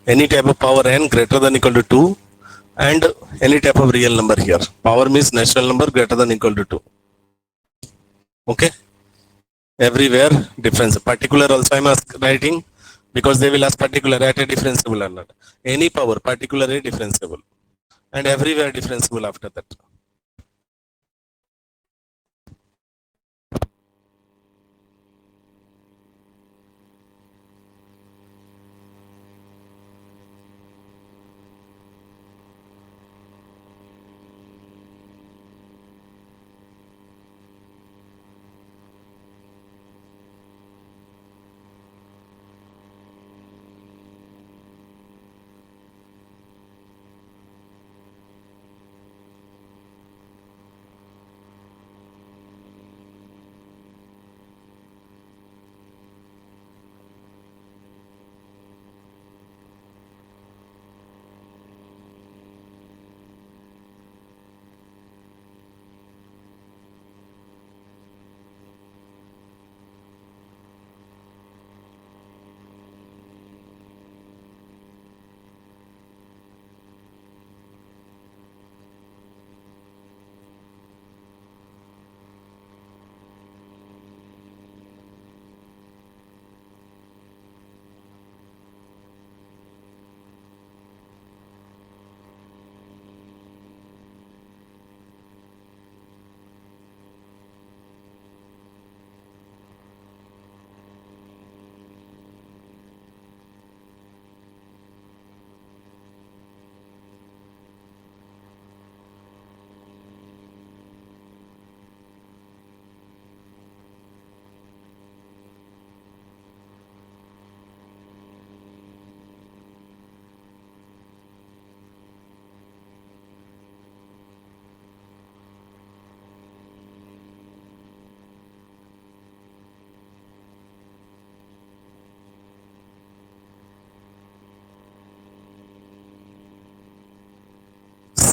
Any type of power n greater than equal to 2 and any type of real number here. Power means natural number greater than equal to 2. Okay. Everywhere difference. Particular also I am writing because they will ask particular at a differentiable or not. Any power, particularly differentiable. And everywhere differentiable after that.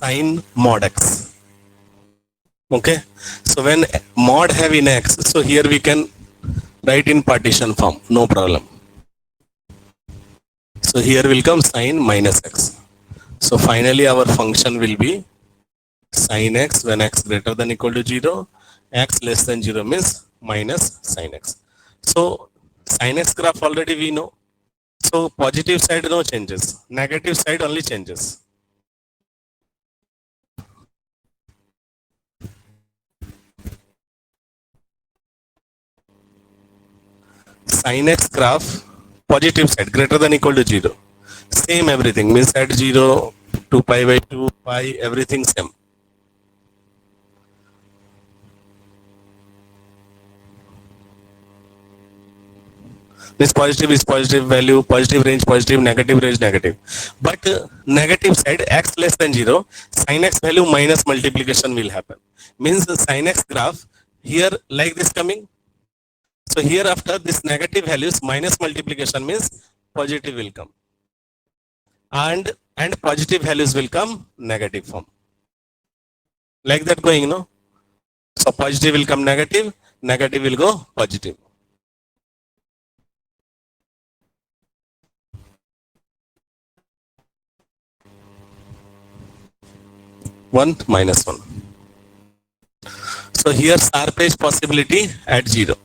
Sin mod x. Okay. So when mod have in x, so here we can write in partition form, no problem. So here will come sin minus x. So finally our function will be sin x when x greater than equal to 0, x less than 0 means minus sin x. So sin x graph already we know. So positive side no changes, negative side only changes. Sin x graph positive side greater than equal to 0. Same everything means at 0 to pi by 2 pi everything same. This positive is positive value, positive range positive, negative range negative. But negative side x less than 0, sin x value minus multiplication will happen. Means the sin x graph here like this coming. So here after this negative values minus multiplication means positive will come. And positive values will come negative form. Like that going, no? So positive will come negative, negative will go positive. One minus one. So here sharp edge possibility at 0.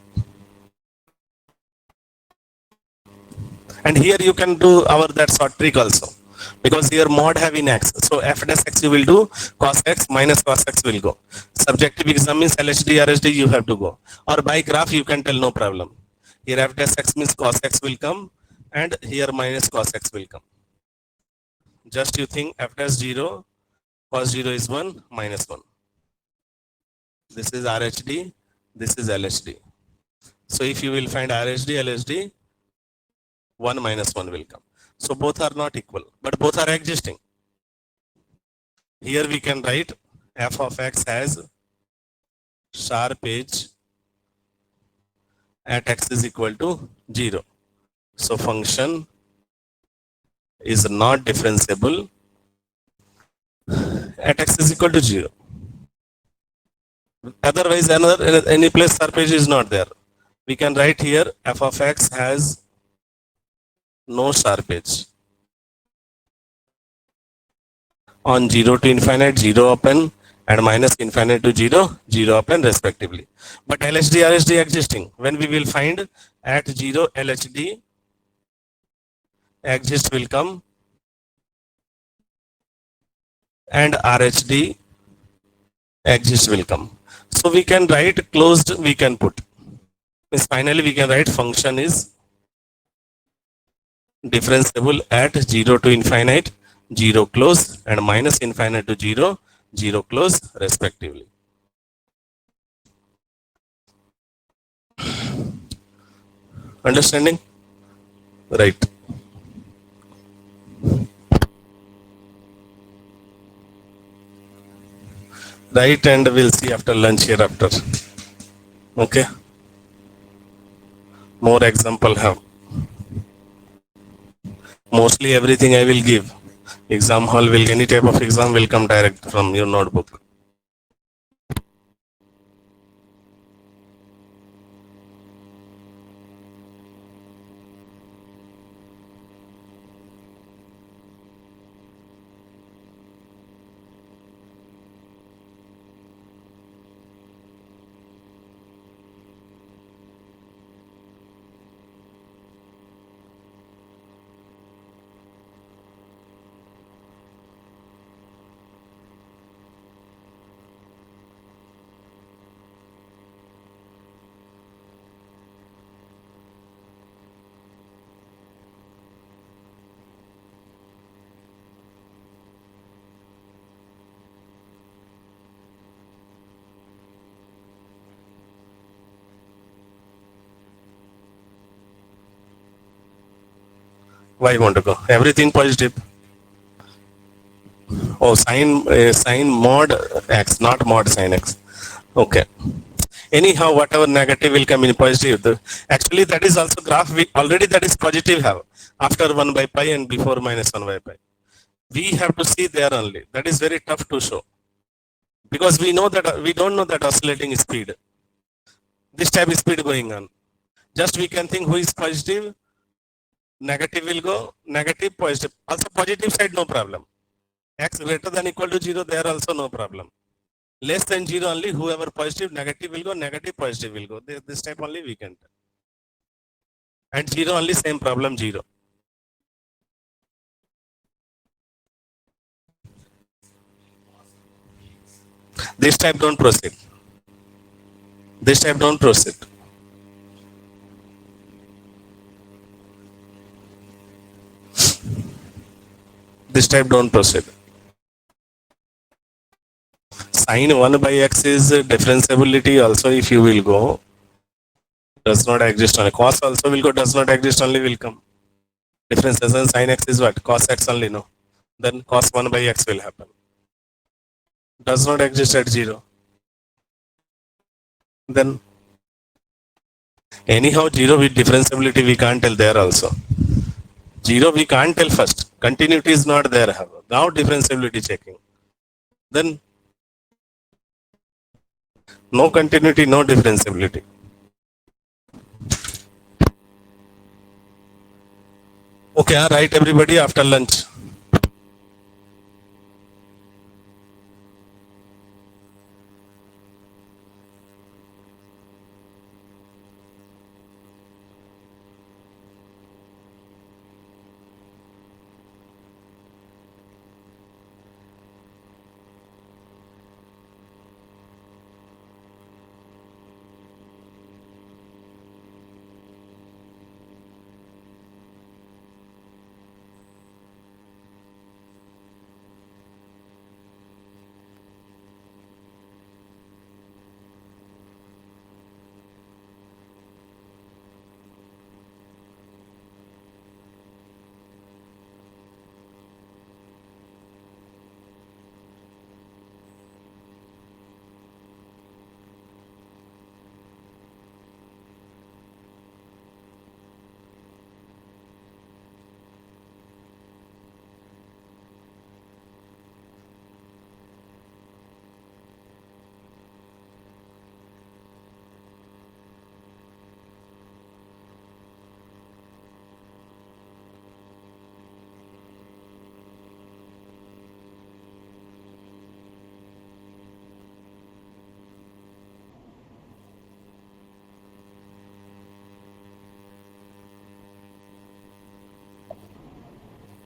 And here you can do our that short trick also. Because here mod have in x. So f dash x you will do, cos x minus cos x will go. Subjective exam means LHD, RHD you have to go. Or by graph you can tell no problem. Here f dash x means cos x will come and here minus cos x will come. Just you think f dash 0, cos 0 is 1, minus 1. This is RHD, this is LHD. So if you will find RHD, LHD, 1 minus 1 will come. So both are not equal, but both are existing. Here we can write f of x has sharp edge at x is equal to 0. So function is not differentiable at x is equal to 0. Otherwise, any place sharp edge is not there. We can write here f of x has no sharp edge. On 0 to infinite, 0 open, and minus infinite to 0, 0 open respectively. But LHD, RHD existing. When we will find at 0 LHD exist will come and RHD exist will come. So we can write closed, we can put. Means finally we can write function is differentiable at 0 to infinite, 0 close, and minus infinite to 0, 0 close respectively. Understanding? Right. Right, and we'll see after lunch hereafter. Okay. More example have. Mostly everything I will give. Exam hall will, any type of exam will come direct from your notebook. Why you want to go? Everything positive. Oh, sine mod x, not mod sine x. Okay. Anyhow, whatever negative will come in positive. Actually, that is also graph. We already that is positive have after 1 by pi and before minus 1 by pi. We have to see there only. That is very tough to show because we know that we don't know that oscillating speed. This type of speed going on. Just we can think who is positive. Negative will go negative, positive. Also positive side no problem. X greater than equal to 0, there also no problem. Less than 0 only, whoever positive, negative will go, negative, positive will go. This type only we can. And 0 only, same problem, 0. This type don't proceed. This type don't proceed. This type don't proceed. Sine 1 by x is differentiability also, if you will go, does not exist only. Cos also will go, does not exist only, will come. Difference and sin x is what? Cos x only, no. Then cos 1 by x will happen. Does not exist at 0. Then anyhow 0 with differentiability we can't tell there also. 0 we can't tell first. Continuity is not there. Now differentiability checking. Then no continuity, no differentiability. Okay, right everybody after lunch.